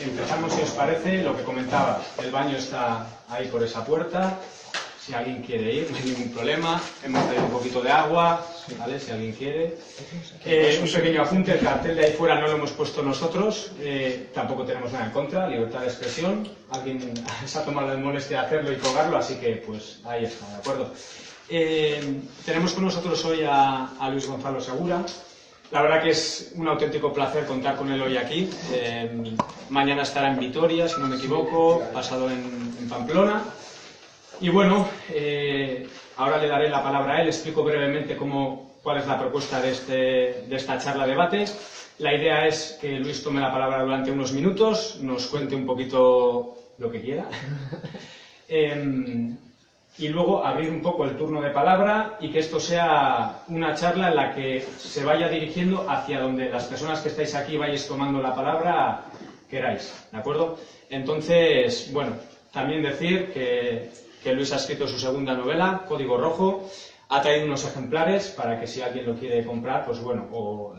Empezamos, si os parece, lo que comentaba. El baño está ahí por esa puerta. Si alguien quiere ir, no hay ningún problema. Hemos traído un poquito de agua, ¿vale? Si alguien quiere. Un pequeño apunte, el cartel de ahí fuera no lo hemos puesto nosotros. Tampoco tenemos nada en contra, libertad de expresión. Alguien se ha tomado la molestia de hacerlo y colgarlo, así que pues ahí está, ¿de acuerdo? Tenemos con nosotros hoy a Luis Gonzalo Segura. La verdad que es un auténtico placer contar con él hoy aquí. Mañana estará en Vitoria, si no me equivoco, pasado en Pamplona. Y bueno, ahora le daré la palabra a él, explico brevemente cuál es la propuesta de esta charla-debate. La idea es que Luis tome la palabra durante unos minutos, nos cuente un poquito lo que quiera. Y luego abrir un poco el turno de palabra y que esto sea una charla en la que se vaya dirigiendo hacia donde las personas que estáis aquí vayáis tomando la palabra queráis, ¿de acuerdo? Entonces, bueno, también decir que Luis ha escrito su segunda novela, Código Rojo, ha traído unos ejemplares para que si alguien lo quiere comprar, pues bueno, o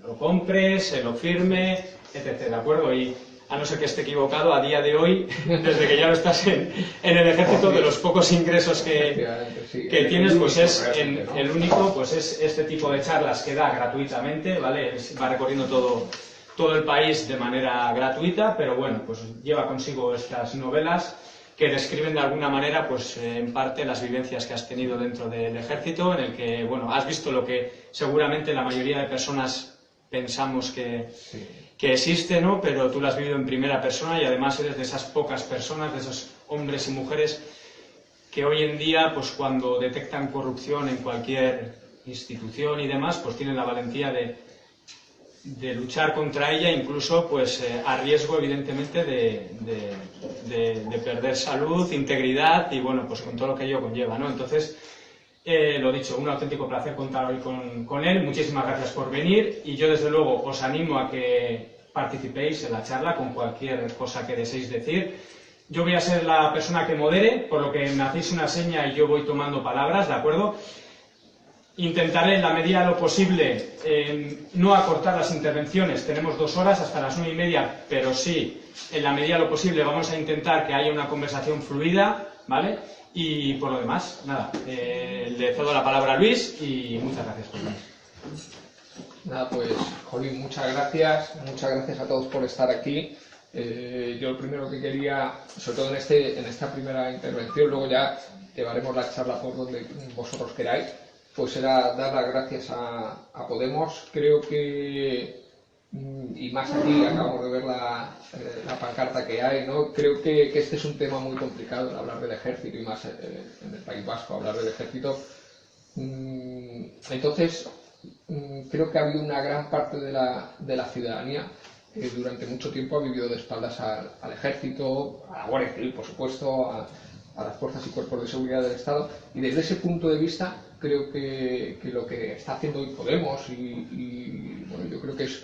lo compre, se lo firme, etc., ¿de acuerdo? Y a no ser que esté equivocado, a día de hoy, desde que ya no estás en el ejército, de los pocos ingresos que tienes, pues es el único, pues es este tipo de charlas que da gratuitamente, ¿vale? Va recorriendo todo el país de manera gratuita, pero bueno, pues lleva consigo estas novelas que describen de alguna manera, pues en parte las vivencias que has tenido dentro del ejército, en el que, bueno, has visto lo que seguramente la mayoría de personas pensamos que existe, ¿no? Pero tú lo has vivido en primera persona y además eres de esas pocas personas, de esos hombres y mujeres que hoy en día, pues cuando detectan corrupción en cualquier institución y demás, pues tienen la valentía de luchar contra ella, incluso pues a riesgo evidentemente de perder salud, integridad y bueno, pues con todo lo que ello conlleva, ¿no? Entonces, lo dicho, un auténtico placer contar hoy con él. Muchísimas gracias por venir y yo desde luego os animo a que participéis en la charla con cualquier cosa que deseéis decir. Yo voy a ser la persona que modere, por lo que me hacéis una seña y yo voy tomando palabras, ¿de acuerdo? Intentaré en la medida de lo posible no acortar las intervenciones, tenemos 2 horas hasta las 9:30, pero sí, en la medida de lo posible vamos a intentar que haya una conversación fluida, ¿vale? Y por lo demás, nada, le cedo la palabra a Luis y muchas gracias por venir. Nada, pues, Jolín, muchas gracias a todos por estar aquí. Yo lo primero que quería, sobre todo en esta primera intervención, luego ya llevaremos la charla por donde vosotros queráis, pues era dar las gracias a Podemos. Creo que, y más aquí acabamos de ver la pancarta que hay, ¿no? Creo que este es un tema muy complicado, el hablar del ejército y más en el País Vasco, hablar del ejército. Entonces, creo que ha habido una gran parte de la ciudadanía que durante mucho tiempo ha vivido de espaldas al ejército, a la Guardia Civil, por supuesto, a las fuerzas y cuerpos de seguridad del Estado, y desde ese punto de vista creo que lo que está haciendo hoy Podemos y bueno, yo creo que es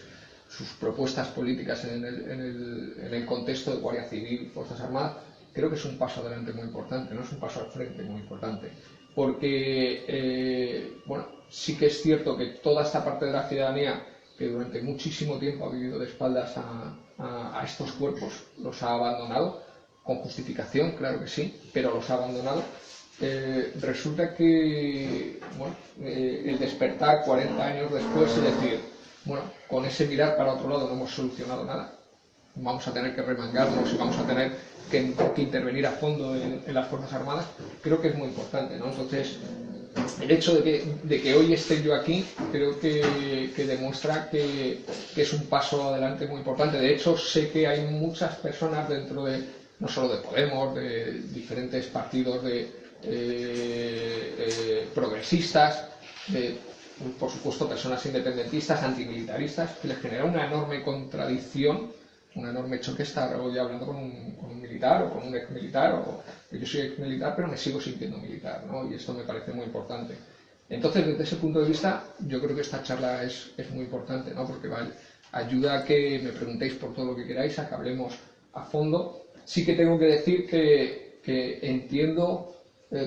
sus propuestas políticas en el contexto de Guardia Civil, Fuerzas Armadas, creo que es un paso adelante muy importante, no es un paso al frente muy importante, porque bueno, sí que es cierto que toda esta parte de la ciudadanía que durante muchísimo tiempo ha vivido de espaldas a estos cuerpos, los ha abandonado, con justificación, claro que sí, pero los ha abandonado. Resulta que bueno, el despertar 40 años después y decir, bueno, con ese mirar para otro lado no hemos solucionado nada, vamos a tener que remangarnos y vamos a tener que intervenir a fondo en las Fuerzas Armadas, creo que es muy importante, ¿no? Entonces, el hecho de que hoy esté yo aquí creo que demuestra que es un paso adelante muy importante. De hecho, sé que hay muchas personas dentro no solo de Podemos, de diferentes partidos progresistas, por supuesto personas independentistas, antimilitaristas, que les genera una enorme contradicción, un enorme choque estar hoy hablando con un militar o con un exmilitar. Yo soy exmilitar, pero me sigo sintiendo militar, ¿no? Y esto me parece muy importante. Entonces, desde ese punto de vista, yo creo que esta charla es muy importante, ¿no? Porque ayuda a que me preguntéis por todo lo que queráis, a que hablemos a fondo. Sí que tengo que decir que entiendo,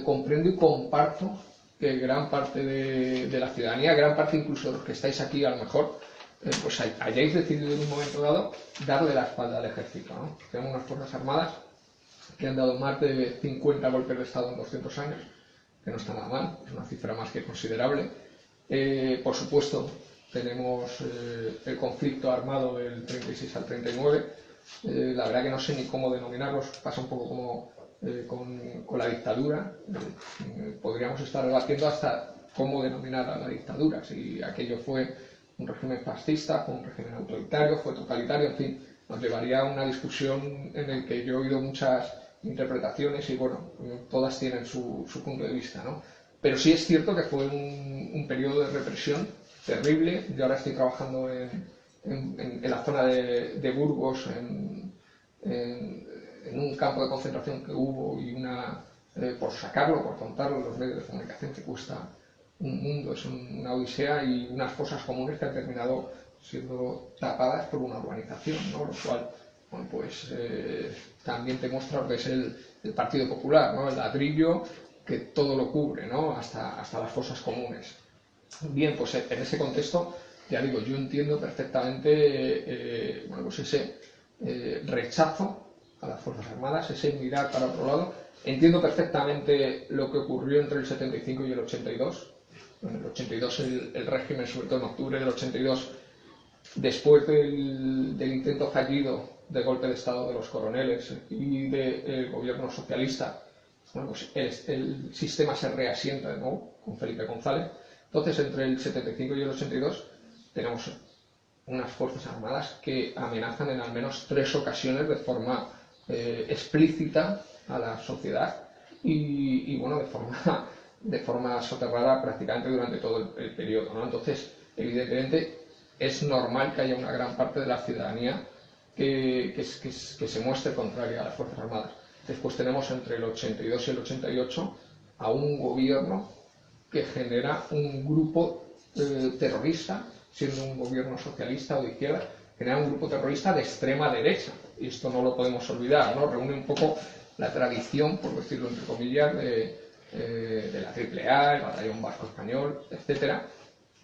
comprendo y comparto que gran parte de la ciudadanía, gran parte incluso de los que estáis aquí a lo mejor, pues hayáis decidido en un momento dado darle la espalda al ejército, ¿no? Tenemos unas Fuerzas Armadas que han dado más de 50 golpes de Estado en 200 años, que no está nada mal, es una cifra más que considerable. Por supuesto, tenemos el conflicto armado del 36 al 39. La verdad que no sé ni cómo denominarlos, pasa un poco como con la dictadura. Podríamos estar debatiendo hasta cómo denominar a la dictadura, si aquello fue un régimen fascista, fue un régimen autoritario, fue totalitario, en fin, nos llevaría a una discusión en la que yo he oído muchas interpretaciones y bueno, todas tienen su punto de vista, ¿no? Pero sí es cierto que fue un periodo de represión terrible. Yo ahora estoy trabajando en la zona de Burgos, en un campo de concentración que hubo y por sacarlo, por contarlo en los medios de comunicación, que cuesta un mundo, es una odisea, y unas fosas comunes que han terminado siendo tapadas por una urbanización, ¿no? Lo cual, bueno, pues también te muestra lo que es el Partido Popular, ¿no? El ladrillo que todo lo cubre, ¿no? Hasta las fosas comunes. Bien, pues en ese contexto, ya digo, yo entiendo perfectamente bueno, pues ese rechazo a las Fuerzas Armadas, ese mirar para otro lado. Entiendo perfectamente lo que ocurrió entre el 75 y el 82. En el 82 el régimen, sobre todo en octubre del 82, después del intento fallido de golpe de Estado de los coroneles y del gobierno socialista, bueno, pues el sistema se reasienta de nuevo con Felipe González. Entonces, entre el 75 y el 82 tenemos unas Fuerzas Armadas que amenazan en al menos 3 ocasiones de forma explícita a la sociedad y bueno, de forma soterrada prácticamente durante todo el periodo, ¿no? Entonces, evidentemente, es normal que haya una gran parte de la ciudadanía que se muestre contraria a las Fuerzas Armadas. Después tenemos entre el 82 y el 88 a un gobierno que genera un grupo terrorista, siendo un gobierno socialista o de izquierda, genera un grupo terrorista de extrema derecha. Y esto no lo podemos olvidar, ¿no? Reúne un poco la tradición, por decirlo entre comillas, de la AAA, el Batallón Vasco Español, etc.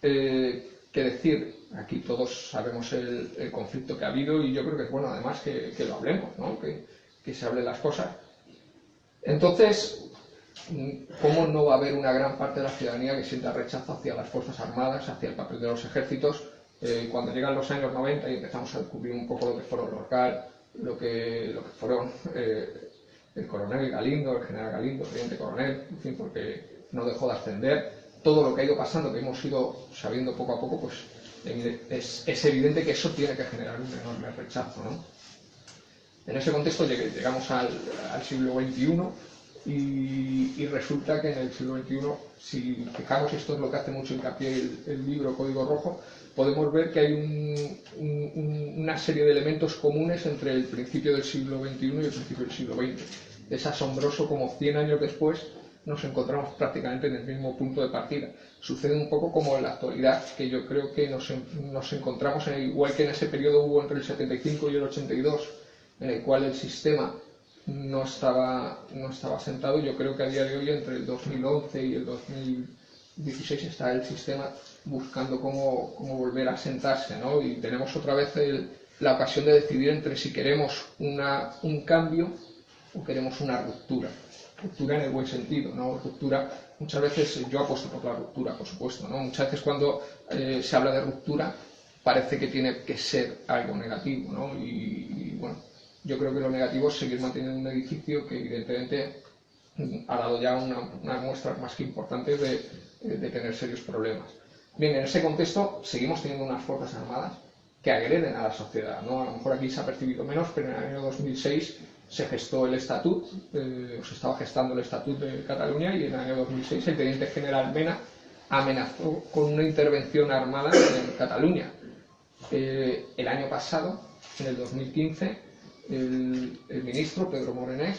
¿Qué decir? Aquí todos sabemos el conflicto que ha habido y yo creo que es bueno además que lo hablemos, ¿no? Que se hablen las cosas. Entonces, ¿cómo no va a haber una gran parte de la ciudadanía que sienta rechazo hacia las Fuerzas Armadas, hacia el papel de los ejércitos? Cuando llegan los años 90 y empezamos a descubrir un poco lo que fueron los GAL, lo que fueron el coronel Galindo, el general Galindo, el teniente coronel, en fin, porque no dejó de ascender, todo lo que ha ido pasando, que hemos ido sabiendo poco a poco, pues es evidente que eso tiene que generar un enorme rechazo, ¿no? En ese contexto llegamos al siglo XXI y resulta que en el siglo XXI, si fijamos, esto es lo que hace mucho hincapié el libro Código Rojo, podemos ver que hay una serie de elementos comunes entre el principio del siglo XXI y el principio del siglo XX. Es asombroso como 100 años después nos encontramos prácticamente en el mismo punto de partida. Sucede un poco como en la actualidad, que yo creo que nos encontramos, igual que en ese periodo hubo entre el 75 y el 82, en el cual el sistema no estaba asentado. Yo creo que a día de hoy, entre el 2011 y el 2016, está el sistema buscando cómo volver a asentarse, ¿no? Y tenemos otra vez la ocasión de decidir entre si queremos un cambio o queremos una ruptura. Ruptura en el buen sentido, ¿no? Ruptura, muchas veces yo apuesto por la ruptura, por supuesto, ¿no? Muchas veces cuando se habla de ruptura parece que tiene que ser algo negativo, ¿no? Y bueno, yo creo que lo negativo es seguir manteniendo un edificio que evidentemente ha dado ya unas muestras más que importantes de tener serios problemas. Bien, en ese contexto seguimos teniendo unas Fuerzas Armadas que agreden a la sociedad, ¿no? A lo mejor aquí se ha percibido menos, pero en el año 2006 se gestó el Estatut, se estaba gestando el Estatut de Cataluña, y en el año 2006 el teniente general Mena amenazó con una intervención armada en Cataluña. El año pasado, en el 2015, el ministro Pedro Morenés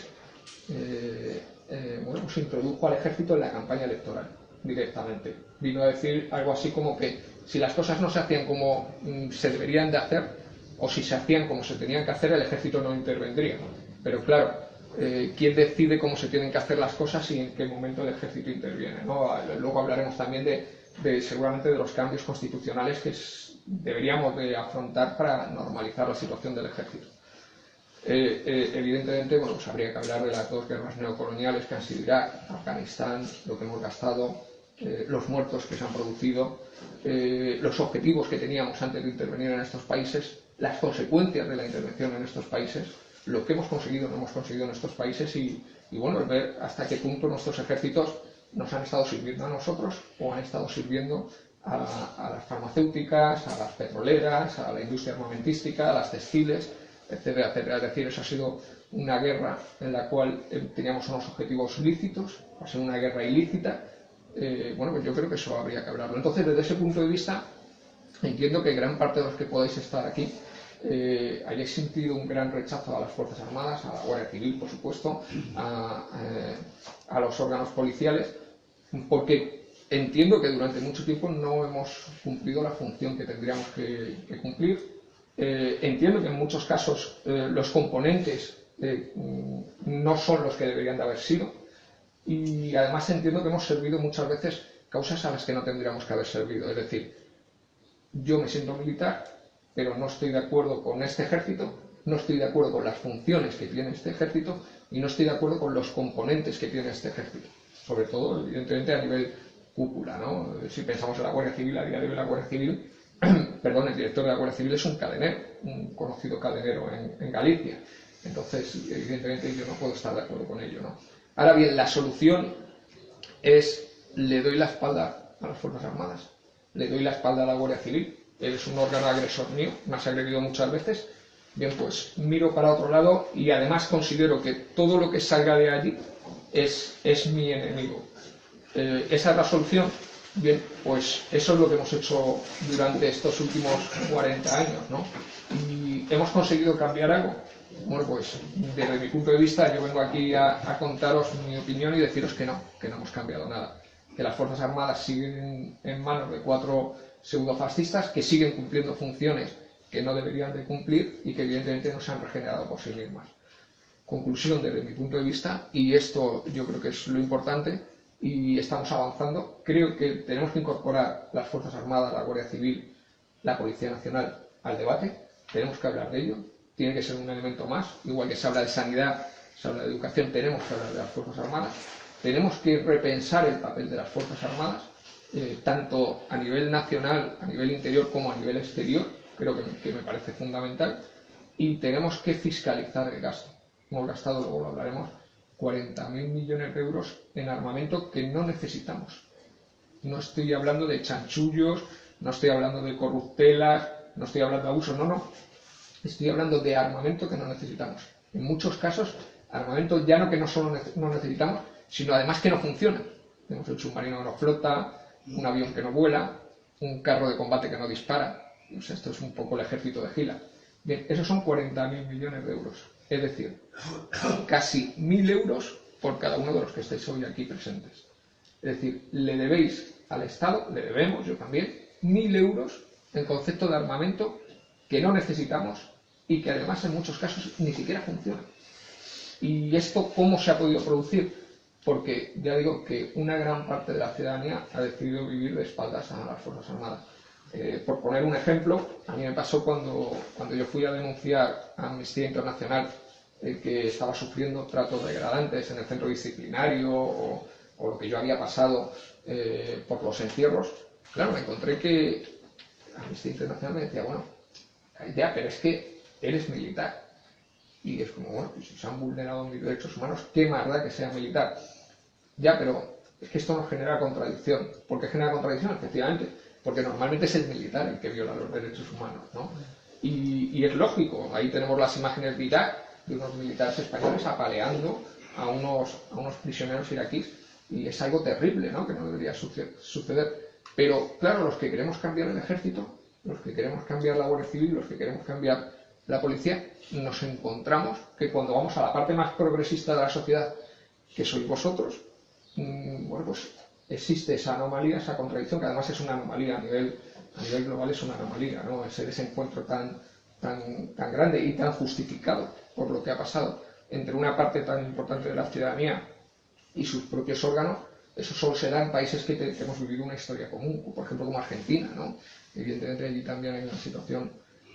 bueno, pues introdujo al ejército en la campaña electoral directamente. Vino a decir algo así como que si las cosas no se hacían como se deberían de hacer, o si se hacían como se tenían que hacer, el ejército no intervendría. Pero claro, ¿quién decide cómo se tienen que hacer las cosas y en qué momento el ejército interviene, ¿no? Luego hablaremos también seguramente de los cambios constitucionales que deberíamos de afrontar para normalizar la situación del ejército. Evidentemente, bueno, pues habría que hablar de las dos guerras neocoloniales que han sido Irak, Afganistán, lo que hemos gastado, los muertos que se han producido, los objetivos que teníamos antes de intervenir en estos países, las consecuencias de la intervención en estos países, lo que hemos conseguido o no hemos conseguido en estos países y bueno, ver hasta qué punto nuestros ejércitos nos han estado sirviendo a nosotros o han estado sirviendo a las farmacéuticas, a las petroleras, a la industria armamentística, a las textiles, etcétera, etcétera. Es decir, esa ha sido una guerra en la cual teníamos unos objetivos lícitos, va a ser una guerra ilícita. Bueno, pues yo creo que eso habría que hablarlo. Entonces, desde ese punto de vista, entiendo que gran parte de los que podáis estar aquí hayáis sentido un gran rechazo a las Fuerzas Armadas, a la Guardia Civil, por supuesto, a los órganos policiales, porque entiendo que durante mucho tiempo no hemos cumplido la función que tendríamos que cumplir. Entiendo que en muchos casos los componentes no son los que deberían de haber sido y además entiendo que hemos servido muchas veces causas a las que no tendríamos que haber servido. Es decir, yo me siento militar, pero no estoy de acuerdo con este ejército, no estoy de acuerdo con las funciones que tiene este ejército y no estoy de acuerdo con los componentes que tiene este ejército. Sobre todo, evidentemente, a nivel cúpula, ¿no? Si pensamos en la Guardia Civil, a día de hoy la Guardia Civil, perdón, el director de la Guardia Civil es un cadenero, un conocido cadenero en Galicia. Entonces, evidentemente, yo no puedo estar de acuerdo con ello, ¿no? Ahora bien, la solución es, le doy la espalda a las Fuerzas Armadas, le doy la espalda a la Guardia Civil, eres un órgano agresor mío, me has agredido muchas veces, bien, pues miro para otro lado y además considero que todo lo que salga de allí es mi enemigo. Esa es la solución. Bien, pues eso es lo que hemos hecho durante estos últimos 40 años, ¿no? ¿Y hemos conseguido cambiar algo? Bueno, pues desde mi punto de vista yo vengo aquí a contaros mi opinión y deciros que no hemos cambiado nada. Que las Fuerzas Armadas siguen en manos de 4 pseudofascistas que siguen cumpliendo funciones que no deberían de cumplir y que evidentemente no se han regenerado por sí mismas. Conclusión desde mi punto de vista, y esto yo creo que es lo importante, y estamos avanzando. Creo que tenemos que incorporar las Fuerzas Armadas, la Guardia Civil, la Policía Nacional al debate. Tenemos que hablar de ello. Tiene que ser un elemento más. Igual que se habla de sanidad, se habla de educación, tenemos que hablar de las Fuerzas Armadas. Tenemos que repensar el papel de las Fuerzas Armadas, tanto a nivel nacional, a nivel interior, como a nivel exterior. Creo que me parece fundamental. Y tenemos que fiscalizar el gasto. Hemos gastado, luego lo hablaremos, 40.000 millones de euros en armamento que no necesitamos. No estoy hablando de chanchullos, no estoy hablando de corruptelas, no estoy hablando de abusos, no. Estoy hablando de armamento que no necesitamos. En muchos casos, armamento ya no que no solo no necesitamos, sino además que no funciona. Tenemos el submarino que no flota, un avión que no vuela, un carro de combate que no dispara. Pues esto es un poco el ejército de Gila. Bien, esos son 40.000 millones de euros. Es decir, casi 1.000 euros por cada uno de los que estáis hoy aquí presentes. Es decir, le debéis al Estado, le debemos, yo también, 1.000 euros en concepto de armamento que no necesitamos y que además en muchos casos ni siquiera funciona. ¿Y esto cómo se ha podido producir? Porque ya digo que una gran parte de la ciudadanía ha decidido vivir de espaldas a las Fuerzas Armadas. Por poner un ejemplo, a mí me pasó cuando yo fui a denunciar a Amnistía Internacional que estaba sufriendo tratos degradantes en el centro disciplinario o lo que yo había pasado por los encierros. Claro, me encontré que Amnistía Internacional me decía, bueno, ya, pero es que eres militar. Y es como, bueno, pues si se han vulnerado mis derechos humanos, ¿qué más da que sea militar? Ya, pero es que esto nos genera contradicción. ¿Por qué genera contradicción? Efectivamente, porque normalmente es el militar el que viola los derechos humanos, ¿no? Y es lógico, ahí tenemos las imágenes de Irak, de unos militares españoles apaleando a unos prisioneros iraquíes, y es algo terrible, ¿no? Que no debería suceder. Pero, claro, los que queremos cambiar el ejército, los que queremos cambiar la Guardia Civil, los que queremos cambiar la policía, nos encontramos que cuando vamos a la parte más progresista de la sociedad, que sois vosotros, bueno, pues existe esa anomalía, esa contradicción, que además es una anomalía a nivel global, es una anomalía, ¿no? Ese desencuentro tan tan grande y tan justificado por lo que ha pasado entre una parte tan importante de la ciudadanía y sus propios órganos, eso solo se da en países que hemos vivido una historia común, por ejemplo como Argentina, ¿no? Evidentemente allí también hay una situación,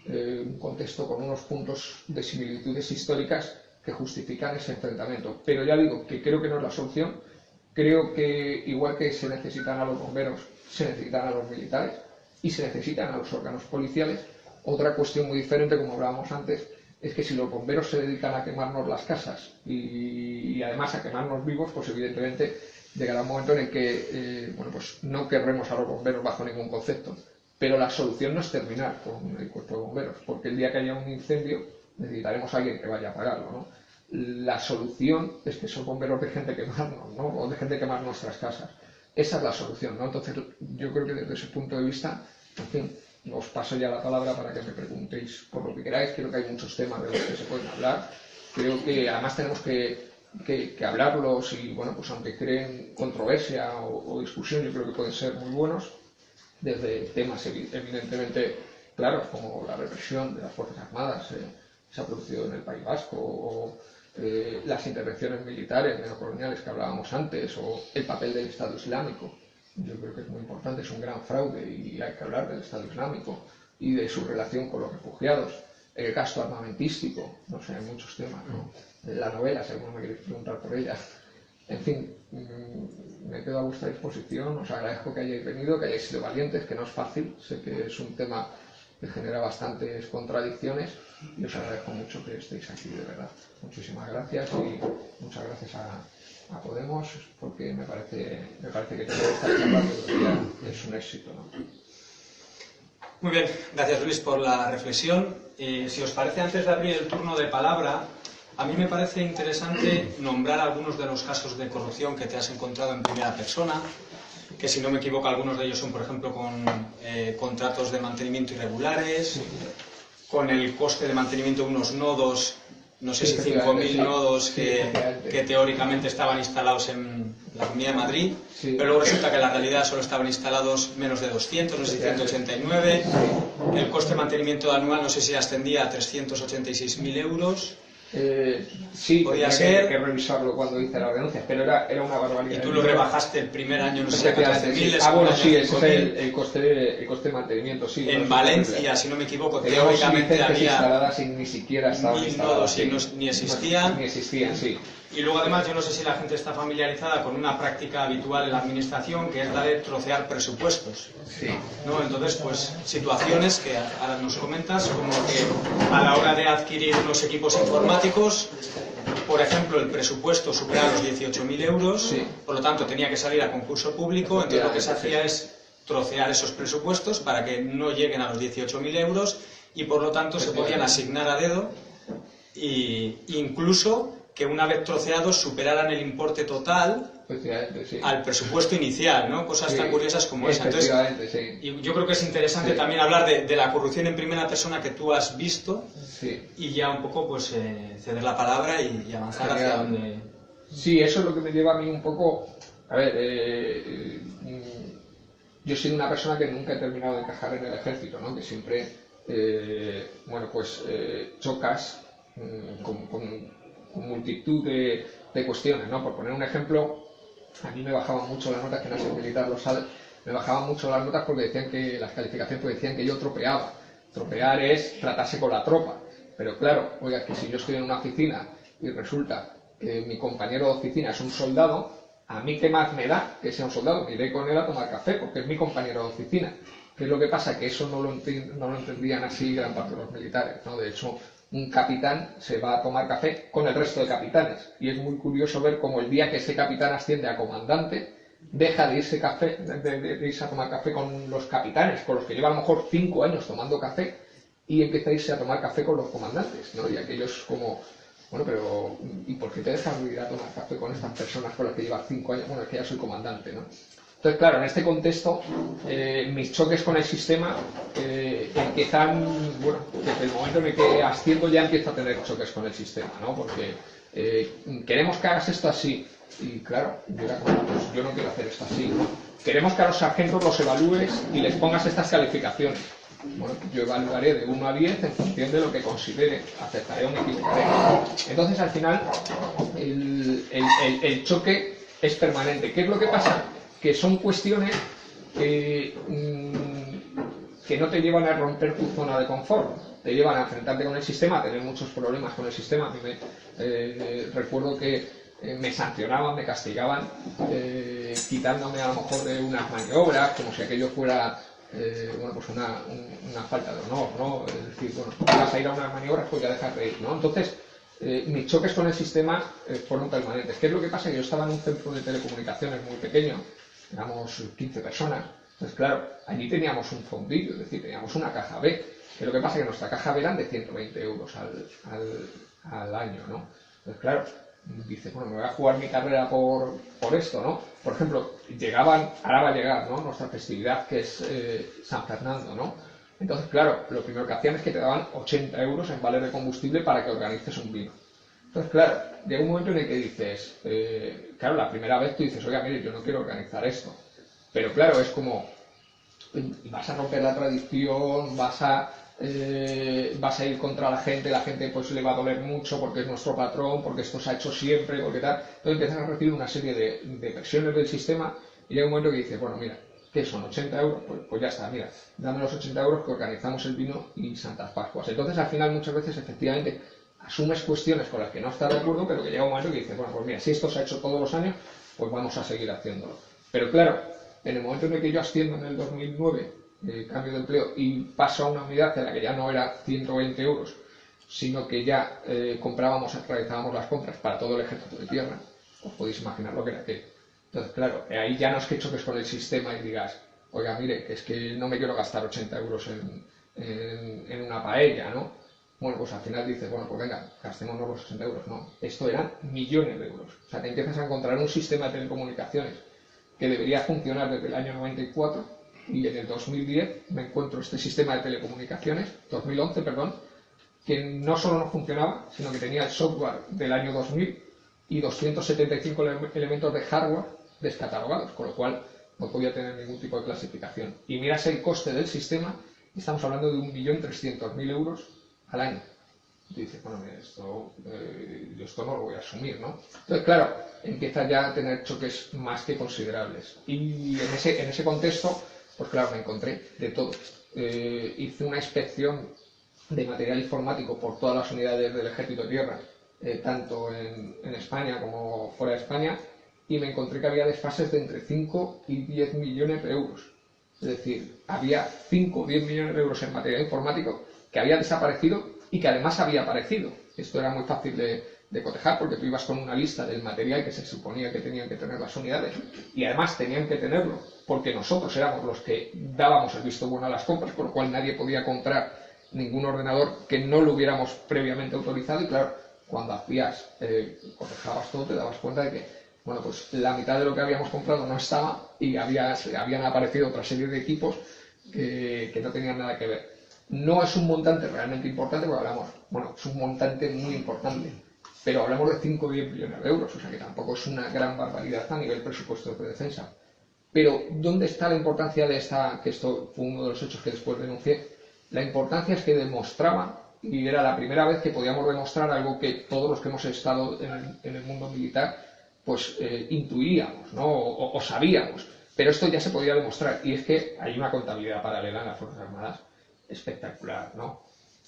un contexto con unos puntos de similitudes históricas que justifican ese enfrentamiento. Pero ya digo que creo que no es la solución. Creo que igual que se necesitan a los bomberos, se necesitan a los militares y se necesitan a los órganos policiales. Otra cuestión muy diferente, como hablábamos antes, es que si los bomberos se dedican a quemarnos las casas y además a quemarnos vivos, pues evidentemente llegará un momento en el que pues no querremos a los bomberos bajo ningún concepto. Pero la solución no es terminar con el cuerpo de bomberos, porque el día que haya un incendio necesitaremos a alguien que vaya a apagarlo, ¿no? La solución es que esos bomberos dejen de quemarnos, ¿no? O dejen de quemar nuestras casas. Esa es la solución, ¿no? Entonces yo creo que desde ese punto de vista, en fin, os paso ya la palabra para que me preguntéis por lo que queráis. Creo que hay muchos temas de los que se pueden hablar. Creo que además tenemos que hablarlos y, bueno, pues aunque creen controversia o discusión, yo creo que pueden ser muy buenos, desde temas evidentemente claros como la represión de las Fuerzas Armadas se ha producido en el País Vasco, o las intervenciones militares neocoloniales que hablábamos antes, o el papel del Estado Islámico. Yo creo que es muy importante, es un gran fraude y hay que hablar del Estado Islámico y de su relación con los refugiados, el gasto armamentístico, no sé, hay muchos temas, ¿no? La novela, si alguno me queréis preguntar por ella. En fin, me quedo a vuestra disposición, os agradezco que hayáis venido, que hayáis sido valientes, que no es fácil, sé que es un tema que genera bastantes contradicciones y os agradezco mucho que estéis aquí, de verdad. Muchísimas gracias y muchas gracias a Podemos, porque me parece que todo esta charla es un éxito, ¿no? Muy bien, gracias Luis por la reflexión. Si os parece, antes de abrir el turno de palabra, a mí me parece interesante nombrar algunos de los casos de corrupción que te has encontrado en primera persona, que si no me equivoco algunos de ellos son, por ejemplo, con contratos de mantenimiento irregulares, con el coste de mantenimiento de unos nodos, no sé si 5.000 nodos que teóricamente estaban instalados en la Comunidad de Madrid, pero luego resulta que en la realidad solo estaban instalados menos de 200, no sé, 189. El coste de mantenimiento anual no sé si ascendía a 386.000 euros. Sí, podía ser que revisarlo cuando hice la denuncia, pero era una barbaridad. Y tú lo rebajaste el primer año, no sé, 14.000. Ah, bueno, sí, ese es el coste de mantenimiento, sí. En Valencia, si no me equivoco, teóricamente había instaladas y ni siquiera estaban 1.000 instaladas. nodos y ni existían. Ni existían, sí. Y luego además yo no sé si la gente está familiarizada con una práctica habitual en la administración, que es la de trocear presupuestos. Sí. ¿No? Entonces, pues situaciones que ahora nos comentas, como que a la hora de adquirir unos equipos informáticos, por ejemplo, el presupuesto superaba los 18.000 euros, sí. Por lo tanto tenía que salir a concurso público, entonces lo que se hacía es trocear esos presupuestos para que no lleguen a los 18.000 euros y por lo tanto se podían asignar a dedo e incluso que una vez troceados superaran el importe total sí. al presupuesto inicial, ¿no? Cosas tan curiosas como esa. Entonces, sí. y yo creo que es interesante también hablar de la corrupción en primera persona que tú has visto y ya un poco pues ceder la palabra y avanzar hacia donde... Sí, eso es lo que me lleva a mí un poco... A ver, yo he sido una persona que nunca he terminado de encajar en el ejército, ¿no? Que siempre, chocas con multitud de cuestiones, ¿no? Por poner un ejemplo, a mí me bajaban mucho las notas, que no sé militar lo sabe, me bajaban mucho las notas porque decían que las calificaciones porque decían que yo tropeaba. Tropear es tratarse con la tropa, pero claro, oiga, que si yo estoy en una oficina y resulta que mi compañero de oficina es un soldado, a mí qué más me da que sea un soldado, me iré con él a tomar café porque es mi compañero de oficina. ¿Qué es lo que pasa? Que eso no lo entendían así gran parte de los militares, ¿no? De hecho, un capitán se va a tomar café con el resto de capitanes y es muy curioso ver cómo el día que ese capitán asciende a comandante deja de irse a tomar café con los capitanes, con los que lleva a lo mejor 5 años tomando café, y empieza a irse a tomar café con los comandantes, ¿no? Y aquellos como, bueno, pero ¿y por qué te dejas de ir a tomar café con estas personas con las que llevas 5 años? Bueno, es que ya soy comandante, ¿no? Entonces, claro, en este contexto, mis choques con el sistema empiezan, bueno, desde el momento en el que asciendo ya empiezo a tener choques con el sistema, ¿no? Porque queremos que hagas esto así, y claro, yo era como, pues yo no quiero hacer esto así, ¿no? Queremos que a los sargentos los evalúes y les pongas estas calificaciones. Bueno, yo evaluaré de 1 a 10 en función de lo que considere, aceptaré o me equivocaré. Entonces, al final, el choque es permanente. ¿Qué es lo que pasa? Que son cuestiones que no te llevan a romper tu zona de confort, te llevan a enfrentarte con el sistema, a tener muchos problemas con el sistema. A mí recuerdo que me sancionaban, me castigaban, quitándome a lo mejor de unas maniobras, como si aquello fuera bueno, pues una falta de honor, ¿no? Es decir, bueno, si vas a ir a unas maniobras, pues ya dejas de ir, ¿no? Entonces, mis choques con el sistema fueron permanentes. ¿Qué es lo que pasa? Que yo estaba en un centro de telecomunicaciones muy pequeño, éramos 15 personas. Entonces, claro, allí teníamos un fondillo, es decir, teníamos una caja B. Que lo que pasa es que nuestra caja B eran de 120 euros al año, ¿no? Entonces, claro, dices, bueno, me voy a jugar mi carrera por esto, ¿no? Por ejemplo, ahora va a llegar, ¿no? Nuestra festividad, que es San Fernando, ¿no? Entonces, claro, lo primero que hacían es que te daban 80 euros en vale de combustible para que organices un vino. Entonces, claro, llega un momento en el que dices, claro, la primera vez tú dices, oiga, mire, yo no quiero organizar esto. Pero claro, es como, vas a romper la tradición, vas a ir contra la gente pues le va a doler mucho porque es nuestro patrón, porque esto se ha hecho siempre, porque tal. Entonces empiezas a recibir una serie de presiones del sistema y llega un momento que dices, bueno, mira, ¿qué son? ¿80 euros? Pues ya está, mira, dame los 80 euros que organizamos el vino y Santas Pascuas. Entonces al final muchas veces efectivamente asumes cuestiones con las que no estás de acuerdo, pero que llega un momento que dices, bueno, pues mira, si esto se ha hecho todos los años, pues vamos a seguir haciéndolo. Pero claro, en el momento en el que yo asciendo en el 2009, cambio de empleo y paso a una unidad en la que ya no era 120 euros, sino que ya realizábamos las compras para todo el ejército de tierra, os podéis imaginar lo que era aquello. Entonces, claro, ahí ya no es que choques con el sistema y digas, oiga, mire, que es que no me quiero gastar 80 euros en una paella, ¿no? Bueno, pues al final dices, bueno, pues venga, gastémonos los 60 euros. No, esto eran millones de euros. O sea, te empiezas a encontrar un sistema de telecomunicaciones que debería funcionar desde el año 94 y en el 2010 me encuentro este sistema de telecomunicaciones, 2011, perdón, que no solo no funcionaba, sino que tenía el software del año 2000 y 275 elementos de hardware descatalogados, con lo cual no podía tener ningún tipo de clasificación. Y miras el coste del sistema, estamos hablando de 1.300.000 euros al año. Y dices, bueno, yo esto no lo voy a asumir, ¿no? Entonces, claro, empieza ya a tener choques más que considerables. Y en ese contexto, pues claro, me encontré de todo. Hice una inspección de material informático por todas las unidades del Ejército de Tierra, tanto en España como fuera de España, y me encontré que había desfases de entre 5 y 10 millones de euros. Es decir, había 5 o 10 millones de euros en material informático que había desaparecido y que además había aparecido. Esto era muy fácil de cotejar porque tú ibas con una lista del material que se suponía que tenían que tener las unidades y además tenían que tenerlo porque nosotros éramos los que dábamos el visto bueno a las compras, por lo cual nadie podía comprar ningún ordenador que no lo hubiéramos previamente autorizado y claro, cuando cotejabas todo te dabas cuenta de que bueno, pues la mitad de lo que habíamos comprado no estaba y habían aparecido otra serie de equipos que no tenían nada que ver. No es un montante realmente importante porque es un montante muy importante, pero hablamos de 5 o 10 millones de euros, o sea que tampoco es una gran barbaridad a nivel presupuesto de defensa. Pero, ¿dónde está la importancia de que esto fue uno de los hechos que después denuncié? La importancia es que demostraba, y era la primera vez que podíamos demostrar algo que todos los que hemos estado en el mundo militar, pues intuíamos, ¿no? O sabíamos, pero esto ya se podía demostrar, y es que hay una contabilidad paralela en las Fuerzas Armadas espectacular, ¿no?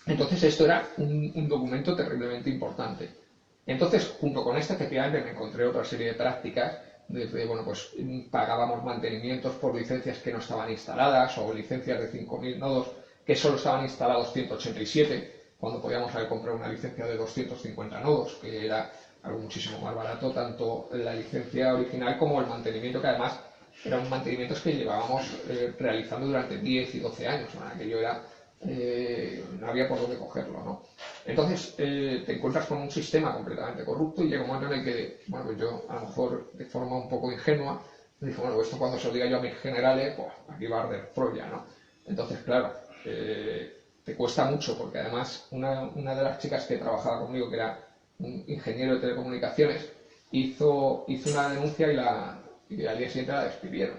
Entonces esto era un documento terriblemente importante. Entonces, junto con este, efectivamente, me encontré otra serie de prácticas bueno, pues pagábamos mantenimientos por licencias que no estaban instaladas o licencias de 5.000 nodos que solo estaban instalados 187, cuando podíamos haber comprado una licencia de 250 nodos, que era algo muchísimo más barato, tanto la licencia original como el mantenimiento, que además eran mantenimientos que llevábamos realizando durante 10 y 12 años, ¿no? Aquello era, no había por dónde cogerlo, ¿no? Entonces te encuentras con un sistema completamente corrupto y llega un momento en el que, bueno, pues yo a lo mejor de forma un poco ingenua dije, bueno, esto cuando se lo diga yo a mis generales, pues aquí va a arder Troya, ¿no? Entonces, claro, te cuesta mucho porque además una de las chicas que trabajaba conmigo, que era un ingeniero de telecomunicaciones, hizo una denuncia y al día siguiente la despidieron.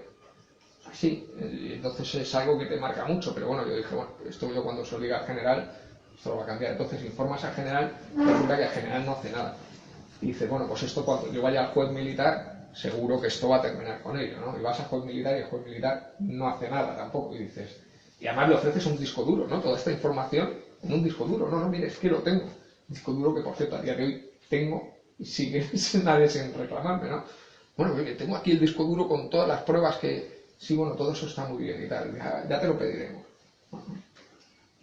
O así. Entonces es algo que te marca mucho, pero bueno, yo dije, bueno, esto yo cuando se lo diga al general, esto lo va a cambiar. Entonces informas al general, resulta que el general no hace nada. Y dice, bueno, pues esto cuando yo vaya al juez militar, seguro que esto va a terminar con ello, ¿no? Y vas al juez militar y el juez militar no hace nada tampoco. Y dices, y además le ofreces un disco duro, ¿no? Toda esta información en un disco duro. No, mire, es que lo tengo. Un disco duro que, por cierto, a día de hoy tengo y sigue nadie sin reclamarme, ¿no? Bueno, mire, tengo aquí el disco duro con todas las pruebas que... Sí, bueno, todo eso está muy bien y tal. Ya te lo pediremos. Bueno,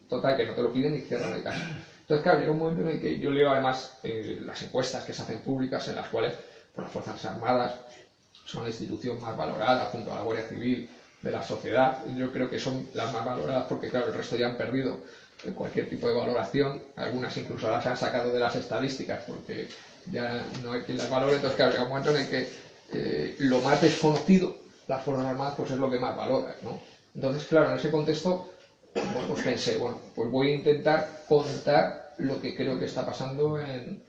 total, que no te lo piden y cierran el caso. Entonces, claro, llega un momento en el que yo leo además las encuestas que se hacen públicas en las cuales pues, las Fuerzas Armadas son la institución más valorada junto a la Guardia Civil de la sociedad. Yo creo que son las más valoradas porque, claro, el resto ya han perdido cualquier tipo de valoración. Algunas incluso las han sacado de las estadísticas porque ya no hay quien las valore. Entonces, claro, llega un momento en el que lo más desconocido, las Fuerzas Armadas, pues es lo que más valoran, ¿no? Entonces, claro, en ese contexto, bueno, pues pensé, bueno, pues voy a intentar contar lo que creo que está pasando en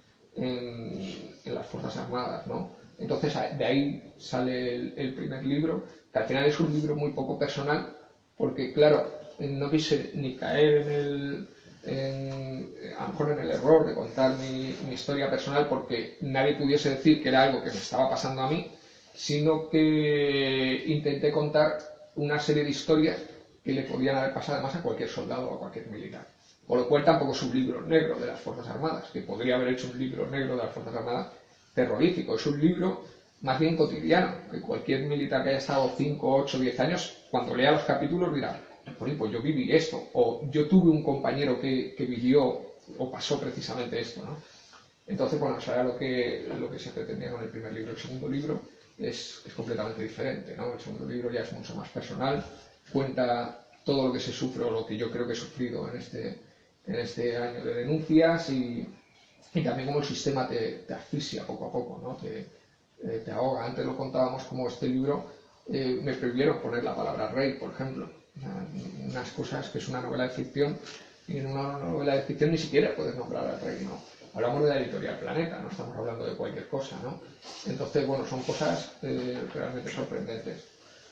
las Fuerzas Armadas, ¿no? Entonces, de ahí sale el primer libro, que al final es un libro muy poco personal, porque, claro, no quise ni caer a lo mejor en el error de contar mi historia personal, porque nadie pudiese decir que era algo que me estaba pasando a mí, sino que intenté contar una serie de historias que le podían haber pasado además a cualquier soldado o a cualquier militar. Por lo cual tampoco es un libro negro de las Fuerzas Armadas, que podría haber hecho un libro negro de las Fuerzas Armadas terrorífico. Es un libro más bien cotidiano, que cualquier militar que haya estado 5, 8, 10 años, cuando lea los capítulos dirá, pues yo viví esto, o yo tuve un compañero que vivió o pasó precisamente esto, ¿no? Entonces, bueno, eso era lo que se pretendía con el primer libro. El segundo libro es completamente diferente, ¿no? El segundo libro ya es mucho más personal, cuenta todo lo que se sufre o lo que yo creo que he sufrido en este año de denuncias y también cómo el sistema te asfixia poco a poco, ¿no? Te ahoga. Antes lo contábamos como este libro me prohibieron poner la palabra rey, por ejemplo. Unas cosas que es una novela de ficción y en una novela de ficción ni siquiera puedes nombrar al rey, ¿no? Hablamos de la editorial Planeta, no estamos hablando de cualquier cosa, ¿no? Entonces, bueno, son cosas realmente sorprendentes.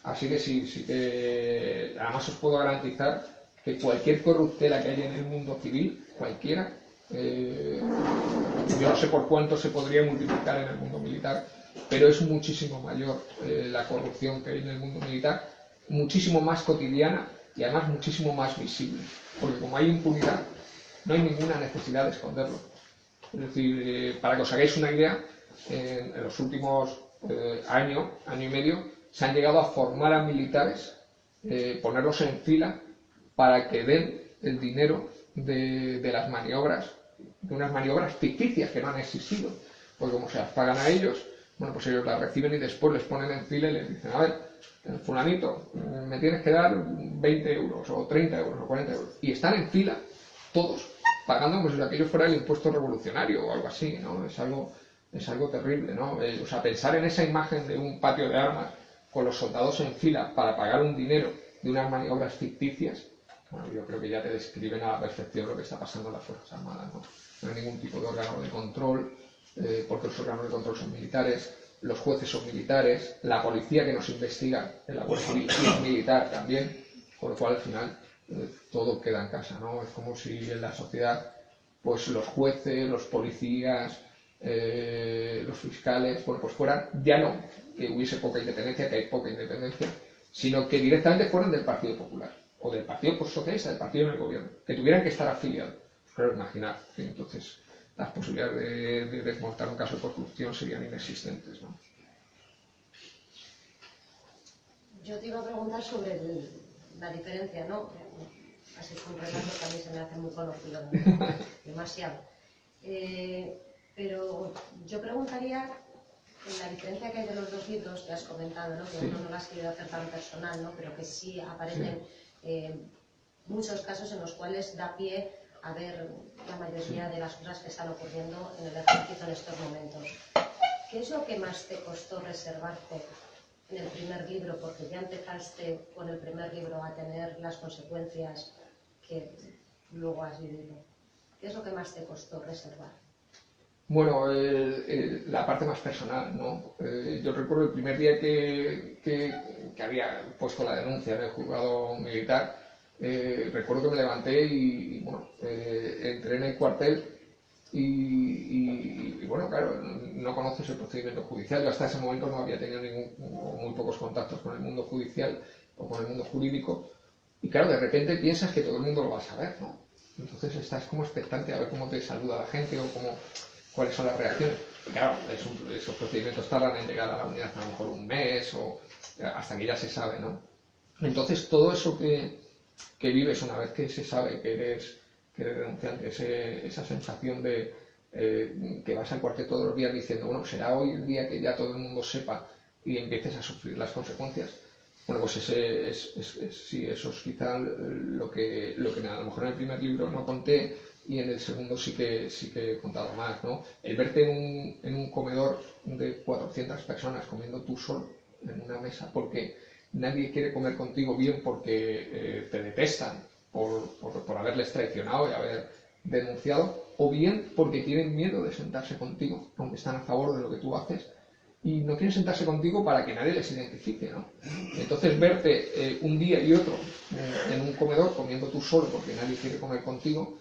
Así que sí que además os puedo garantizar que cualquier corruptela que haya en el mundo civil, cualquiera, yo no sé por cuánto se podría multiplicar en el mundo militar, pero es muchísimo mayor la corrupción que hay en el mundo militar, muchísimo más cotidiana y además muchísimo más visible, porque como hay impunidad, no hay ninguna necesidad de esconderlo. Es decir, para que os hagáis una idea, en los últimos año y medio, se han llegado a formar a militares, ponerlos en fila para que den el dinero de las maniobras, de unas maniobras ficticias que no han existido, porque como se las pagan a ellos, bueno, pues ellos las reciben y después les ponen en fila y les dicen, a ver, fulanito, me tienes que dar 20 euros o 30 euros o 40 euros, y están en fila todos pagando como si aquello fuera el impuesto revolucionario o algo así, ¿no? Es algo terrible, ¿no? O sea, pensar en esa imagen de un patio de armas con los soldados en fila para pagar un dinero de unas maniobras ficticias, bueno, yo creo que ya te describen a la perfección lo que está pasando en las Fuerzas Armadas, ¿no? No hay ningún tipo de órgano de control, porque los órganos de control son militares, los jueces son militares, la policía que nos investiga en la Guardia Civil es militar también, con lo cual al final todo queda en casa, ¿no? Es como si en la sociedad, pues los jueces, los policías, los fiscales, bueno, pues fueran, ya no que hubiese poca independencia, que hay poca independencia, sino que directamente fueran del Partido Popular, o del Partido Socialista, del partido en el gobierno, que tuvieran que estar afiliados. Pues claro, imaginar que entonces las posibilidades de desmontar un caso de corrupción serían inexistentes, ¿no? Yo te iba a preguntar sobre la diferencia, ¿no? Así es un relato que a mí se me hace muy conocido, ¿no? Demasiado. Pero yo preguntaría la diferencia que hay de los dos libros que has comentado, ¿no? Que sí. Uno no lo has querido hacer tan personal, ¿no? Pero que sí aparecen muchos casos en los cuales da pie a ver la mayoría de las cosas que están ocurriendo en el ejército en estos momentos. ¿Qué es lo que más te costó reservarte en el primer libro? Porque ya empezaste con el primer libro a tener las consecuencias que luego has vivido. ¿Qué es lo que más te costó reservar? Bueno, la parte más personal, ¿no? Yo recuerdo el primer día que había puesto la denuncia en el juzgado militar, recuerdo que me levanté y bueno, entré en el cuartel y bueno, claro, no conoces el procedimiento judicial. Yo hasta ese momento no había tenido muy pocos contactos con el mundo judicial o con el mundo jurídico. Y claro, de repente piensas que todo el mundo lo va a saber, ¿no? Entonces estás como expectante a ver cómo te saluda la gente o cuáles son las reacciones. Y claro, esos procedimientos tardan en llegar a la unidad a lo mejor un mes o hasta que ya se sabe, ¿no? Entonces todo eso que vives una vez que se sabe que eres denunciante, esa sensación de que vas al cuartel todos los días diciendo, bueno, será hoy el día que ya todo el mundo sepa y empieces a sufrir las consecuencias. Bueno, pues sí, eso es quizá lo que a lo mejor en el primer libro no conté y en el segundo sí que he contado más, ¿no? El verte en un comedor de 400 personas comiendo tú solo en una mesa porque nadie quiere comer contigo, bien porque te detestan por haberles traicionado y haber denunciado, o bien porque tienen miedo de sentarse contigo, aunque están a favor de lo que tú haces, y no quieren sentarse contigo para que nadie les identifique, ¿no? Entonces verte un día y otro en un comedor comiendo tú solo porque nadie quiere comer contigo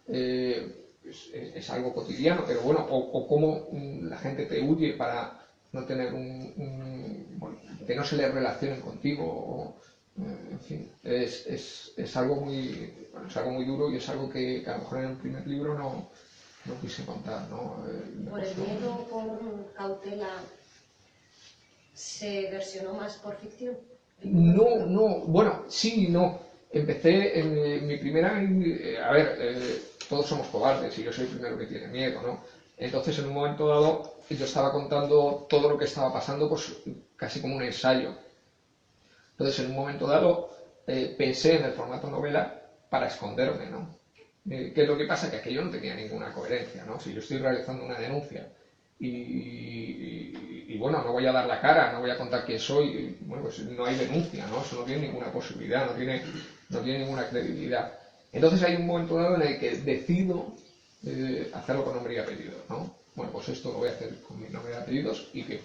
es algo cotidiano, pero bueno, o cómo la gente te huye para no tener bueno, que no se les relacionen contigo, en fin, es algo muy duro y es algo que a lo mejor en el primer libro no quise contar, ¿no? Por el miedo, por cautela, ¿se versionó más por ficción? No, bueno, sí y no. Empecé en mi primera... a ver, todos somos cobardes y yo soy el primero que tiene miedo, ¿no? Entonces, en un momento dado, yo estaba contando todo lo que estaba pasando, pues casi como un ensayo. Entonces, en un momento dado, pensé en el formato novela para esconderme, ¿no? ¿Qué es lo que pasa? Que aquello no tenía ninguna coherencia, ¿no? Si yo estoy realizando una denuncia y bueno, no voy a dar la cara, no voy a contar quién soy, bueno, pues no hay denuncia, ¿no? Eso no tiene ninguna posibilidad, no tiene ninguna credibilidad. Entonces hay un momento dado en el que decido hacerlo con nombre y apellido, ¿no? Bueno, pues esto lo voy a hacer con mi nombre y apellidos y que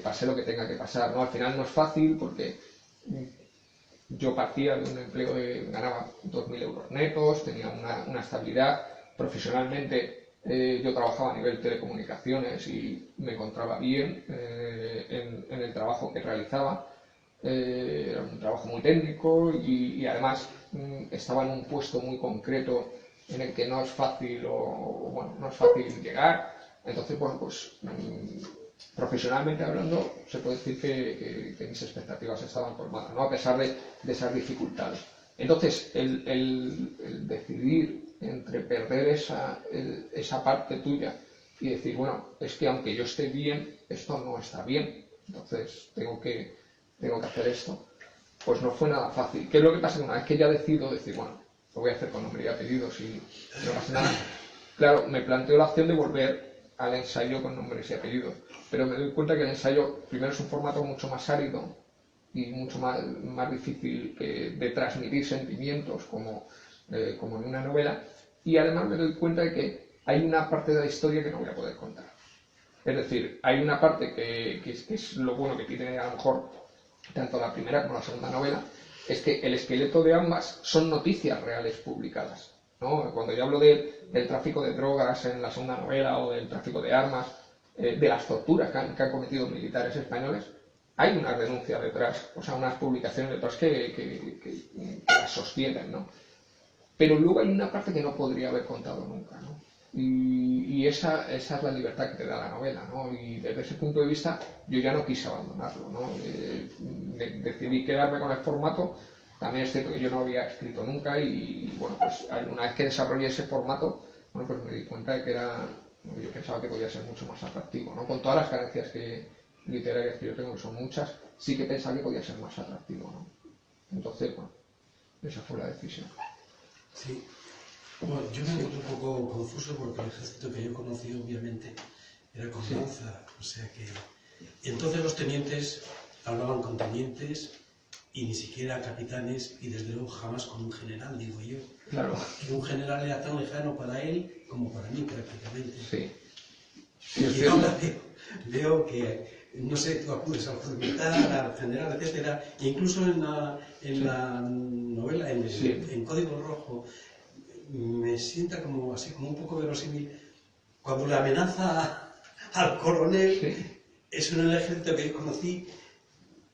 pase lo que tenga que pasar, ¿no? Al final no es fácil porque yo partía de un empleo ganaba 2.000 euros netos, tenía una estabilidad. Profesionalmente yo trabajaba a nivel telecomunicaciones y me encontraba bien en el trabajo que realizaba. Era un trabajo muy técnico y además estaba en un puesto muy concreto en el que no es fácil no es fácil llegar. Entonces, bueno, pues profesionalmente hablando, se puede decir que mis expectativas estaban colmadas, ¿no? A pesar de esas dificultades. Entonces, el decidir entre perder esa parte tuya y decir, bueno, es que aunque yo esté bien, esto no está bien, entonces tengo que hacer esto, pues no fue nada fácil. ¿Qué es lo que pasa? Una vez que ya decido decir, bueno, lo voy a hacer con nombre y apellidos y no pasa nada, claro, me planteo la opción de volver al ensayo con nombres y apellidos, pero me doy cuenta que el ensayo primero es un formato mucho más árido y mucho más difícil de transmitir sentimientos como en una novela, y además me doy cuenta de que hay una parte de la historia que no voy a poder contar. Es decir, hay una parte que es lo bueno que tiene a lo mejor tanto la primera como la segunda novela, es que el esqueleto de ambas son noticias reales publicadas, ¿no? Cuando yo hablo del tráfico de drogas en la segunda novela o del tráfico de armas, de las torturas que han cometido militares españoles, hay una denuncia detrás, o sea, unas publicaciones detrás que las sostienen, ¿no? Pero luego hay una parte que no podría haber contado nunca, ¿no? Y esa es la libertad que te da la novela, ¿no? Y desde ese punto de vista yo ya no quise abandonarlo, ¿no? Decidí quedarme con el formato. También es cierto que yo no había escrito nunca y bueno, pues una vez que desarrollé ese formato, bueno, pues me di cuenta de que yo pensaba que podía ser mucho más atractivo, ¿no? Con todas las carencias literarias que yo tengo, que son muchas, sí que pensaba que podía ser más atractivo, ¿no? Entonces, bueno, esa fue la decisión. Sí. Bueno, yo me encuentro un poco confuso porque el ejército que yo conocí obviamente era con lanza, o sea que... Entonces los tenientes hablaban con tenientes y ni siquiera capitanes, y desde luego jamás con un general, digo yo. Claro. Que un general era tan lejano para él como para mí prácticamente. Sí. Sí, es Y cierto. ahora veo que, no sé, tú acudes al militar, al general, etcétera, e incluso en la novela, en Código Rojo, me sienta como así, como un poco verosímil, cuando le amenaza al coronel, Sí. eso en el ejército que yo conocí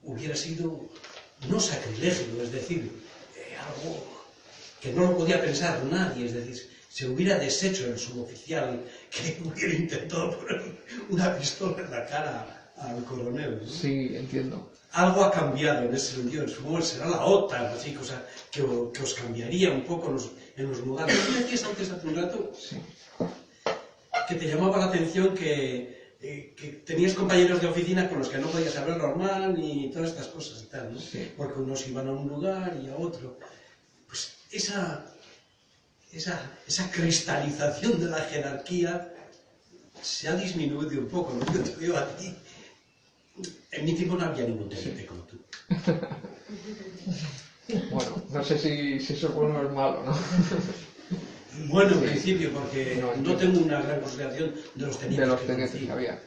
hubiera sido no sacrilegio, es decir, algo que no lo podía pensar nadie, es decir, se hubiera deshecho el suboficial que hubiera intentado poner una pistola en la cara al coronel, ¿no? Sí, entiendo. Algo ha cambiado en ese sentido, supongo que será la OTAN, así, cosa que os cambiaría un poco en los modales. Tú decías antes, hace un rato, Sí. que te llamaba la atención que tenías compañeros de oficina con los que no podías hablar normal y todas estas cosas y tal, ¿no? Sí. Porque unos iban a un lugar y a otro. Pues esa cristalización de la jerarquía se ha disminuido un poco, ¿no? Yo te digo a ti, en mi tiempo no había ningún teniente como tú. Bueno, no sé si eso es bueno o es malo, ¿no? Bueno, en Sí. principio, porque No, no tengo una gran consideración de los tenientes. De los que tenientes conocí. que había.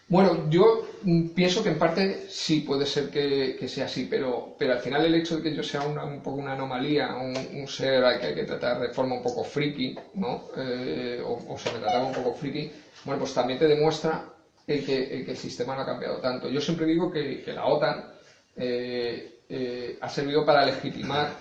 Bueno, yo pienso que en parte sí puede ser que sea así, pero al final el hecho de que yo sea un poco una anomalía, un ser al que hay que tratar de forma un poco friki, ¿no? O se me trataba un poco friki, bueno, pues también te demuestra que el sistema no ha cambiado tanto. Yo siempre digo que la OTAN ha servido para legitimar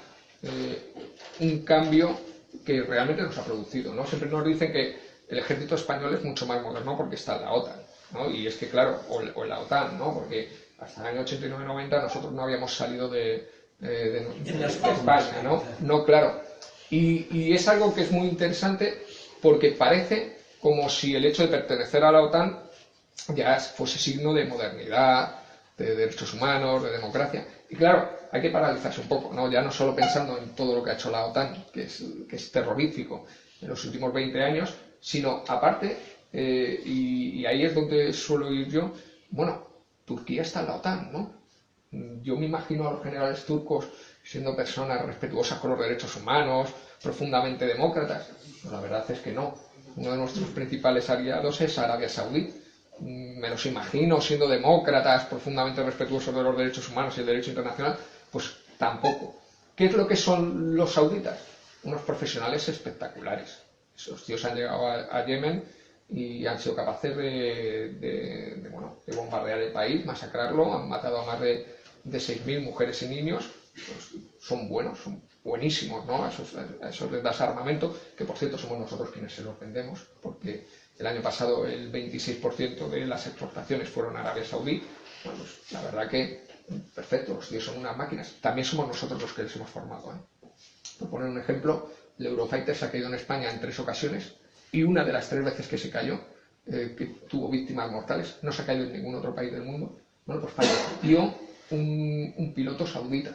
un cambio que realmente nos ha producido, ¿no? Siempre nos dicen que el ejército español es mucho más moderno porque está en la OTAN, ¿no? Y es que, claro, o en la OTAN, ¿no? Porque hasta el año 89-90 nosotros no habíamos salido de España, ¿no? No, claro. Y es algo que es muy interesante porque parece como si el hecho de pertenecer a la OTAN ya fuese signo de modernidad, de derechos humanos, de democracia. Y claro, hay que paralizarse un poco, ¿no? Ya no solo pensando en todo lo que ha hecho la OTAN, que es terrorífico en los últimos 20 años, sino aparte, y ahí es donde suelo ir yo, bueno, Turquía está en la OTAN, ¿no? Yo me imagino a los generales turcos siendo personas respetuosas con los derechos humanos, profundamente demócratas. Pero la verdad es que no. Uno de nuestros principales aliados es Arabia Saudí. Me los imagino siendo demócratas, profundamente respetuosos de los derechos humanos y el derecho internacional, pues tampoco. ¿Qué es lo que son los sauditas? Unos profesionales espectaculares. Esos tíos han llegado a Yemen y han sido capaces de bombardear el país, masacrarlo, han matado a más de 6.000 mujeres y niños. Pues son buenos, son buenísimos, ¿no? A esos les das armamento, que por cierto somos nosotros quienes se los vendemos, porque el año pasado el 26% de las exportaciones fueron a Arabia Saudí. Bueno, pues la verdad que perfecto, los tíos son unas máquinas. También somos nosotros los que les hemos formado, ¿eh? Por poner un ejemplo, el Eurofighter se ha caído en España en 3 ocasiones y una de las 3 veces que se cayó, que tuvo víctimas mortales, no se ha caído en ningún otro país del mundo. Bueno, pues falleció un piloto saudita.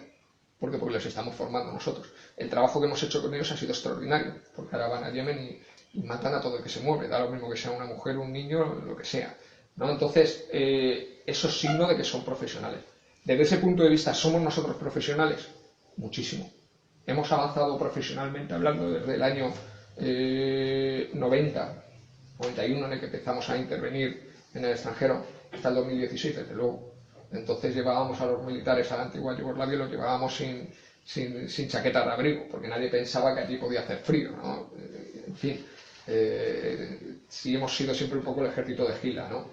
¿Por qué? Porque les estamos formando nosotros. El trabajo que hemos hecho con ellos ha sido extraordinario, porque ahora van a Yemen y matan a todo el que se mueve, da lo mismo que sea una mujer, un niño, lo que sea, ¿no? Entonces, eso es signo de que son profesionales. Desde ese punto de vista, ¿somos nosotros profesionales? Muchísimo. Hemos avanzado profesionalmente hablando desde el año 91 en el que empezamos a intervenir en el extranjero, hasta el 2016, desde luego. Entonces llevábamos a los militares a la antigua Yugoslavia y los llevábamos sin chaqueta de abrigo, porque nadie pensaba que allí podía hacer frío, ¿no? En fin, sí hemos sido siempre un poco el ejército de Gila, ¿no?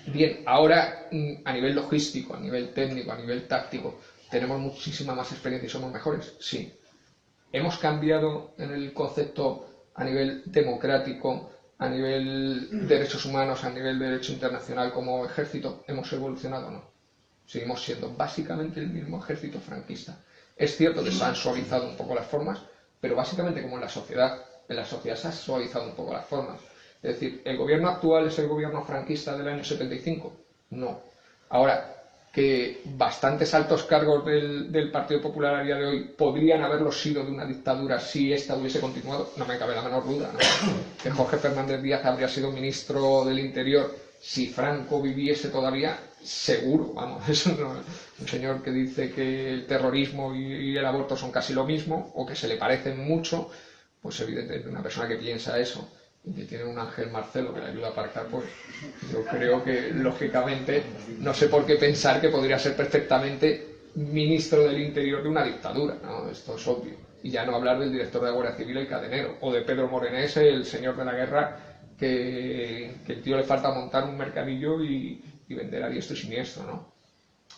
Bien, ahora a nivel logístico, a nivel técnico, a nivel táctico, ¿tenemos muchísima más experiencia y somos mejores? Sí. ¿Hemos cambiado en el concepto a nivel democrático, a nivel de derechos humanos, a nivel de derecho internacional como ejército? ¿Hemos evolucionado o no? Seguimos siendo básicamente el mismo ejército franquista. Es cierto que se han suavizado un poco las formas, pero básicamente como en la sociedad se han suavizado un poco las formas. Es decir, ¿el gobierno actual es el gobierno franquista del año 75? No. Ahora, que bastantes altos cargos del Partido Popular a día de hoy podrían haberlo sido de una dictadura si esta hubiese continuado, no me cabe la menor duda, ¿no? Que Jorge Fernández Díaz habría sido ministro del Interior si Franco viviese todavía, seguro, vamos, eso no, un señor que dice que el terrorismo y el aborto son casi lo mismo, o que se le parecen mucho, pues evidentemente una persona que piensa eso y que tiene un Ángel Marcelo que le ayuda a aparcar, pues yo creo que lógicamente no sé por qué pensar que podría ser perfectamente ministro del Interior de una dictadura, ¿no? Esto es obvio. Y ya no hablar del director de la Guardia Civil, el cadenero, o de Pedro Morenés, el señor de la guerra, que el tío le falta montar un mercadillo y vender a diestro y siniestro, ¿no?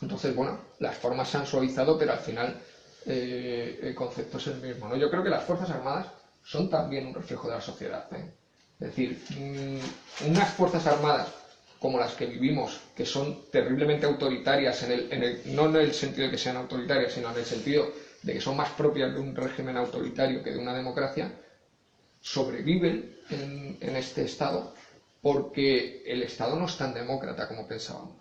Entonces, bueno, las formas se han suavizado, pero al final el concepto es el mismo, ¿no? Yo creo que las Fuerzas Armadas son también un reflejo de la sociedad, ¿eh? Es decir, unas Fuerzas Armadas como las que vivimos, que son terriblemente autoritarias, no en el sentido de que sean autoritarias, sino en el sentido de que son más propias de un régimen autoritario que de una democracia, sobreviven en este Estado porque el Estado no es tan demócrata como pensábamos.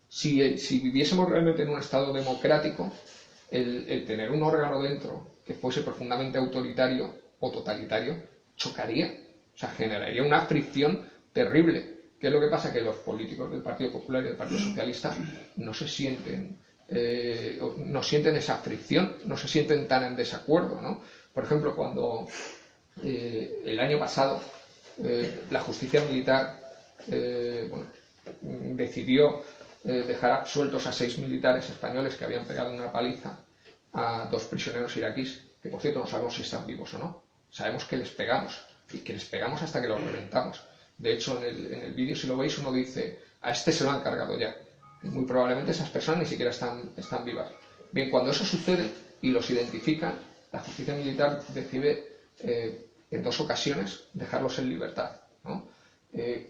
Si viviésemos realmente en un Estado democrático, el tener un órgano dentro que fuese profundamente autoritario o totalitario chocaría, o sea, generaría una fricción terrible. ¿Qué es lo que pasa? Que los políticos del Partido Popular y del Partido Socialista no sienten esa fricción, no se sienten tan en desacuerdo, ¿no? Por ejemplo, cuando el año pasado la justicia militar decidió dejar absueltos a 6 militares españoles que habían pegado una paliza a 2 prisioneros iraquíes, que por cierto no sabemos si están vivos o no. Sabemos que les pegamos, y que les pegamos hasta que los reventamos. De hecho, en el vídeo, si lo veis, uno dice, a este se lo han cargado ya. Y muy probablemente esas personas ni siquiera están vivas. Bien, cuando eso sucede y los identifican, la justicia militar decide en 2 ocasiones dejarlos en libertad, ¿no?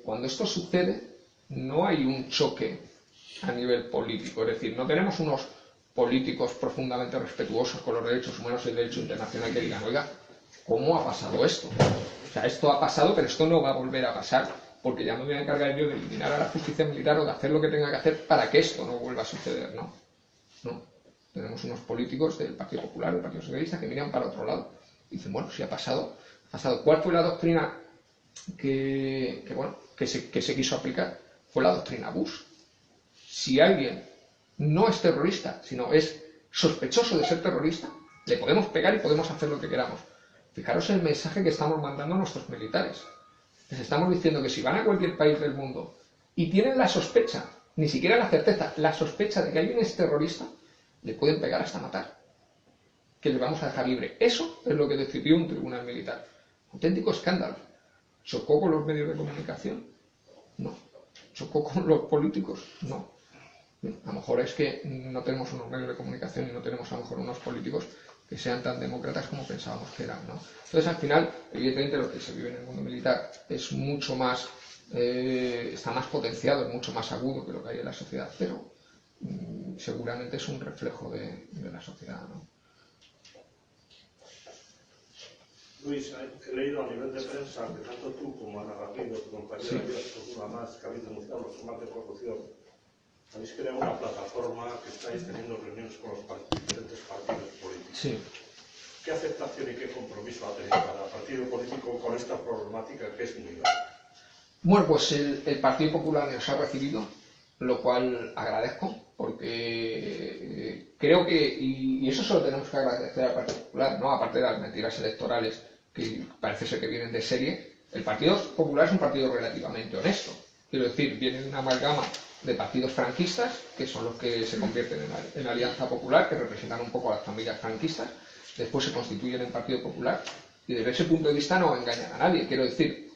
Cuando esto sucede, no hay un choque a nivel político, es decir, no tenemos unos políticos profundamente respetuosos con los derechos humanos y el derecho internacional que digan, oiga, ¿cómo ha pasado esto? O sea, esto ha pasado, pero esto no va a volver a pasar, porque ya me voy a encargar yo de eliminar a la justicia militar o de hacer lo que tenga que hacer para que esto no vuelva a suceder, ¿no? No. Tenemos unos políticos del Partido Popular, del Partido Socialista, que miran para otro lado. Y dicen, bueno, si ha pasado, ha pasado. ¿Cuál fue la doctrina que se quiso aplicar? Fue la doctrina Bush. Si alguien no es terrorista, sino es sospechoso de ser terrorista, le podemos pegar y podemos hacer lo que queramos. Fijaros el mensaje que estamos mandando a nuestros militares. Les estamos diciendo que si van a cualquier país del mundo y tienen la sospecha, ni siquiera la certeza, la sospecha de que alguien es terrorista, le pueden pegar hasta matar. Que le vamos a dejar libre. Eso es lo que decidió un tribunal militar. Auténtico escándalo. ¿Chocó con los medios de comunicación? No. ¿Chocó con los políticos? No. A lo mejor es que no tenemos unos medios de comunicación y no tenemos a lo mejor unos políticos que sean tan demócratas como pensábamos que eran, ¿no? Entonces, al final, evidentemente, lo que se vive en el mundo militar es mucho más, está más potenciado, es mucho más agudo que lo que hay en la sociedad, pero seguramente es un reflejo de la sociedad, ¿no? Luis, he leído a nivel de prensa que tanto tú como Ana Garrido, tu compañera, y una más, que habéis denunciado los temas de corrupción, habéis creado una plataforma que estáis teniendo reuniones con los diferentes partidos políticos. Sí. ¿Qué aceptación y qué compromiso ha tenido cada partido político con esta problemática que es muy grave? Bueno, pues el Partido Popular nos ha recibido, lo cual agradezco, porque creo que, y eso solo tenemos que agradecer al Partido Popular, ¿no? Aparte de las mentiras electorales que parece ser que vienen de serie, el Partido Popular es un partido relativamente honesto. Quiero decir, viene de una amalgama de partidos franquistas, que son los que se convierten en Alianza Popular, que representan un poco a las familias franquistas, después se constituyen en Partido Popular, y desde ese punto de vista no engañan a nadie. Quiero decir,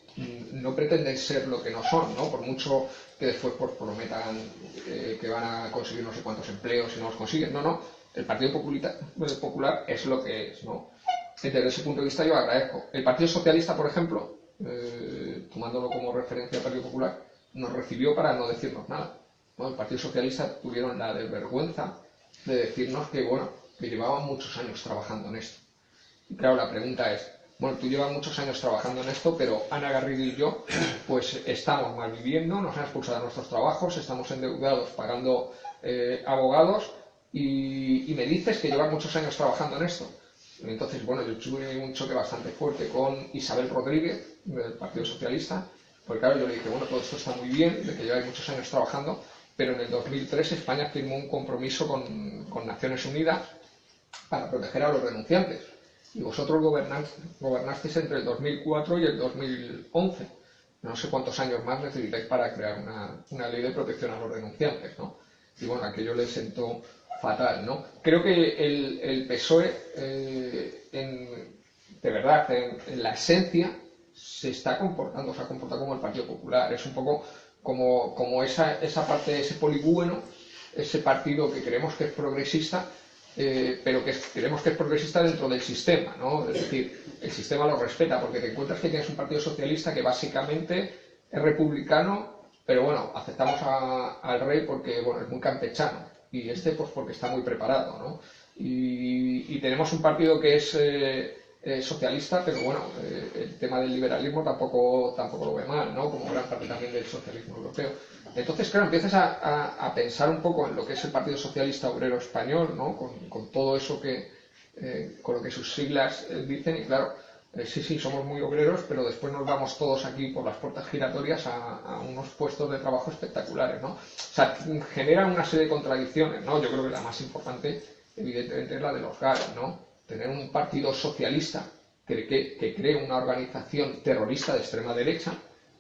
no pretenden ser lo que no son, ¿no? Por mucho que después pues, prometan que van a conseguir no sé cuántos empleos y no los consiguen. No, el Partido Popular es lo que es, ¿no? Desde ese punto de vista yo agradezco. El Partido Socialista, por ejemplo, tomándolo como referencia al Partido Popular, nos recibió para no decirnos nada, ¿no? El Partido Socialista tuvieron la desvergüenza de decirnos que, bueno, que llevaban muchos años trabajando en esto. Y claro, la pregunta es, bueno, tú llevas muchos años trabajando en esto, pero Ana Garrido y yo, pues estamos mal viviendo, nos han expulsado de nuestros trabajos, estamos endeudados pagando abogados y me dices que llevas muchos años trabajando en esto. Y entonces, bueno, yo tuve un choque bastante fuerte con Isabel Rodríguez, del Partido Socialista, porque claro, yo le dije, bueno, todo esto está muy bien, de que lleváis muchos años trabajando, pero en el 2003 España firmó un compromiso con Naciones Unidas para proteger a los denunciantes. Y vosotros gobernasteis entre el 2004 y el 2011. No sé cuántos años más necesitáis para crear una ley de protección a los denunciantes, ¿no? Y bueno, aquello le sentó fatal, ¿no? Creo que el PSOE, de verdad, en la esencia, se ha comportado como el Partido Popular. Es un poco como esa parte, ese polígono, ese partido que creemos que es progresista, pero que creemos que es progresista dentro del sistema, ¿no? Es decir, el sistema lo respeta, porque te encuentras que tienes un partido socialista que básicamente es republicano, pero bueno, aceptamos al rey porque bueno, es muy campechano, y pues porque está muy preparado, ¿no? Y tenemos un partido que es socialista, pero bueno, el tema del liberalismo tampoco lo ve mal, ¿no? Como gran parte también del socialismo europeo. Entonces, claro, empiezas a pensar un poco en lo que es el Partido Socialista Obrero Español, ¿no? Con todo eso con lo que sus siglas dicen, y claro, sí, somos muy obreros, pero después nos vamos todos aquí por las puertas giratorias a unos puestos de trabajo espectaculares, ¿no? O sea, genera una serie de contradicciones, ¿no? Yo creo que la más importante, evidentemente, es la de los GAES, ¿no? Tener un partido socialista que cree una organización terrorista de extrema derecha,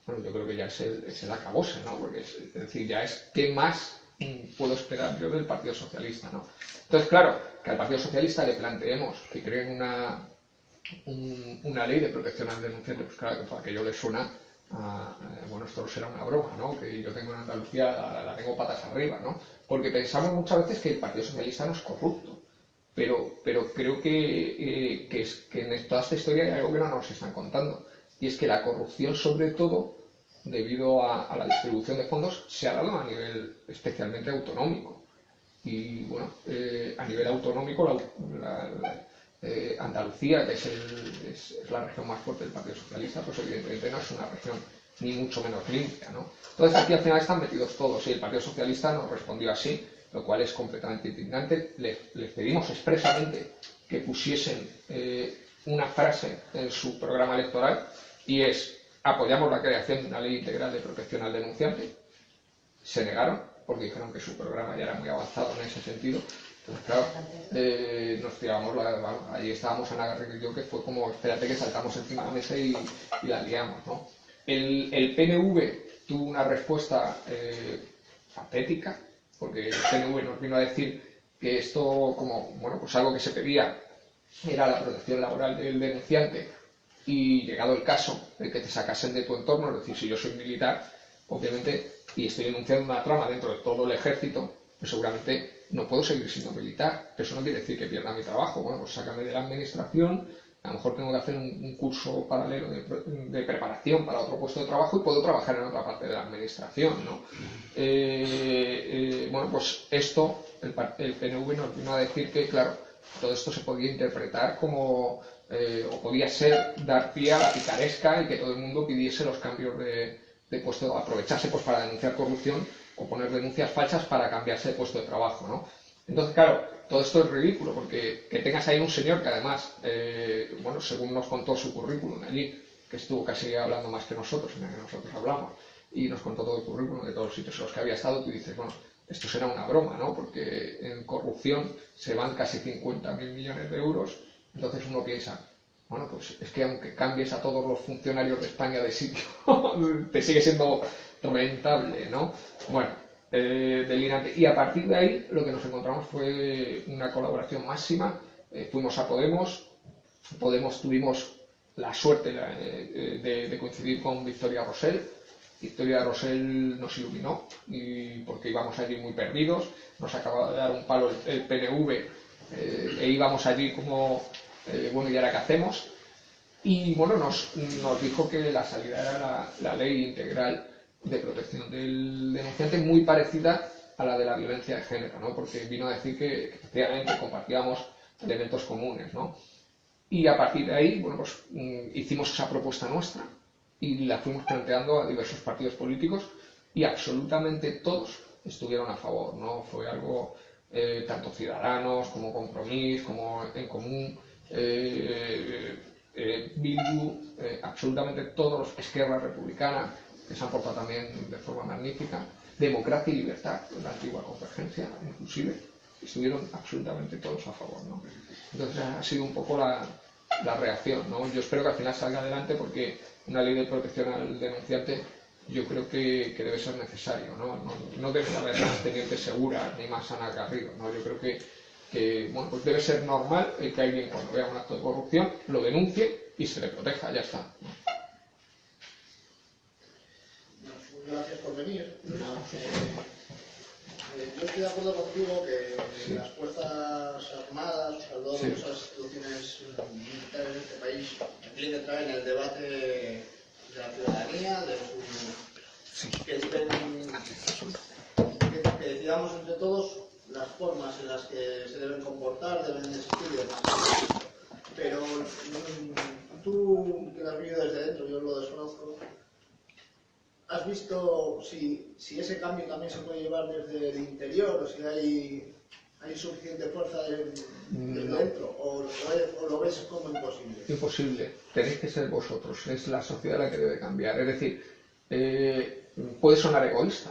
bueno, yo creo que ya es el acabose, ¿no? Porque es decir, ya es ¿qué más puedo esperar yo del Partido Socialista, ¿no? Entonces, claro, que al Partido Socialista le planteemos que creen una ley de protección al denunciante, pues claro, que para aquello le suena bueno, esto será una broma, ¿no? Que yo tengo en Andalucía, la tengo patas arriba, ¿no? Porque pensamos muchas veces que el Partido Socialista no es corrupto, pero creo que en toda esta historia hay algo que no nos están contando, y es que la corrupción, sobre todo, debido a la distribución de fondos, se ha dado a nivel especialmente autonómico. Y bueno, a nivel autonómico, Andalucía, que es la región más fuerte del Partido Socialista, pues evidentemente no es una región ni mucho menos limpia, ¿no? Entonces aquí al final están metidos todos, y el Partido Socialista nos respondió así, lo cual es completamente indignante. Les pedimos expresamente que pusiesen una frase en su programa electoral, y es: apoyamos la creación de una ley integral de protección al denunciante. Se negaron, porque dijeron que su programa ya era muy avanzado en ese sentido. Entonces, claro, nos tirábamos, ahí estábamos Ana Garrido y yo, que fue como, espérate que saltamos encima de la mesa y la liamos, ¿no? El PNV tuvo una respuesta patética, porque el PNV nos vino a decir que esto, como, bueno, pues algo que se pedía era la protección laboral del denunciante, y llegado el caso de que te sacasen de tu entorno, es decir, si yo soy militar, obviamente, y estoy denunciando una trama dentro de todo el ejército, pues seguramente no puedo seguir siendo militar. Pero eso no quiere decir que pierda mi trabajo. Bueno, pues sácame de la administración, a lo mejor tengo que hacer un curso paralelo de preparación para otro puesto de trabajo, y puedo trabajar en otra parte de la administración, ¿no? Bueno, pues esto, el PNV nos vino a decir que, claro, todo esto se podía interpretar como, o podía ser dar pie a la picaresca, y que todo el mundo pidiese los cambios de puesto, aprovecharse pues para denunciar corrupción o poner denuncias falsas para cambiarse de puesto de trabajo, ¿no? Entonces, claro, todo esto es ridículo, porque que tengas ahí un señor que además, bueno, según nos contó su currículum allí, que estuvo casi hablando más que nosotros, en el que nosotros hablamos, y nos contó todo el currículum de todos los sitios en los que había estado, tú dices, bueno, esto será una broma, ¿no? Porque en corrupción se van casi 50.000 millones de euros. Entonces uno piensa, bueno, pues es que aunque cambies a todos los funcionarios de España de sitio, te sigue siendo rentable, ¿no? Bueno, delirante. Y a partir de ahí lo que nos encontramos fue una colaboración máxima. Fuimos a Podemos tuvimos la suerte de coincidir con Victoria Rosell. Victoria Rosell nos iluminó, y porque íbamos allí muy perdidos, nos acababa de dar un palo el PNV, e íbamos allí como, bueno, ¿y ahora qué hacemos? Y bueno, nos dijo que la salida era la ley integral de protección del denunciante, muy parecida a la de la violencia de género, ¿no? Porque vino a decir que efectivamente compartíamos elementos comunes, ¿no? Y a partir de ahí, bueno, pues hicimos esa propuesta nuestra y la fuimos planteando a diversos partidos políticos, y absolutamente todos estuvieron a favor, ¿no? Fue algo, tanto Ciudadanos como Compromís, como En Común, Bildu, absolutamente todos, Esquerra Republicana, que se han portado también de forma magnífica. democracia y libertad, la antigua Convergencia, inclusive, estuvieron absolutamente todos a favor, ¿no? Entonces ha sido un poco la reacción, ¿no? Yo espero que al final salga adelante porque una ley de protección al denunciante yo creo que debe ser necesario, ¿no? No debe haber más tenientes seguras ni más Ana Garrido, ¿no? Yo creo que bueno, pues debe ser normal que alguien cuando vea un acto de corrupción lo denuncie y se le proteja, ya está, ¿no? Gracias por venir. Yo estoy de acuerdo contigo que las Fuerzas Armadas, o todas las instituciones militares de este país tienen que entrar en el debate de la ciudadanía, que decidamos entre todos las formas en las que se deben comportar, deben existir y demás. Pero tú, que lo has vivido desde dentro, yo lo desconozco, ¿has visto si ese cambio también se puede llevar desde el interior o si hay suficiente fuerza desde dentro o lo ves como imposible? Imposible, tenéis que ser vosotros, es la sociedad la que debe cambiar. Es decir, puede sonar egoísta,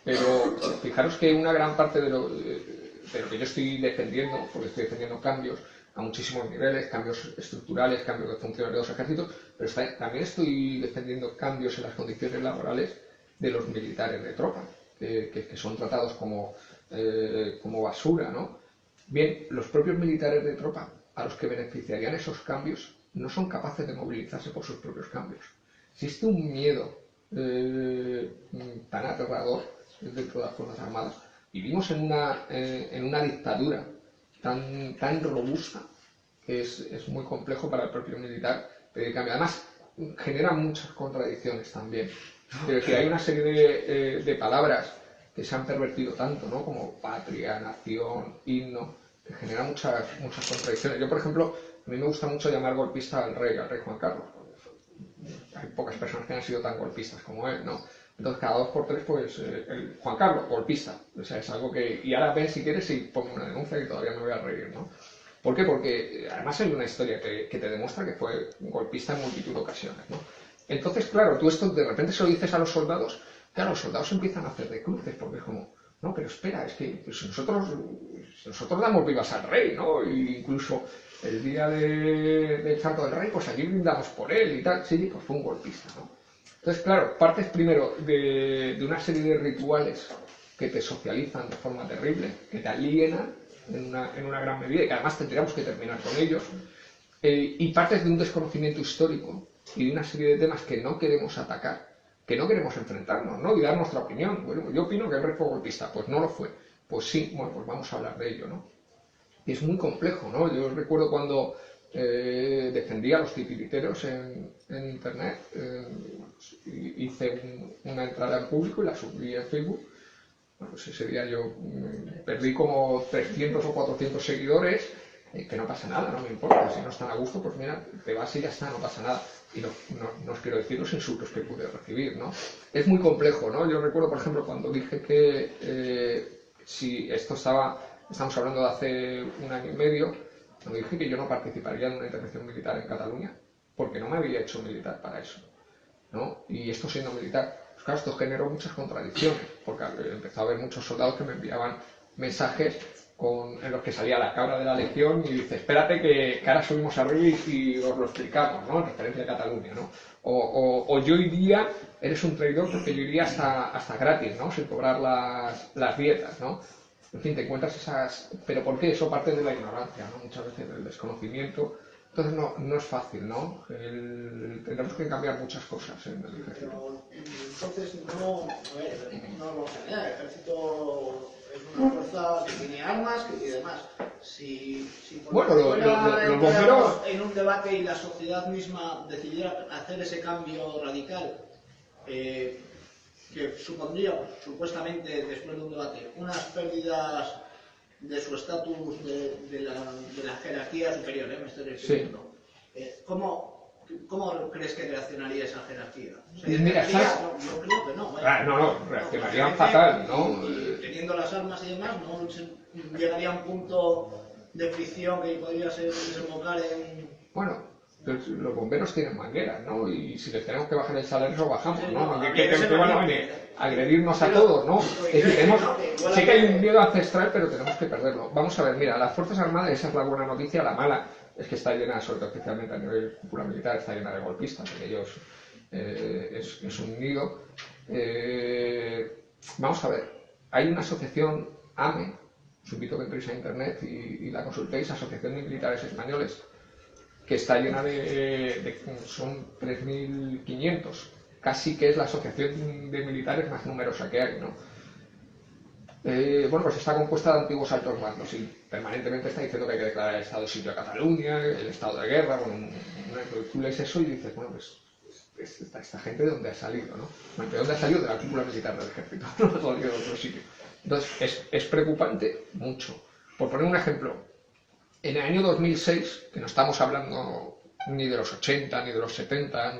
pero fijaros que una gran parte de lo que yo estoy defendiendo, porque estoy defendiendo cambios a muchísimos niveles, cambios estructurales, cambios de funciones de los ejércitos, pero también estoy defendiendo cambios en las condiciones laborales de los militares de tropa, que son tratados como basura, ¿no? Bien, los propios militares de tropa, a los que beneficiarían esos cambios, no son capaces de movilizarse por sus propios cambios. Existe un miedo tan aterrador dentro de las Fuerzas Armadas. Vivimos en una dictadura tan robusta que es muy complejo para el propio militar pedir cambio. Además, genera muchas contradicciones también. Pero que hay una serie de palabras que se han pervertido tanto, ¿no? Como patria, nación, himno, que genera muchas contradicciones. Yo, por ejemplo, a mí me gusta mucho llamar golpista al rey Juan Carlos. Hay pocas personas que han sido tan golpistas como él, ¿no? Entonces, cada 2 por 3, pues, el Juan Carlos, golpista. O sea, es algo que... Y ahora ven, si quieres, y pongo una denuncia y todavía me voy a reír, ¿no? ¿Por qué? Porque además hay una historia que te demuestra que fue golpista en multitud de ocasiones, ¿no? Entonces, claro, tú esto de repente se lo dices a los soldados, claro, los soldados empiezan a hacer de cruces, porque es como, no, pero espera, es que pues, nosotros damos vivas al rey, ¿no? E incluso el día del santo del rey, pues allí brindamos por él y tal. Sí, pues fue un golpista, ¿no? Entonces, claro, partes primero de una serie de rituales que te socializan de forma terrible, que te alienan en una gran medida y que además tendríamos que terminar con ellos, y partes de un desconocimiento histórico y de una serie de temas que no queremos atacar, que no queremos enfrentarnos, ¿no? Y dar nuestra opinión. Bueno, yo opino que el rey fue golpista, pues no lo fue. Pues sí, bueno, pues vamos a hablar de ello, ¿no? Y es muy complejo, ¿no? Yo recuerdo cuando defendía a los titiriteros en internet, hice una entrada en público y la subí en Facebook. Bueno, pues ese día yo perdí como 300 o 400 seguidores, que no pasa nada, no me importa, si no están a gusto, pues mira, te vas y ya está, no pasa nada. Y no os quiero decir los insultos que pude recibir, ¿no? Es muy complejo, ¿no? Yo recuerdo, por ejemplo, cuando dije que si esto estamos hablando de hace 1 año y medio, cuando dije que yo no participaría en una intervención militar en Cataluña, porque no me había hecho militar para eso, ¿no? Y esto siendo militar, pues claro, esto generó muchas contradicciones, porque empezó a haber muchos soldados que me enviaban mensajes en los que salía la cabra de la legión y dice, espérate que ahora subimos arriba y os lo explicamos, ¿no? En referencia a Cataluña, ¿no? O yo iría, eres un traidor porque yo iría hasta gratis, ¿no? Sin cobrar las dietas, ¿no? En fin, te encuentras esas... ¿Pero por qué? Eso parte de la ignorancia, ¿no? Muchas veces del desconocimiento. Entonces no es fácil, ¿no? Tendremos que cambiar muchas cosas en el ejército. Pero entonces no lo genera. El ejército es una fuerza que tiene armas y demás. Si bueno, los bomberos... en un debate y la sociedad misma decidiera hacer ese cambio radical, que supondría, supuestamente, después de un debate, unas pérdidas de su estatus de la jerarquía superior, me estoy refiriendo. Sí. ¿Cómo crees que reaccionaría esa jerarquía? O sea, mira, yo creo que no. No, reaccionarían fatal, ¿no? Y teniendo las armas y demás, ¿no? Llegaría a un punto de fricción que podría desembocar en... Bueno, Entonces, los bomberos tienen mangueras, ¿no? Y si les tenemos que bajar el salario, lo bajamos, ¿no? Que van a venir a agredirnos a todos, ¿no? Es decir, sí que hay un miedo ancestral, pero tenemos que perderlo. Vamos a ver, mira, las Fuerzas Armadas, esa es la buena noticia, la mala es que está llena, sobre todo especialmente a nivel cúpula militar, está llena de golpistas, en ellos es un nido. Vamos a ver, hay una asociación AME, os invito a que entréis a internet y la consultéis, Asociación de Militares Españoles, que está llena son 3.500, casi que es la asociación de militares más numerosa que hay, ¿no? Bueno, pues está compuesta de antiguos altos mandos y permanentemente está diciendo que hay que declarar el estado de sitio a Cataluña, el estado de guerra. Bueno, tú lees eso y dices, bueno, pues esta gente de dónde ha salido, ¿no? Bueno, ¿de dónde ha salido? De la cúpula militar del ejército, no ha salido de otro sitio. Entonces, es preocupante mucho. Por poner un ejemplo, en el año 2006, que no estamos hablando ni de los 80, ni de los 70,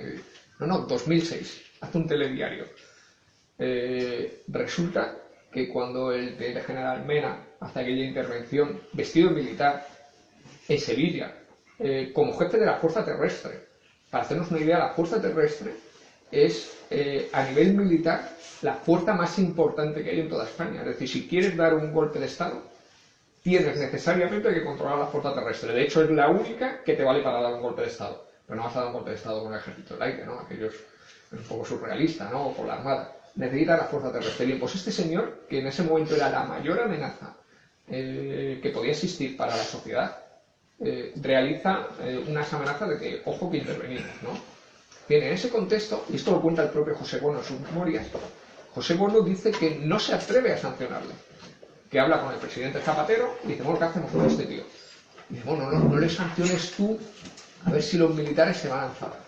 no, 2006, hace un telediario. Resulta que cuando el general Mena hace aquella intervención vestido de militar en Sevilla, como jefe de la Fuerza Terrestre, para hacernos una idea, la Fuerza Terrestre es, a nivel militar, la fuerza más importante que hay en toda España. Es decir, si quieres dar un golpe de Estado, tienes necesariamente que controlar la Fuerza Terrestre. De hecho, es la única que te vale para dar un golpe de Estado. Pero no vas a dar un golpe de Estado con el ejército del aire, ¿no? Aquello es un poco surrealista, ¿no? O con la Armada. Necesita la Fuerza Terrestre. Bien, pues este señor, que en ese momento era la mayor amenaza que podía existir para la sociedad, realiza unas amenazas de que, ojo, que intervenimos, ¿no? Bien, en ese contexto, y esto lo cuenta el propio José Bono en sus memorias, José Bono dice que no se atreve a sancionarle, que habla con el presidente Zapatero y dice, bueno, ¿qué hacemos con este tío? Y dice, bueno, no le sanciones tú, a ver si los militares se van a enfadar.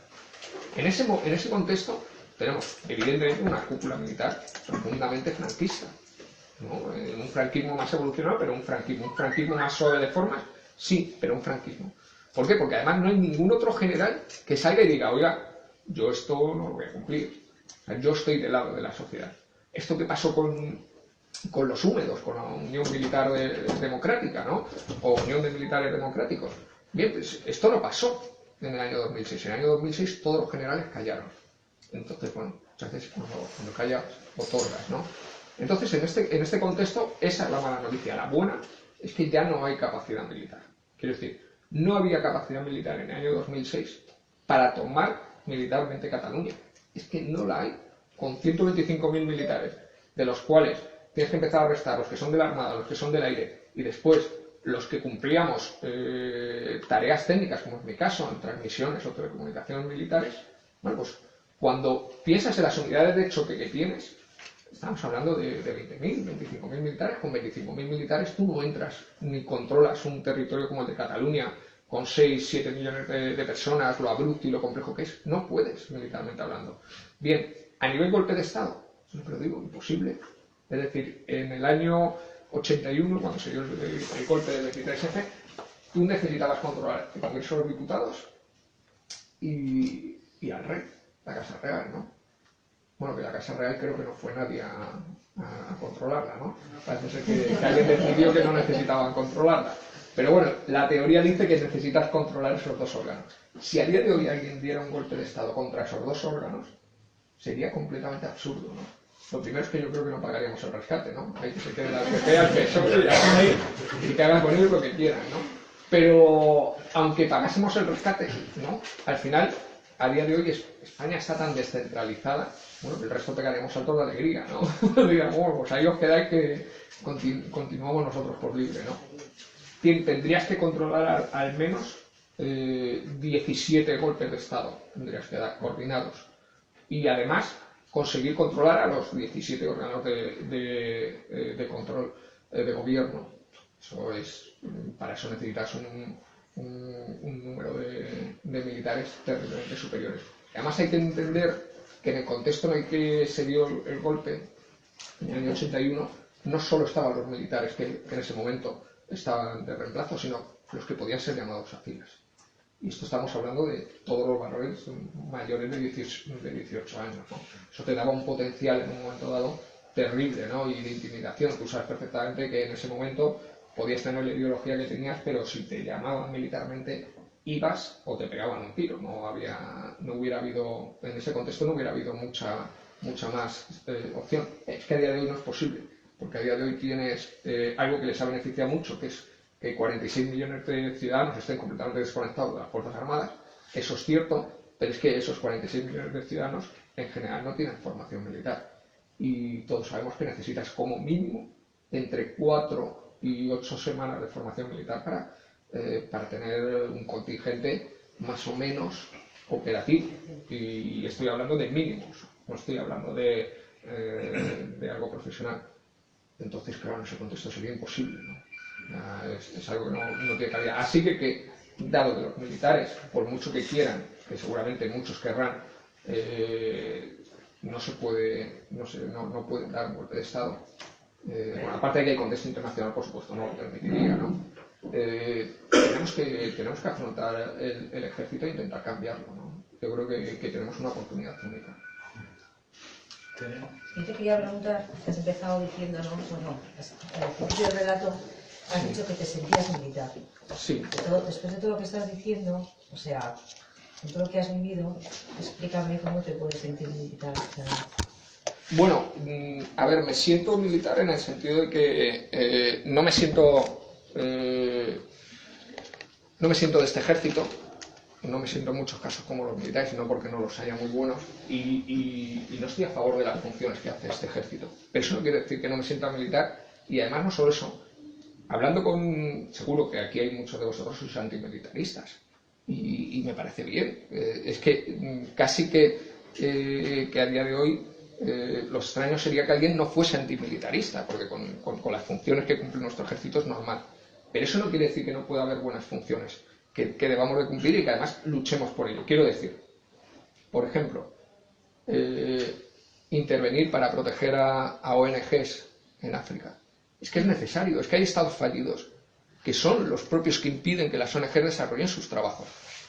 En ese contexto tenemos, evidentemente, una cúpula militar profundamente franquista, ¿no? Un franquismo más evolucionado, pero un franquismo más suave de formas, sí, pero un franquismo. ¿Por qué? Porque además no hay ningún otro general que salga y diga, oiga, yo esto no lo voy a cumplir. O sea, yo estoy del lado de la sociedad. Esto que pasó con los húmedos, con la Unión Militar Democrática, ¿no? O Unión de Militares Democráticos. Bien, pues esto no pasó en el año 2006. En el año 2006 todos los generales callaron. Entonces, bueno, muchas veces cuando callas, otorgas, ¿no? Entonces, en este contexto, esa es la mala noticia. La buena es que ya no hay capacidad militar. Quiero decir, no había capacidad militar en el año 2006 para tomar militarmente Cataluña. Es que no la hay. Con 125.000 militares, de los cuales tienes que empezar a restar los que son de la Armada, los que son del aire, y después los que cumplíamos tareas técnicas, como es mi caso, en transmisiones o telecomunicaciones militares. Bueno, pues cuando piensas en las unidades de choque que tienes, estamos hablando de 20.000, 25.000 militares. Con 25.000 militares tú no entras ni controlas un territorio como el de Cataluña, con 6, 7 millones de personas, lo abrupto y lo complejo que es. No puedes, militarmente hablando. Bien, a nivel golpe de Estado, siempre lo digo, imposible. Es decir, en el año 81, cuando se dio el golpe del 23F, tú necesitabas controlar el Congreso de los Diputados y al rey, la Casa Real, ¿no? Bueno, que la Casa Real creo que no fue nadie a controlarla, ¿no? Parece ser que alguien decidió que no necesitaban controlarla. Pero bueno, la teoría dice que necesitas controlar esos dos órganos. Si a día de hoy alguien diera un golpe de Estado contra esos dos órganos, sería completamente absurdo, ¿no? Lo primero es que yo creo que no pagaríamos el rescate, ¿no? Hay que se quede la PP al PSOE y ya ahí, y que hagan con ellos lo que quieran, ¿no? Pero aunque pagásemos el rescate, ¿no? Al final, a día de hoy España está tan descentralizada, bueno, que el resto pegaremos saltos de alegría, ¿no? Digamos, bueno, pues ahí os quedáis que continuamos nosotros por libre, ¿no? Tendrías que controlar al menos 17 golpes de Estado, tendrías que dar coordinados. Y además conseguir controlar a los 17 órganos de control de gobierno. Para eso necesitas un número de militares terriblemente superiores. Además hay que entender que en el contexto en el que se dio el golpe, en el año 81, no solo estaban los militares que en ese momento estaban de reemplazo, sino los que podían ser llamados a filas. Y esto estamos hablando de todos los varones mayores de 18 años, ¿no? Eso te daba un potencial en un momento dado terrible, ¿no? Y de intimidación. Tú sabes perfectamente que en ese momento podías tener la ideología que tenías, pero si te llamaban militarmente, ibas o te pegaban un tiro. No hubiera habido, en ese contexto no hubiera habido mucha más opción. Es que a día de hoy no es posible, porque a día de hoy tienes algo que les ha beneficiado mucho, que es que 46 millones de ciudadanos estén completamente desconectados de las Fuerzas Armadas. Eso es cierto, pero es que esos 46 millones de ciudadanos en general no tienen formación militar. Y todos sabemos que necesitas como mínimo entre 4 y 8 semanas de formación militar para tener un contingente más o menos operativo. Y estoy hablando de mínimos, no estoy hablando de algo profesional. Entonces, claro, en ese contexto sería imposible, ¿no? Es algo que no tiene cabida. Así que, dado que los militares, por mucho que quieran, que seguramente muchos querrán, no pueden dar un golpe de Estado. Bueno, aparte de que el contexto internacional, por supuesto, no lo permitiría, ¿no? Tenemos que afrontar el ejército e intentar cambiarlo, ¿no? Yo creo que tenemos una oportunidad única. Yo te quería preguntar, que has empezado diciendo, ¿no? Bueno, al principio del relato has dicho que te sentías militar. Sí. Después de todo lo que estás diciendo, o sea, en todo lo que has vivido, explícame cómo te puedes sentir militar. O sea, bueno, a ver, me siento militar en el sentido de que no me siento de este ejército, no me siento en muchos casos como los militares, sino porque no los haya muy buenos, y no estoy a favor de las funciones que hace este ejército. Pero eso no quiere decir que no me sienta militar, y además no solo eso, seguro que aquí hay muchos de vosotros sois antimilitaristas, y me parece bien. Es que casi que a día de hoy lo extraño sería que alguien no fuese antimilitarista, porque con las funciones que cumple nuestro ejército es normal. Pero eso no quiere decir que no pueda haber buenas funciones que debamos de cumplir y que además luchemos por ello. Quiero decir, por ejemplo, intervenir para proteger a ONGs en África. Es que es necesario, es que hay estados fallidos que son los propios que impiden que las ONGs desarrollen sus trabajos.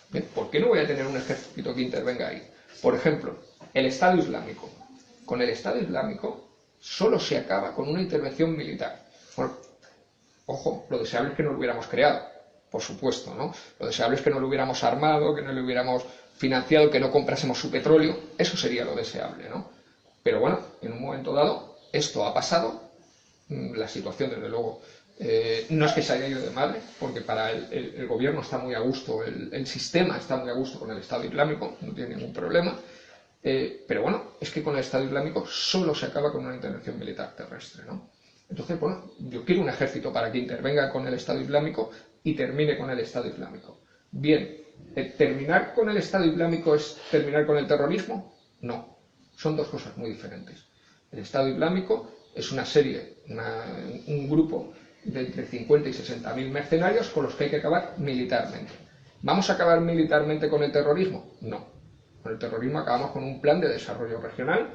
¿Bien? ¿Por qué no voy a tener un ejército que intervenga ahí? Por ejemplo, el Estado Islámico. Con el Estado Islámico solo se acaba con una intervención militar. Bueno, ojo, lo deseable es que no lo hubiéramos creado, por supuesto, ¿no? Lo deseable es que no lo hubiéramos armado, que no lo hubiéramos financiado, que no comprásemos su petróleo. Eso sería lo deseable, ¿no? Pero bueno, en un momento dado, esto ha pasado. La situación, desde luego, no es que se haya ido de madre, porque para el gobierno está muy a gusto, el sistema está muy a gusto con el Estado Islámico, no tiene ningún problema. Pero bueno, es que con el Estado Islámico solo se acaba con una intervención militar terrestre, ¿no? Entonces, bueno, yo quiero un ejército para que intervenga con el Estado Islámico y termine con el Estado Islámico. Bien, ¿terminar con el Estado Islámico es terminar con el terrorismo? No, son dos cosas muy diferentes. El Estado Islámico es un grupo de entre 50 y 60.000 mercenarios con los que hay que acabar militarmente. ¿Vamos a acabar militarmente con el terrorismo? No. Con el terrorismo acabamos con un plan de desarrollo regional,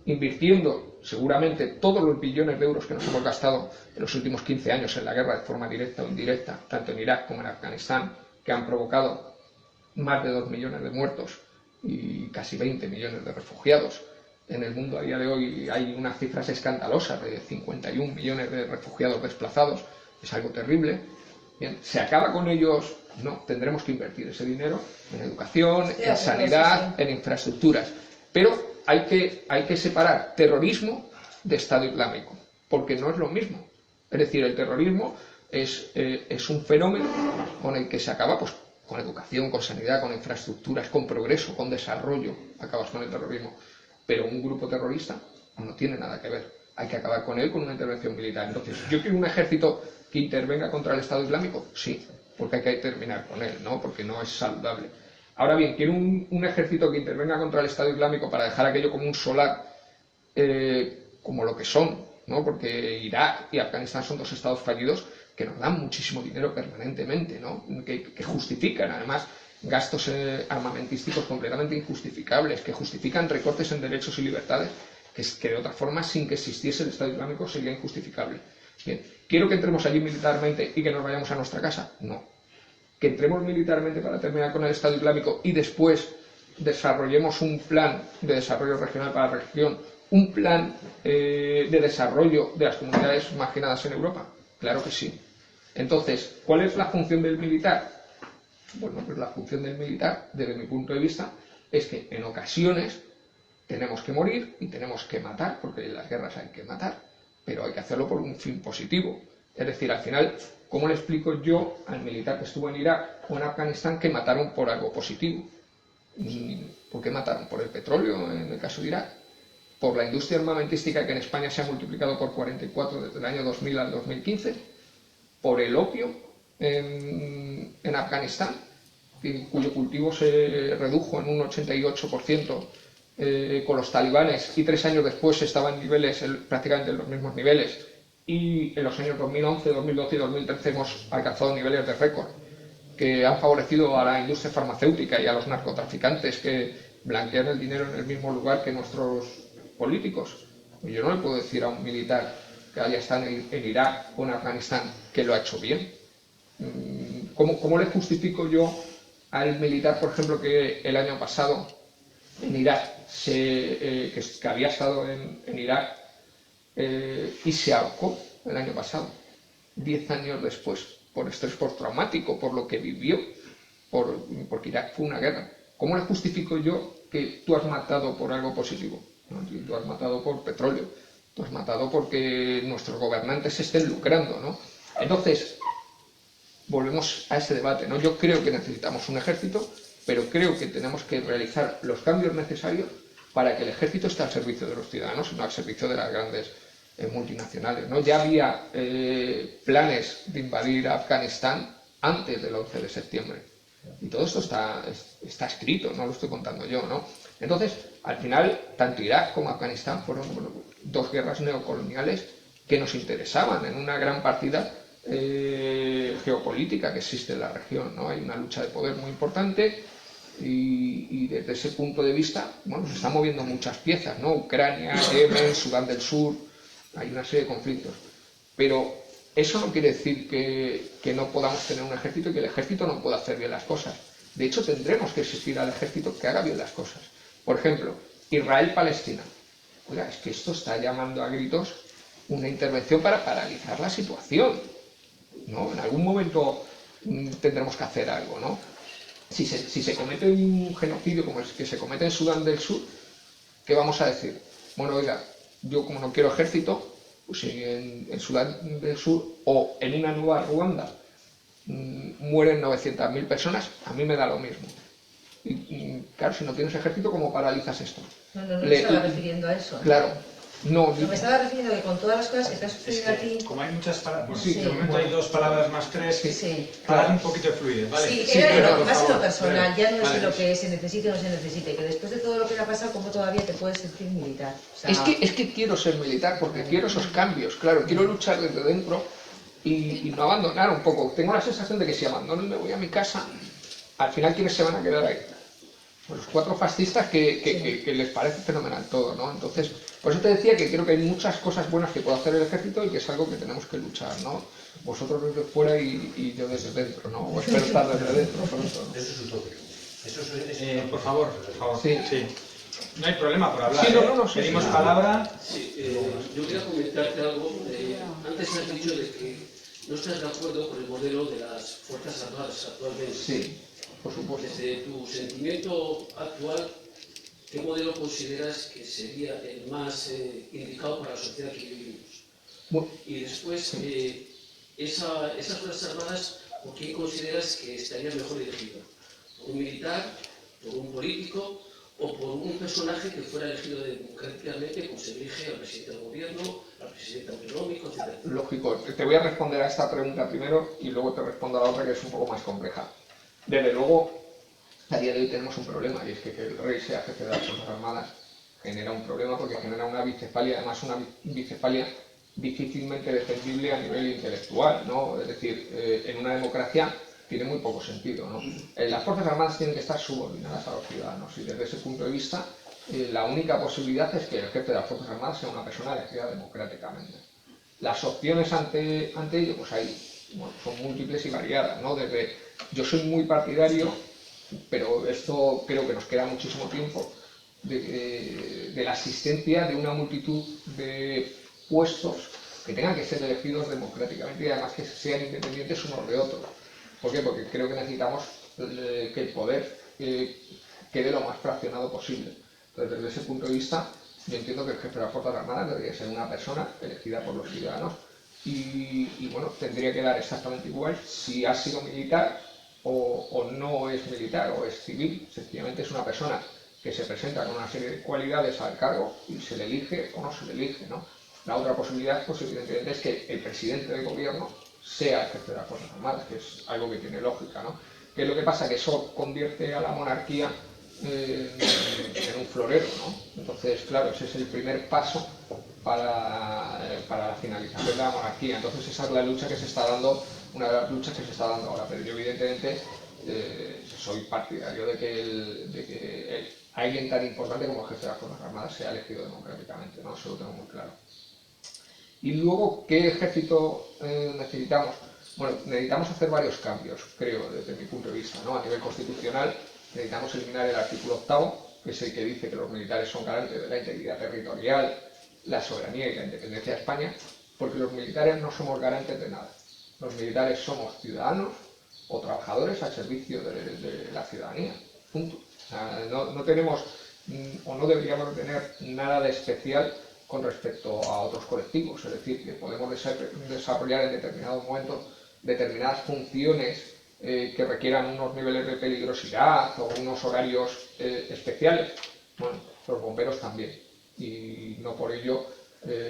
invirtiendo seguramente todos los billones de euros que nos hemos gastado en los últimos 15 años en la guerra de forma directa o indirecta, tanto en Irak como en Afganistán, que han provocado más de 2 millones de muertos y casi 20 millones de refugiados. En el mundo a día de hoy hay unas cifras escandalosas de 51 millones de refugiados desplazados. Es algo terrible. Bien, ¿se acaba con ellos? No, tendremos que invertir ese dinero en educación, en sanidad, en infraestructuras. Pero hay que separar terrorismo de Estado Islámico, porque no es lo mismo. Es decir, el terrorismo es un fenómeno con el que se acaba pues, con educación, con sanidad, con infraestructuras, con progreso, con desarrollo. Acabas con el terrorismo. Pero un grupo terrorista no tiene nada que ver. Hay que acabar con él con una intervención militar. Entonces, ¿yo quiero un ejército que intervenga contra el Estado Islámico? Sí, porque hay que terminar con él, ¿no? Porque no es saludable. Ahora bien, ¿quiero un ejército que intervenga contra el Estado Islámico para dejar aquello como un solar, como lo que son, ¿no? Porque Irak y Afganistán son dos estados fallidos que nos dan muchísimo dinero permanentemente, ¿no? Que justifican, además, gastos armamentísticos completamente injustificables, que justifican recortes en derechos y libertades, que de otra forma, sin que existiese el Estado Islámico, sería injustificable. Bien, ¿quiero que entremos allí militarmente y que nos vayamos a nuestra casa? No. ¿Que entremos militarmente para terminar con el Estado Islámico y después desarrollemos un plan de desarrollo regional para la región, un plan de desarrollo de las comunidades marginadas en Europa? Claro que sí. Entonces, ¿cuál es la función del militar? Bueno, pues la función del militar, desde mi punto de vista, es que en ocasiones tenemos que morir y tenemos que matar, porque en las guerras hay que matar, pero hay que hacerlo por un fin positivo. Es decir, al final, ¿cómo le explico yo al militar que estuvo en Irak o en Afganistán que mataron por algo positivo? ¿Por qué mataron? ¿Por el petróleo en el caso de Irak? ¿Por la industria armamentística que en España se ha multiplicado por 44 desde el año 2000 al 2015? ¿Por el opio en Afganistán, cuyo cultivo se redujo en un 88% con los talibanes y 3 años después estaba en niveles prácticamente en los mismos niveles, y en los años 2011, 2012 y 2013 hemos alcanzado niveles de récord que han favorecido a la industria farmacéutica y a los narcotraficantes que blanquean el dinero en el mismo lugar que nuestros políticos? Yo no le puedo decir a un militar que haya estado en Irak o en Afganistán que lo ha hecho bien. ¿Cómo le justifico yo al militar, por ejemplo, que el año pasado en Irak, que había estado en Irak y se ahorcó el año pasado, 10 años después, por estrés postraumático, por lo que vivió, porque Irak fue una guerra? ¿Cómo le justifico yo que tú has matado por algo positivo? ¿No? Tú has matado por petróleo, tú has matado porque nuestros gobernantes se estén lucrando, ¿no? Entonces, volvemos a ese debate, ¿no? Yo creo que necesitamos un ejército, pero creo que tenemos que realizar los cambios necesarios para que el ejército esté al servicio de los ciudadanos y no al servicio de las grandes multinacionales, ¿no? Ya había planes de invadir Afganistán antes del 11 de septiembre. Y todo esto está escrito, no lo estoy contando yo, ¿no? Entonces, al final, tanto Irak como Afganistán fueron dos guerras neocoloniales que nos interesaban en una gran partida geopolítica que existe en la región, ¿no? Hay una lucha de poder muy importante y desde ese punto de vista, bueno, se están moviendo muchas piezas, ¿no? Ucrania, Yemen, Sudán del Sur, hay una serie de conflictos. Pero eso no quiere decir que no podamos tener un ejército y que el ejército no pueda hacer bien las cosas. De hecho, tendremos que exigir al ejército que haga bien las cosas. Por ejemplo, Israel-Palestina. Oiga, es que esto está llamando a gritos una intervención para paralizar la situación, ¿no? En algún momento tendremos que hacer algo, ¿no? Si se comete un genocidio como el que se comete en Sudán del Sur, ¿qué vamos a decir? Bueno, oiga, yo como no quiero ejército, pues si en Sudán del Sur o en una nueva Ruanda mueren 900.000 personas, a mí me da lo mismo. Y claro, si no tienes ejército, ¿cómo paralizas esto? No me estaba refiriendo a eso. Claro. No, me estaba refiriendo a que con todas las cosas que te han sucedido a ti... Como hay muchas palabras, sí, de momento hay 2 palabras más 3, sí, para dar un poquito de fluidez, ¿vale? Sí, pero más en lo personal, ya no es vale. lo que se necesite o no se necesite, que después de todo lo que le ha pasado, ¿cómo todavía te puedes sentir militar? O sea, es que quiero ser militar porque quiero esos cambios, claro, quiero luchar desde dentro y no abandonar un poco. Tengo la sensación de que si abandono y me voy a mi casa, al final ¿quiénes se van a quedar ahí? Pues los 4 fascistas que les parece fenomenal todo, ¿no? Entonces, por eso te decía que creo que hay muchas cosas buenas que puede hacer el ejército y que es algo que tenemos que luchar, ¿no? Vosotros desde fuera y yo desde dentro, ¿no? O espero estar desde dentro pronto, ¿no? Eso es utópico. Eso es por favor. Sí. No hay problema por hablar. Sí, no, sí, pedimos sí. palabra. Sí, yo quería comentarte algo. Antes has dicho de que no estás de acuerdo con el modelo de las Fuerzas Armadas actualmente. Sí, por supuesto. Desde tu sentimiento actual, ¿qué modelo consideras que sería el más indicado para la sociedad que vivimos? Bueno, Y después, esas Fuerzas Armadas, ¿por qué consideras que estaría mejor elegido? ¿Por un militar, por un político o por un personaje que fuera elegido democráticamente, como se elige al presidente del gobierno, al presidente autonómico, etc.? Lógico. Te voy a responder a esta pregunta primero y luego te respondo a la otra que es un poco más compleja. Desde luego, a día de hoy tenemos un problema y es que el rey sea jefe de las Fuerzas Armadas genera un problema porque genera una bicefalia, además una bicefalia difícilmente defendible a nivel intelectual, ¿no? Es decir, en una democracia tiene muy poco sentido, ¿no? Las Fuerzas Armadas tienen que estar subordinadas a los ciudadanos y desde ese punto de vista la única posibilidad es que el jefe de las Fuerzas Armadas sea una persona elegida democráticamente. Las opciones ante ello, pues son múltiples y variadas, ¿no? Yo soy muy partidario, pero esto creo que nos queda muchísimo tiempo, de la asistencia de una multitud de puestos que tengan que ser elegidos democráticamente y además que sean independientes unos de otros. ¿Por qué? Porque creo que necesitamos que el poder quede lo más fraccionado posible. Entonces, desde ese punto de vista, yo entiendo que el jefe de las Fuerzas Armadas debería ser una persona elegida por los ciudadanos y bueno, tendría que dar exactamente igual si ha sido militar o no es militar o es civil. Sencillamente es una persona que se presenta con una serie de cualidades al cargo y se le elige o no se le elige, ¿no? La otra posibilidad, pues evidentemente, es que el presidente del gobierno sea el jefe de las Fuerzas Armadas, que es algo que tiene lógica, ¿no? ¿Qué es lo que pasa? Que eso convierte a la monarquía en un florero, ¿no? Entonces, claro, ese es el primer paso para la finalización de la monarquía. Entonces, esa es la lucha que se está dando, una de las luchas que se está dando ahora. Pero yo, evidentemente, soy partidario de que alguien tan importante como el jefe de las Fuerzas Armadas sea elegido democráticamente, ¿no? Eso lo tengo muy claro. Y luego, ¿qué ejército necesitamos? Bueno, necesitamos hacer varios cambios, creo, desde mi punto de vista, ¿no? A nivel constitucional, necesitamos eliminar el artículo 8º, que es el que dice que los militares son garantes de la integridad territorial, la soberanía y la independencia de España, porque los militares no somos garantes de nada. Los militares somos ciudadanos o trabajadores al servicio de la ciudadanía, punto. O sea, no tenemos o no deberíamos tener nada de especial con respecto a otros colectivos, es decir, que podemos desarrollar en determinados momentos determinadas funciones que requieran unos niveles de peligrosidad o unos horarios especiales. Bueno, los bomberos también, y no por ello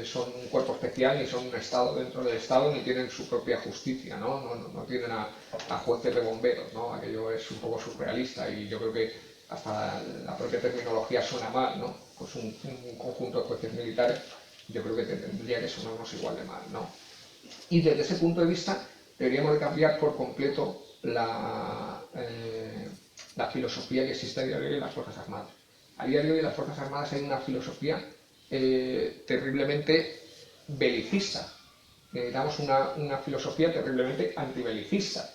son un cuerpo especial, ni son un Estado dentro del Estado, ni tienen su propia justicia, no tienen a jueces de bomberos, ¿no? Aquello es un poco surrealista y yo creo que hasta la propia terminología suena mal, ¿no? Pues un conjunto de jueces militares yo creo que tendría que sonarnos igual de mal, ¿no? Y desde ese punto de vista deberíamos de cambiar por completo la filosofía que existe a día de hoy en las Fuerzas Armadas. A día de hoy en las Fuerzas Armadas hay una filosofía terriblemente belicista. Necesitamos una filosofía terriblemente antibelicista.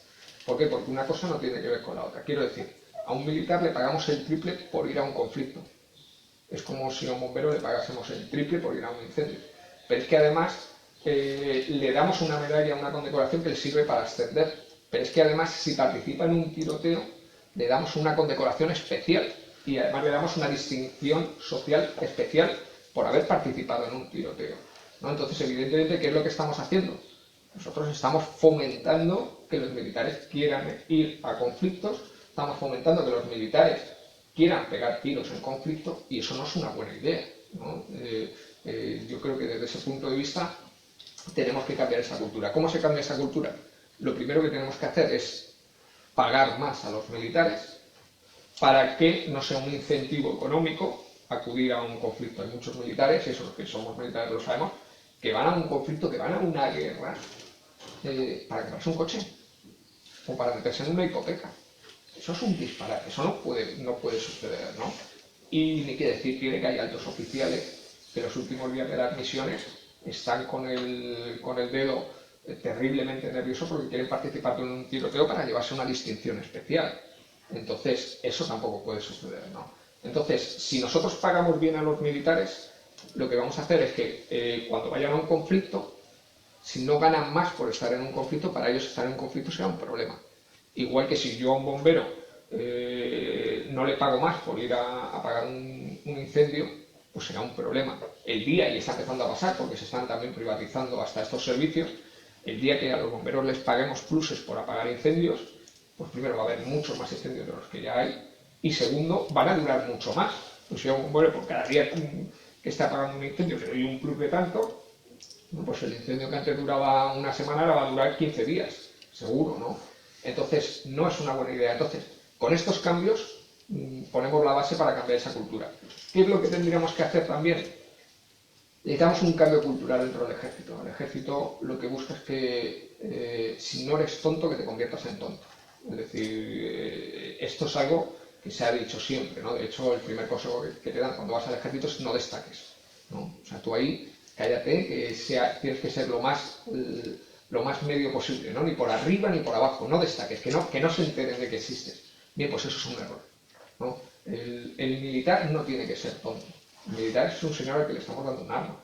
¿Por qué? Porque una cosa no tiene que ver con la otra. Quiero decir, a un militar le pagamos el triple por ir a un conflicto. Es como si a un bombero le pagásemos el triple por ir a un incendio. Pero es que además le damos una medalla, una condecoración que le sirve para ascender. Pero es que además, si participa en un tiroteo, le damos una condecoración especial. Y además le damos una distinción social especial por haber participado en un tiroteo, ¿no? Entonces, evidentemente, ¿qué es lo que estamos haciendo? Nosotros estamos fomentando que los militares quieran ir a conflictos, estamos fomentando que los militares quieran pegar tiros en conflicto, y eso no es una buena idea, ¿no? Yo creo que desde ese punto de vista tenemos que cambiar esa cultura. ¿Cómo se cambia esa cultura? Lo primero que tenemos que hacer es pagar más a los militares para que no sea un incentivo económico acudir a un conflicto. Hay muchos militares, esos que somos militares lo sabemos, que van a un conflicto, que van a una guerra para comprarse un coche o para meterse en una hipoteca. Eso es un disparate, eso no puede suceder, ¿no? Y ni que decir tiene que hay altos oficiales que los últimos días de las misiones están con el dedo terriblemente nervioso porque quieren participar en un tiroteo para llevarse una distinción especial. Entonces, eso tampoco puede suceder, ¿no? Entonces, si nosotros pagamos bien a los militares, lo que vamos a hacer es que cuando vayan a un conflicto, si no ganan más por estar en un conflicto, para ellos estar en un conflicto será un problema. Igual que si yo a un bombero no le pago más por ir a apagar un incendio, pues será un problema. El día, y está empezando a pasar porque se están también privatizando hasta estos servicios, el día que a los bomberos les paguemos pluses por apagar incendios, pues primero va a haber muchos más incendios de los que ya hay, y segundo, van a durar mucho más. Pues si a un bombero por cada día que está apagando un incendio le doy un plus de tanto, pues el incendio que antes duraba una semana ahora va a durar 15 días, seguro, ¿no? Entonces, no es una buena idea. Entonces, con estos cambios ponemos la base para cambiar esa cultura. ¿Qué es lo que tendríamos que hacer también? Necesitamos un cambio cultural dentro del ejército. El ejército lo que busca es que si no eres tonto, que te conviertas en tonto. Es decir, esto es algo que se ha dicho siempre, ¿no? De hecho, el primer consejo que te dan cuando vas al ejército es no destaques, ¿no? O sea, tú ahí cállate, que tienes que ser lo más medio posible, ¿no? Ni por arriba ni por abajo, no destaques, que no se enteren de que existes. Bien, pues eso es un error, ¿no? El militar no tiene que ser tonto. El militar es un señor al que le estamos dando un arma.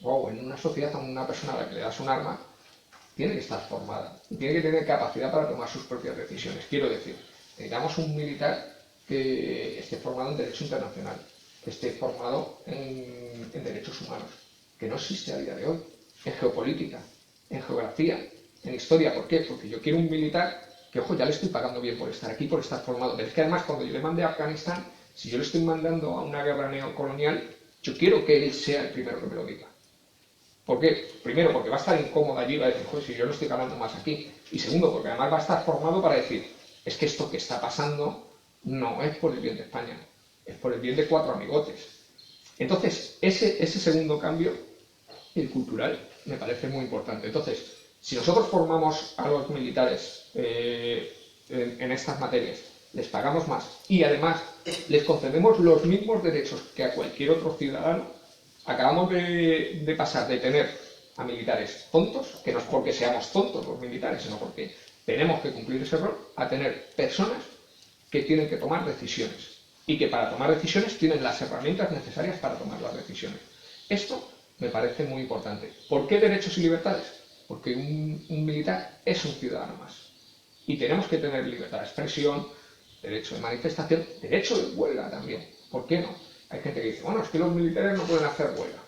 Wow, en una sociedad a una persona a la que le das un arma, tiene que estar formada y tiene que tener capacidad para tomar sus propias decisiones. Quiero decir, necesitamos un militar que esté formado en derecho internacional, que esté formado en derechos humanos, que no existe a día de hoy, en geopolítica, en geografía, en historia. ¿Por qué? Porque yo quiero un militar que, ojo, ya le estoy pagando bien por estar aquí, por estar formado. Pero es que además, cuando yo le mandé a Afganistán, si yo le estoy mandando a una guerra neocolonial, yo quiero que él sea el primero que me lo diga. ¿Por qué? Primero, porque va a estar incómodo allí, va a decir, joder, si yo lo estoy ganando más aquí. Y segundo, porque además va a estar formado para decir, es que esto que está pasando no es por el bien de España, es por el bien de 4 amigotes. Entonces, ese segundo cambio, el cultural, me parece muy importante. Entonces, si nosotros formamos a los militares en estas materias, les pagamos más y además les concedemos los mismos derechos que a cualquier otro ciudadano, acabamos de pasar de tener a militares tontos, que no es porque seamos tontos los militares, sino porque tenemos que cumplir ese rol, a tener personas que tienen que tomar decisiones y que para tomar decisiones tienen las herramientas necesarias para tomar las decisiones. Esto me parece muy importante. ¿Por qué derechos y libertades? Porque un militar es un ciudadano más. Y tenemos que tener libertad de expresión, derecho de manifestación, derecho de huelga también. ¿Por qué no? Hay gente que dice, bueno, es que los militares no pueden hacer huelga.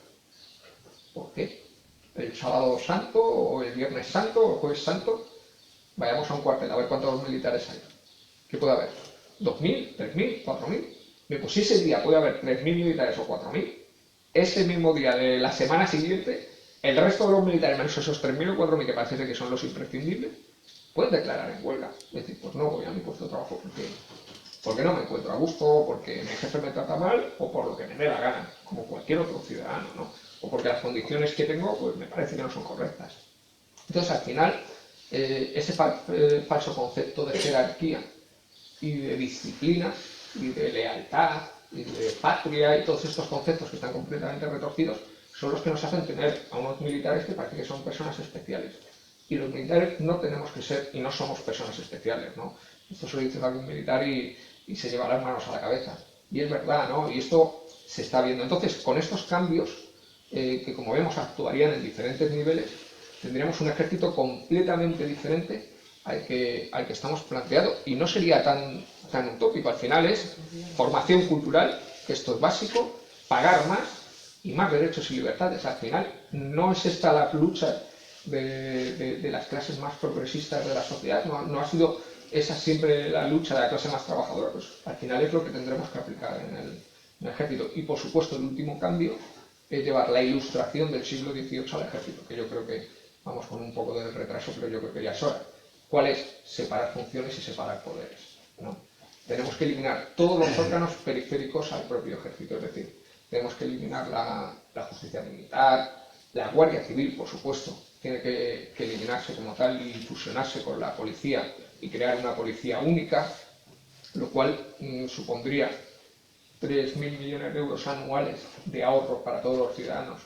¿Por qué? El sábado santo, o el viernes santo, o el jueves santo, vayamos a un cuartel a ver cuántos militares hay. ¿Qué puede haber? ¿2.000? ¿3.000? ¿4.000? Pues si ese día puede haber 3.000 militares o 4.000, ese mismo día de la semana siguiente, el resto de los militares, menos esos 3.000 o 4.000 que parece que son los imprescindibles, pueden declarar en huelga. Es decir, pues no voy a mi puesto de trabajo porque no me encuentro a gusto, porque mi jefe me trata mal, o por lo que me dé la gana, como cualquier otro ciudadano, ¿no? O porque las condiciones que tengo, pues me parece que no son correctas. Entonces, al final, ese falso concepto de jerarquía y de disciplina y de lealtad y de patria y todos estos conceptos que están completamente retorcidos son los que nos hacen tener a unos militares que parece que son personas especiales. Y los militares no tenemos que ser y no somos personas especiales, ¿no? Esto se lo dice algún militar y se lleva las manos a la cabeza. Y es verdad, ¿no? Y esto se está viendo. Entonces, con estos cambios, que como vemos actuarían en diferentes niveles, tendríamos un ejército completamente diferente al que estamos planteando. Y no sería tan utópico. Al final es formación cultural, que esto es básico, pagar más y más derechos y libertades. Al final no es esta la lucha de las clases más progresistas de la sociedad, no ha sido esa siempre la lucha de la clase más trabajadora. Pues al final es lo que tendremos que aplicar en el ejército. Y por supuesto el último cambio es llevar la ilustración del siglo XVIII al ejército, que yo creo que vamos con un poco de retraso, pero yo creo que ya es hora. ¿Cuál es? Separar funciones y separar poderes, ¿no? Tenemos que eliminar todos los órganos periféricos al propio ejército, es decir, tenemos que eliminar la justicia militar, la Guardia Civil, por supuesto, tiene que eliminarse como tal y fusionarse con la policía y crear una policía única, lo cual supondría 3.000 millones de euros anuales de ahorro para todos los ciudadanos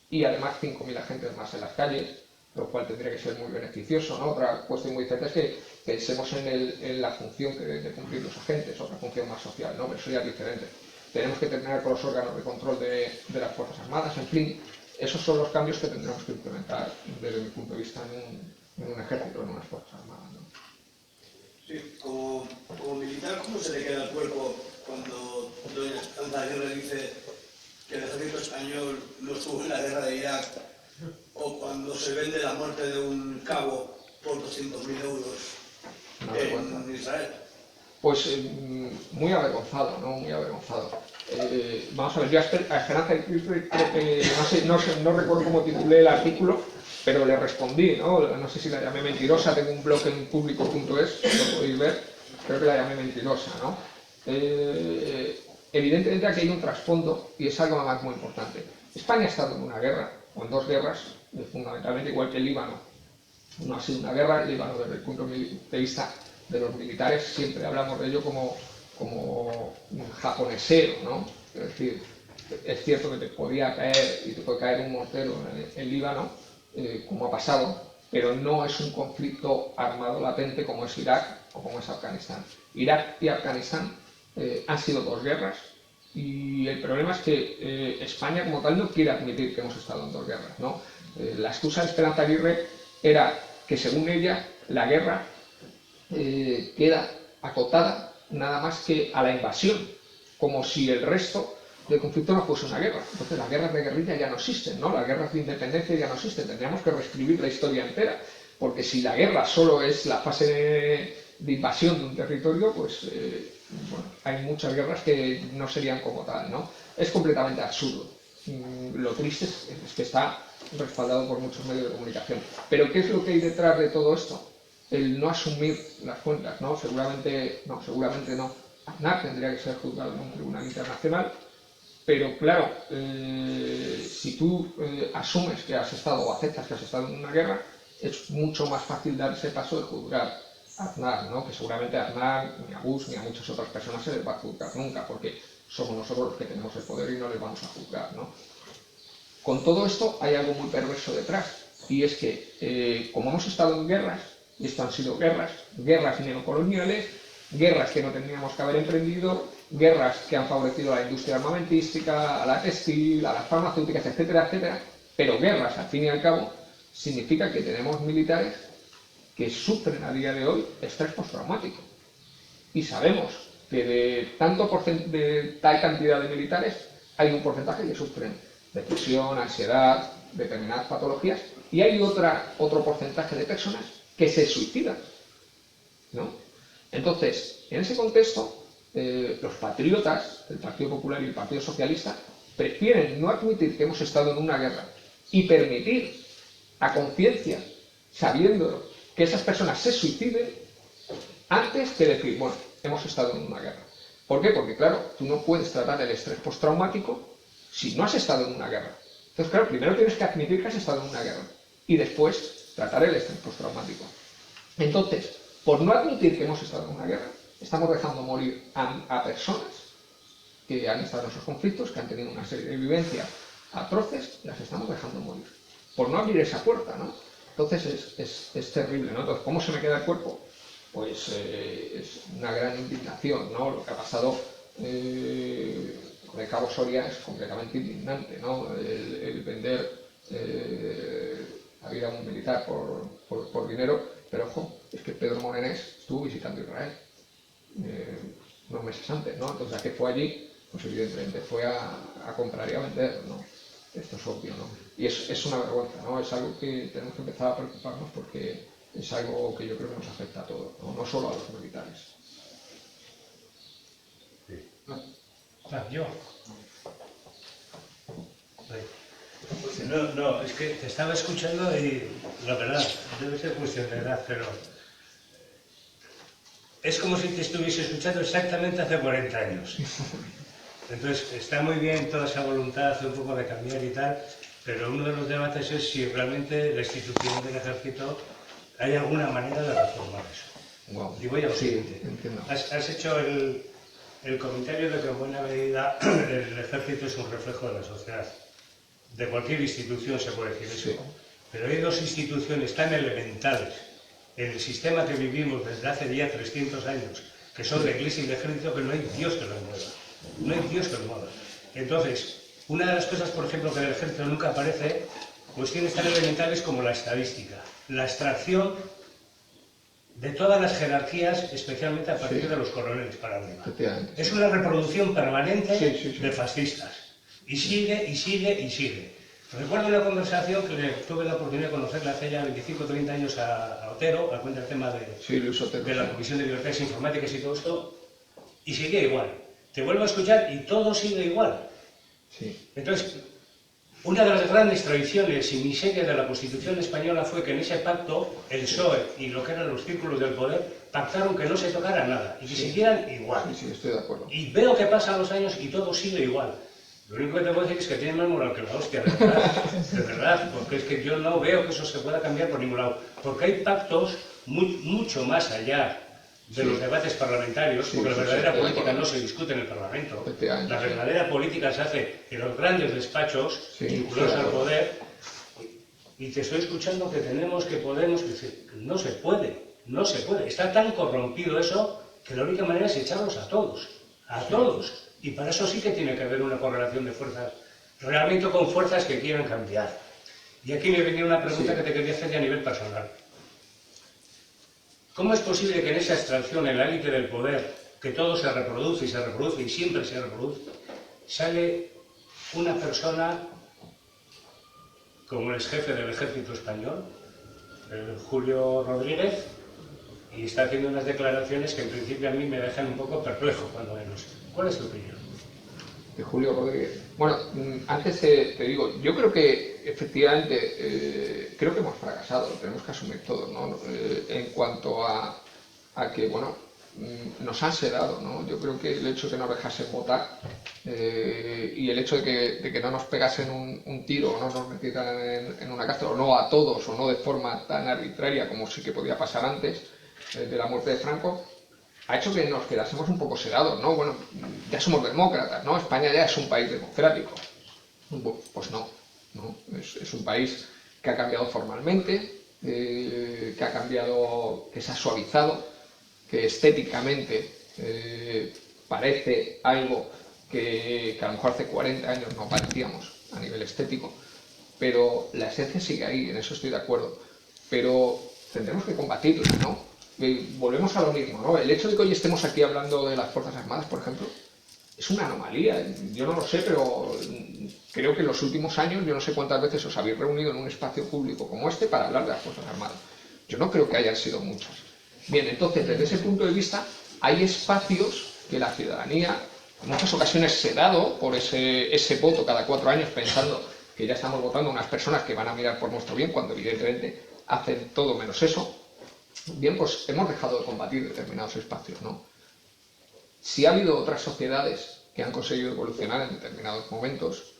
y además 5.000 agentes más en las calles, lo cual tendría que ser muy beneficioso, ¿no? Otra cuestión muy diferente es que pensemos en la función que deben de cumplir los agentes, otra función más social, ¿no? Pero eso ya es diferente. Tenemos que terminar con los órganos de control de las Fuerzas Armadas, en fin, esos son los cambios que tendremos que implementar desde mi punto de vista en un ejército, en unas Fuerzas Armadas, ¿no? Sí, como militar, ¿cómo se le queda el cuerpo cuando doña Esperanza Aguirre dice que el ejército español no estuvo en la guerra de Irak, o cuando se vende la muerte de un cabo por 200.000 euros en Israel? Pues muy avergonzado, ¿no? Muy avergonzado. Vamos a ver, yo a Esperanza Aguirre creo que, no recuerdo cómo titulé el artículo, pero le respondí, ¿no? No sé si la llamé mentirosa, tengo un blog en publico.es, lo podéis ver, creo que la llamé mentirosa, ¿no? Evidentemente aquí hay un trasfondo y es algo más muy importante. España ha estado en una guerra, o en dos guerras, fundamentalmente igual que el Líbano. No ha sido una guerra, el Líbano desde el punto de vista de los militares, siempre hablamos de ello como un japoneseo, ¿no? Es decir, es cierto que te podía caer y te puede caer un mortero en el Líbano, como ha pasado, pero no es un conflicto armado latente como es Irak o como es Afganistán. Irak y Afganistán han sido dos guerras y el problema es que España como tal no quiere admitir que hemos estado en dos guerras, ¿no? La excusa de Esperanza Aguirre era que según ella la guerra queda acotada nada más que a la invasión, como si el resto del conflicto no fuese una guerra. Entonces las guerras de guerrilla ya no existen, ¿no? Las guerras de independencia ya no existen, tendríamos que reescribir la historia entera, porque si la guerra solo es la fase de invasión de un territorio, pues bueno, hay muchas guerras que no serían como tal, ¿no? Es completamente absurdo. Lo triste es que está respaldado por muchos medios de comunicación. Pero ¿qué es lo que hay detrás de todo esto? El no asumir las cuentas, ¿no? Seguramente no. Aznar tendría que ser juzgado en un tribunal internacional, pero claro, si tú asumes que has estado o aceptas que has estado en una guerra, es mucho más fácil dar ese paso de juzgar a Aznar, ¿no? Que seguramente a Aznar, ni a Bush, ni a muchas otras personas se les va a juzgar nunca, porque somos nosotros los que tenemos el poder y no les vamos a juzgar, ¿no? Con todo esto hay algo muy perverso detrás, y es que como hemos estado en guerras, y esto han sido guerras neocoloniales, guerras que no tendríamos que haber emprendido, guerras que han favorecido a la industria armamentística, a la textil, a las farmacéuticas, etcétera, etcétera, pero guerras, al fin y al cabo, significa que tenemos militares que sufren a día de hoy estrés postraumático. Y sabemos que de tal cantidad de militares hay un porcentaje que sufren depresión, ansiedad, determinadas patologías, y hay otro porcentaje de personas que se suicidan, ¿no? Entonces, en ese contexto, los patriotas del Partido Popular y el Partido Socialista prefieren no admitir que hemos estado en una guerra y permitir a conciencia, sabiendo que esas personas se suiciden, antes que decir, bueno, hemos estado en una guerra. ¿Por qué? Porque, claro, tú no puedes tratar el estrés postraumático si no has estado en una guerra. Entonces, claro, primero tienes que admitir que has estado en una guerra y después tratar el estrés postraumático. Entonces, por no admitir que hemos estado en una guerra, estamos dejando morir a personas que han estado en esos conflictos, que han tenido una serie de vivencias atroces, las estamos dejando morir. Por no abrir esa puerta, ¿no? Entonces es terrible, ¿no? Entonces, ¿cómo se me queda el cuerpo? Pues es una gran indignación, ¿no? Lo que ha pasado con el Cabo Soria es completamente indignante, ¿no? El vender la vida a un militar por dinero, pero ojo, es que Pedro Morenés estuvo visitando Israel unos meses antes, ¿no? Entonces, ¿a qué fue allí? Pues evidentemente fue a comprar y a vender, ¿no? Esto es obvio, ¿no? Y es una vergüenza, ¿no? Es algo que tenemos que empezar a preocuparnos porque es algo que yo creo que nos afecta a todos, ¿no? No solo a los militares. Yo. No, es que te estaba escuchando y la verdad, debe ser cuestión de edad, pero es como si te estuviese escuchando exactamente hace 40 años. Entonces, está muy bien toda esa voluntad, un poco de cambiar y tal, pero uno de los debates es si realmente la institución del ejército hay alguna manera de reformar eso. Wow. Y voy a lo siguiente. Has hecho el comentario de que en buena medida el ejército es un reflejo de la sociedad. De cualquier institución se puede decir eso. Sí. Pero hay dos instituciones tan elementales en el sistema que vivimos desde hace ya 300 años, que son la Iglesia y el ejército, que no hay Dios que los mueva. No hay Dios que lo mueva. Entonces, una de las cosas, por ejemplo, que en el ejército nunca aparece, cuestiones tan elementales como la estadística, la extracción de todas las jerarquías, especialmente a partir de los coroneles para arriba. Es una reproducción permanente de fascistas. Y sigue, y sigue, y sigue. Recuerdo una conversación que tuve la oportunidad de conocerle hace ya 25 o 30 años a Otero, al cuenta el tema de la Comisión de Libertades Informáticas y todo esto, y seguía igual. Te vuelvo a escuchar y todo sigue igual. Sí. Entonces, una de las grandes traiciones y miserias de la Constitución española fue que en ese pacto el PSOE y lo que eran los círculos del poder pactaron que no se tocara nada y que siguieran igual. Sí, estoy de acuerdo. Y veo que pasan los años y todo sigue igual. Lo único que te puedo decir es que tiene más moral que la hostia, de verdad, porque es que yo no veo que eso se pueda cambiar por ningún lado. Porque hay pactos mucho más allá de los debates parlamentarios, porque la verdadera política no se discute en el Parlamento. La verdadera política se hace en los grandes despachos vinculados al poder, y te estoy escuchando que tenemos, que podemos, que no se puede, no se puede. Está tan corrompido eso que la única manera es echarlos a todos, y para eso sí que tiene que haber una correlación de fuerzas, realmente con fuerzas que quieran cambiar. Y aquí me venía una pregunta que te quería hacer ya a nivel personal. ¿Cómo es posible que en esa extracción, en la élite del poder, que todo se reproduce y siempre se reproduce, sale una persona como el exjefe del ejército español, Julio Rodríguez, y está haciendo unas declaraciones que en principio a mí me dejan un poco perplejo, cuando menos? ¿Cuál es tu opinión? De Julio Rodríguez. Bueno, antes te digo, yo creo que efectivamente creo que hemos fracasado, lo tenemos que asumir todos, ¿no? En cuanto a que, bueno, nos han sedado, ¿no? Yo creo que el hecho de que nos dejasen votar y el hecho de que no nos pegasen un tiro o no nos metieran en una cárcel, o no a todos, o no de forma tan arbitraria como sí que podía pasar antes de la muerte de Franco, ha hecho que nos quedásemos un poco sedados, ¿no? Bueno, ya somos demócratas, ¿no? España ya es un país democrático. Pues no, ¿no? Es un país que ha cambiado formalmente, que ha cambiado, que se ha suavizado, que estéticamente parece algo que a lo mejor hace 40 años no parecíamos a nivel estético, pero la esencia sigue ahí, en eso estoy de acuerdo. Pero tendremos que combatirla, ¿no? Volvemos a lo mismo, ¿no? El hecho de que hoy estemos aquí hablando de las Fuerzas Armadas, por ejemplo, es una anomalía. Yo no lo sé, pero creo que en los últimos años, yo no sé cuántas veces os habéis reunido en un espacio público como este para hablar de las Fuerzas Armadas. Yo no creo que hayan sido muchas. Bien, entonces, desde ese punto de vista, hay espacios que la ciudadanía en muchas ocasiones se ha dado por ese voto cada 4 años pensando que ya estamos votando a unas personas que van a mirar por nuestro bien, cuando evidentemente hacen todo menos eso. Bien, pues hemos dejado de combatir determinados espacios, ¿no? Si ha habido otras sociedades que han conseguido evolucionar en determinados momentos,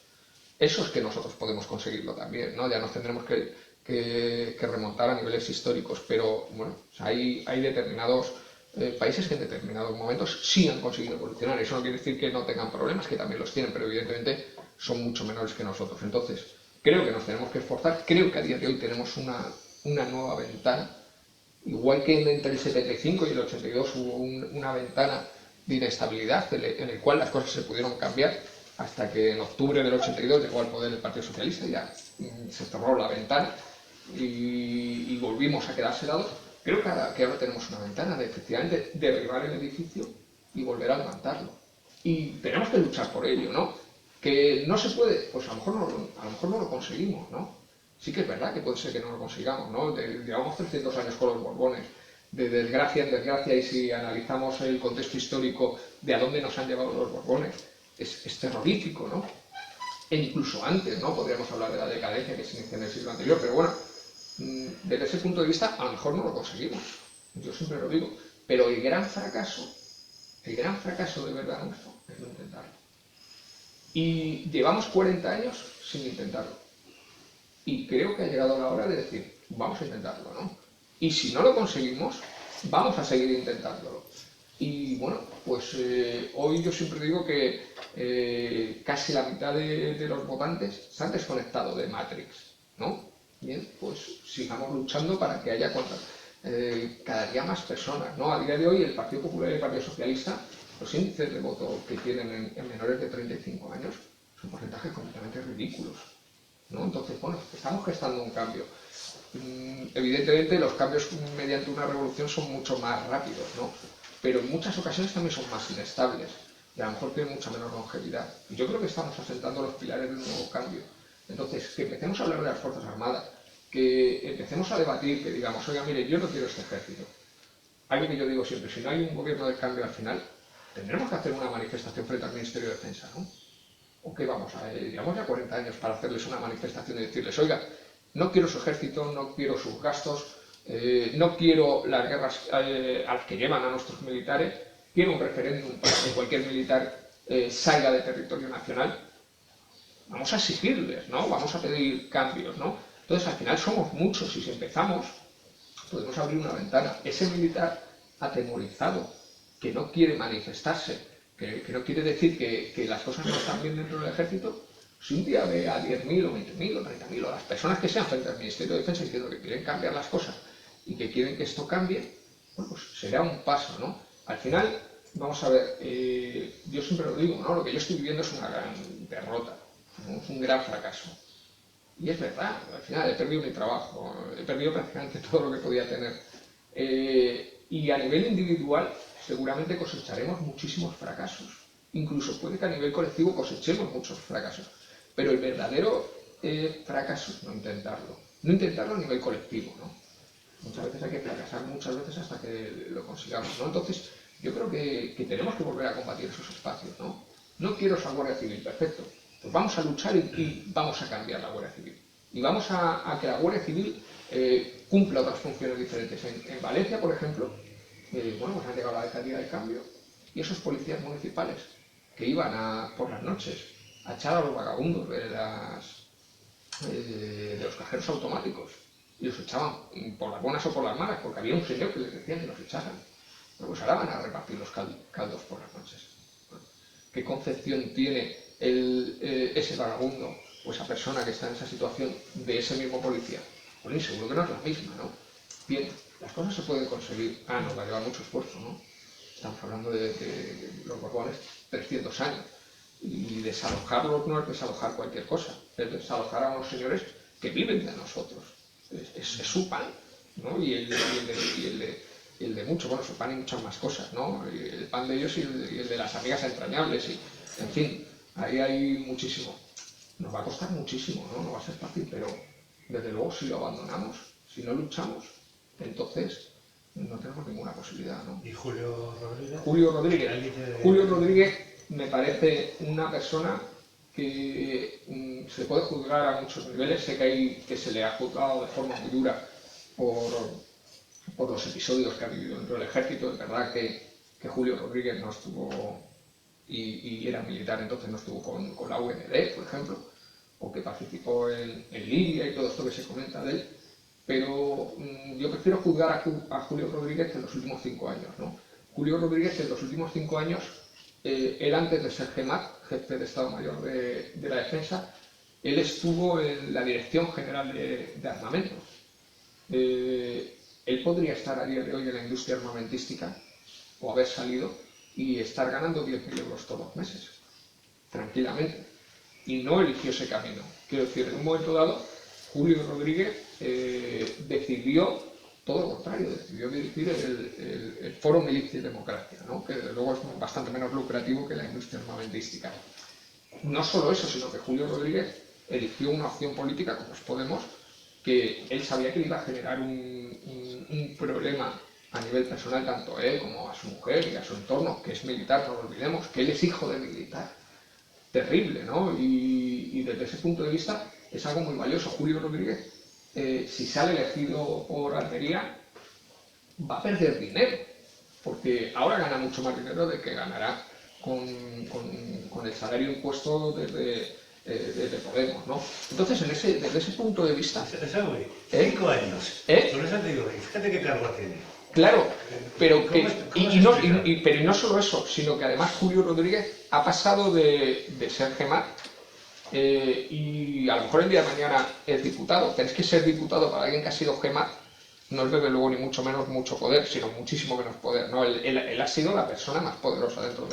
eso es que nosotros podemos conseguirlo también, ¿no? Ya nos tendremos que remontar a niveles históricos, pero bueno, o sea, hay determinados países que en determinados momentos sí han conseguido evolucionar. Eso no quiere decir que no tengan problemas, que también los tienen, pero evidentemente son mucho menores que nosotros. Entonces, creo que nos tenemos que esforzar, creo que a día de hoy tenemos una nueva ventana. Igual que entre el 75 y el 82 hubo una ventana de inestabilidad en el cual las cosas se pudieron cambiar, hasta que en octubre del 82 llegó al poder el Partido Socialista y ya se cerró la ventana y volvimos a quedar sedados. Creo que ahora tenemos una ventana de efectivamente derribar el edificio y volver a levantarlo. Y tenemos que luchar por ello, ¿no? Que no se puede, pues a lo mejor no lo conseguimos, ¿no? Sí que es verdad que puede ser que no lo consigamos, ¿no? Llevamos 300 años con los Borbones, de desgracia en desgracia, y si analizamos el contexto histórico de a dónde nos han llevado los Borbones, es terrorífico, ¿no? E incluso antes, ¿no? Podríamos hablar de la decadencia que se inició en el siglo anterior, pero bueno, desde ese punto de vista a lo mejor no lo conseguimos, yo siempre lo digo, pero el gran fracaso de verdad nuestro es no intentarlo. Y llevamos 40 años sin intentarlo. Y creo que ha llegado la hora de decir, vamos a intentarlo, ¿no? Y si no lo conseguimos, vamos a seguir intentándolo. Y bueno, pues hoy yo siempre digo que casi la mitad de los votantes se han desconectado de Matrix, ¿no? Bien, pues sigamos luchando para que haya cada día más personas, ¿no? A día de hoy el Partido Popular y el Partido Socialista, los índices de voto que tienen en menores de 35 años son porcentajes completamente ridículos, ¿no? Entonces, bueno, estamos gestando un cambio. Evidentemente los cambios mediante una revolución son mucho más rápidos, ¿no? Pero en muchas ocasiones también son más inestables y a lo mejor tienen mucha menor longevidad. Y yo creo que estamos asentando los pilares de un nuevo cambio. Entonces, que empecemos a hablar de las Fuerzas Armadas, que empecemos a debatir, que digamos, oiga, mire, yo no quiero este ejército. Algo que yo digo siempre, si no hay un gobierno de cambio al final, tendremos que hacer una manifestación frente al Ministerio de Defensa, ¿no? ¿O qué vamos a ver? Llevamos ya 40 años para hacerles una manifestación y decirles, oiga, no quiero su ejército, no quiero sus gastos, no quiero las guerras a las que llevan a nuestros militares, quiero un referéndum para que cualquier militar salga del territorio nacional. Vamos a exigirles, ¿no? Vamos a pedir cambios, ¿no? Entonces, al final somos muchos y si empezamos, podemos abrir una ventana. Ese militar atemorizado, que no quiere manifestarse, que no quiere decir que las cosas no están bien dentro del ejército, si un día ve a 10.000 o 20.000 o 30.000 o las personas que sean frente al Ministerio de Defensa diciendo que quieren cambiar las cosas y que quieren que esto cambie, bueno, pues será un paso, ¿no? Al final, vamos a ver, yo siempre lo digo, ¿no? Lo que yo estoy viviendo es una gran derrota, ¿no? Es un gran fracaso. Y es verdad, al final he perdido mi trabajo, he perdido prácticamente todo lo que podía tener. Y a nivel individual seguramente cosecharemos muchísimos fracasos. Incluso puede que a nivel colectivo cosechemos muchos fracasos. Pero el verdadero fracaso es no intentarlo. No intentarlo a nivel colectivo, ¿no? Muchas veces hay que fracasar, muchas veces hasta que lo consigamos, ¿no? Entonces, yo creo que tenemos que volver a combatir esos espacios, ¿no? No quiero esa Guardia Civil, perfecto. Pues vamos a luchar y vamos a cambiar la Guardia Civil. Y vamos a que la Guardia Civil cumpla otras funciones diferentes. En Valencia, por ejemplo, bueno, pues ha llegado la alcaldía del cambio y esos policías municipales que iban por las noches a echar a los vagabundos de los cajeros automáticos y los echaban por las buenas o por las malas, porque había un señor que les decía que los echaran. Bueno, pues ahora van a repartir los caldos por las noches. ¿Qué concepción tiene ese vagabundo o esa persona que está en esa situación de ese mismo policía? Bueno, seguro que no es la misma, ¿no? Bien, las cosas se pueden conseguir. Nos va a llevar mucho esfuerzo, ¿no? Estamos hablando de los Borbones 300 años. Y desalojarlos no es desalojar cualquier cosa, es desalojar a unos señores que viven de nosotros. Es su pan, ¿no? Y el de mucho, bueno, su pan y muchas más cosas, ¿no? El pan de ellos y el de las amigas entrañables, y, en fin, ahí hay muchísimo. Nos va a costar muchísimo, ¿no? No va a ser fácil, pero desde luego si lo abandonamos, si no luchamos, entonces no tenemos ninguna posibilidad, ¿no? ¿Y Julio Rodríguez? Julio Rodríguez me parece una persona que se puede juzgar a muchos niveles. Sé que se le ha juzgado de forma muy dura por los episodios que ha vivido dentro del ejército. Es verdad que Julio Rodríguez no estuvo, y era militar, entonces no estuvo con la UND, por ejemplo, o que participó en Libia y todo esto que se comenta de él. Pero yo prefiero juzgar a Julio Rodríguez en los últimos 5 años, ¿no? Julio Rodríguez en los últimos 5 años, él antes de ser GEMAT, jefe de Estado Mayor de la Defensa, él estuvo en la Dirección General de Armamento. Él podría estar a día de hoy en la industria armamentística, o haber salido, y estar ganando 10.000 euros todos los meses, tranquilamente. Y no eligió ese camino. Quiero decir, en un momento dado, Julio Rodríguez decidió todo lo contrario, decidió dirigir el Foro Milicia y Democracia, ¿no? Que desde luego es bastante menos lucrativo que la industria armamentística. No solo eso, sino que Julio Rodríguez eligió una opción política como es Podemos, que él sabía que le iba a generar un problema a nivel personal, tanto a él como a su mujer y a su entorno, que es militar, no lo olvidemos, que él es hijo de militar. Terrible, ¿no? Y desde ese punto de vista es algo muy valioso. Julio Rodríguez, si sale elegido por Almería, va a perder dinero, porque ahora gana mucho más dinero del que ganará con el salario impuesto desde Podemos, ¿no? Entonces, desde ese punto de vista... Eso, güey, 5 años. Por eso te digo, fíjate qué cargo tiene. Claro, pero no solo eso, sino que además Julio Rodríguez ha pasado de ser GEMAT y a lo mejor el día de mañana es diputado. Pero es que ser diputado para alguien que ha sido GEMAT no es desde luego ni mucho menos mucho poder, sino muchísimo menos poder, ¿no? Él ha sido la persona más poderosa dentro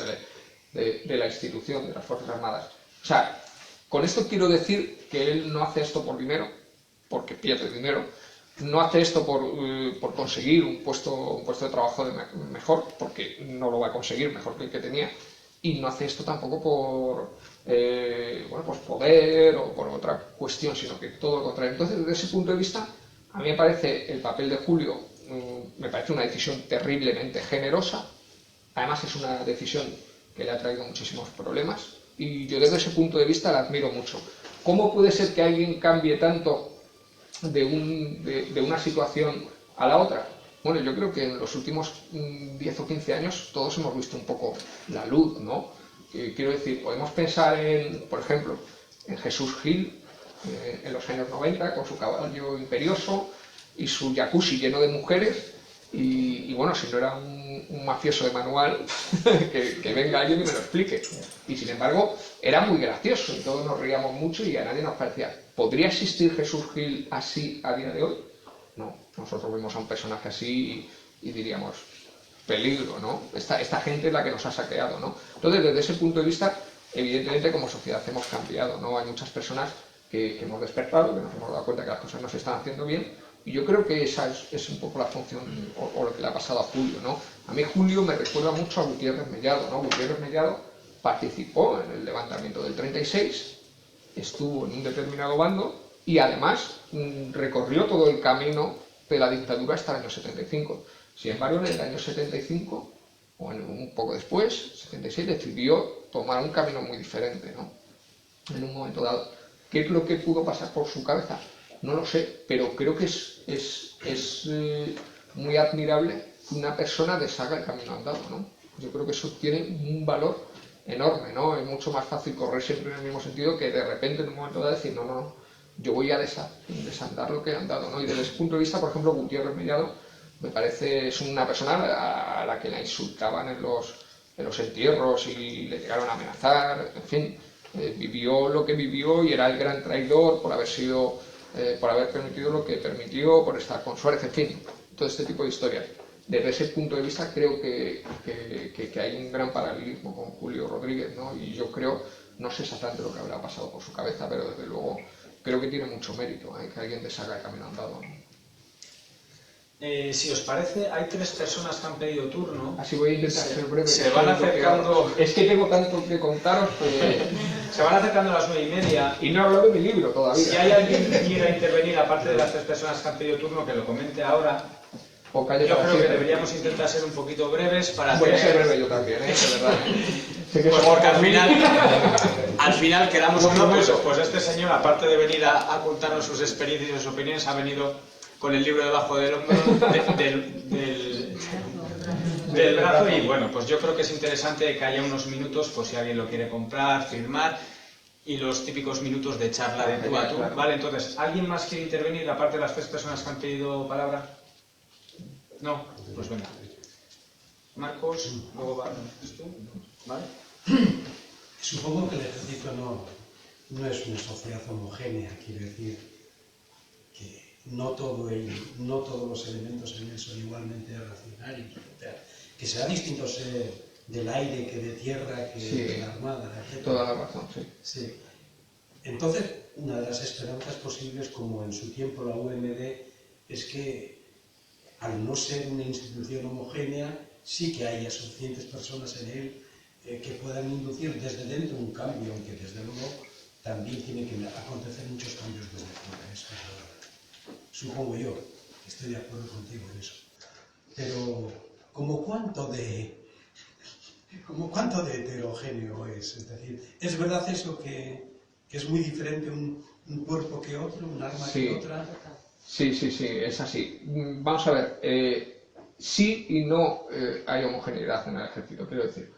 de la institución, de las Fuerzas Armadas. O sea, con esto quiero decir que él no hace esto por dinero, porque pierde dinero. No hace esto por conseguir un puesto de trabajo mejor, porque no lo va a conseguir mejor que el que tenía, y no hace esto tampoco por pues poder o por otra cuestión, sino que todo lo contrario. Entonces, desde ese punto de vista, a mí me parece el papel de Julio, me parece una decisión terriblemente generosa. Además es una decisión que le ha traído muchísimos problemas, y yo desde ese punto de vista la admiro mucho. ¿Cómo puede ser que alguien cambie tanto de una situación a la otra? Bueno, yo creo que en los últimos 10 o 15 años todos hemos visto un poco la luz, ¿no? Quiero decir, podemos pensar por ejemplo, en Jesús Gil, en los años 90, con su caballo imperioso y su jacuzzi lleno de mujeres, y bueno, si no era un mafioso de manual, que venga alguien y me lo explique. Y sin embargo, era muy gracioso y todos nos reíamos mucho y a nadie nos parecía. ¿Podría existir Jesús Gil así a día de hoy? No, nosotros vemos a un personaje así y diríamos, peligro, ¿no? Esta gente es la que nos ha saqueado, ¿no? Entonces, desde ese punto de vista, evidentemente como sociedad hemos cambiado, ¿no? Hay muchas personas que hemos despertado, que nos hemos dado cuenta que las cosas no se están haciendo bien, Y yo creo que esa es un poco la función o lo que le ha pasado a Julio, ¿no? A mí Julio me recuerda mucho a Gutiérrez Mellado, ¿no? Gutiérrez Mellado participó en el levantamiento del 36, estuvo en un determinado bando y además recorrió todo el camino de la dictadura hasta el año 75. Sin embargo, en el año 75, o un poco después, 76, decidió tomar un camino muy diferente, ¿no? En un momento dado. ¿Qué es lo que pudo pasar por su cabeza? No lo sé, pero creo que es muy admirable que una persona deshaga el camino andado, ¿no? Yo creo que eso tiene un valor enorme, ¿no? Es mucho más fácil correr siempre en el mismo sentido que de repente en un momento dado decir, no, yo voy a desandar lo que he andado, ¿no? Y desde ese punto de vista, por ejemplo, Gutiérrez Mellado me parece, es una persona a la que la insultaban en los entierros y le llegaron a amenazar, en fin, vivió lo que vivió y era el gran traidor por haber permitido lo que permitió, por estar con Suárez, en fin, todo este tipo de historias. Desde ese punto de vista creo que hay un gran paralelismo con Julio Rodríguez, ¿no? Y yo creo, no sé exactamente lo que habrá pasado por su cabeza, pero desde luego creo que tiene mucho mérito que alguien deshaga el camino andado, ¿no? Si os parece, hay 3 personas que han pedido turno. Así voy a intentar ser breve. Se van acercando. Es que tengo tanto que contaros que... Se van acercando a las 9:30. Y no he hablado de mi libro todavía. Si hay alguien que quiera intervenir, aparte de las 3 personas que han pedido turno, que lo comente ahora. O calle yo para creo que siempre. deberíamos intentar ser un poquito breves para Voy a ser breve yo también, de verdad. Pues porque al final quedamos o no, pues este señor, aparte de venir a contarnos sus experiencias y sus opiniones, ha venido con el libro debajo del hombro del brazo y bueno, pues yo creo que es interesante que haya unos minutos, por si alguien lo quiere comprar, firmar, y los típicos minutos de charla de tú a tú. Vale, entonces, ¿alguien más quiere intervenir aparte de las 3 personas que han pedido palabra? No, pues venga. Marcos, luego vas tú, ¿vale? Supongo que el ejército no es una sociedad homogénea, quiero decir que no todos los elementos en él son igualmente racionarios, que será distinto ser del aire que de tierra, que de la armada, etc. Toda la razón, sí. Entonces, una de las esperanzas posibles, como en su tiempo la UMD, es que al no ser una institución homogénea, sí que haya suficientes personas en él que puedan inducir desde dentro un cambio, aunque desde luego también tiene que acontecer muchos cambios desde fuera. Eso es verdad. Supongo yo, estoy de acuerdo contigo en eso. Pero, ¿como cuánto de heterogéneo es? Es decir, ¿es verdad eso que es muy diferente un cuerpo que otro, un arma que otra? Sí, es así. Vamos a ver, sí y no hay homogeneidad en el ejército, quiero decir.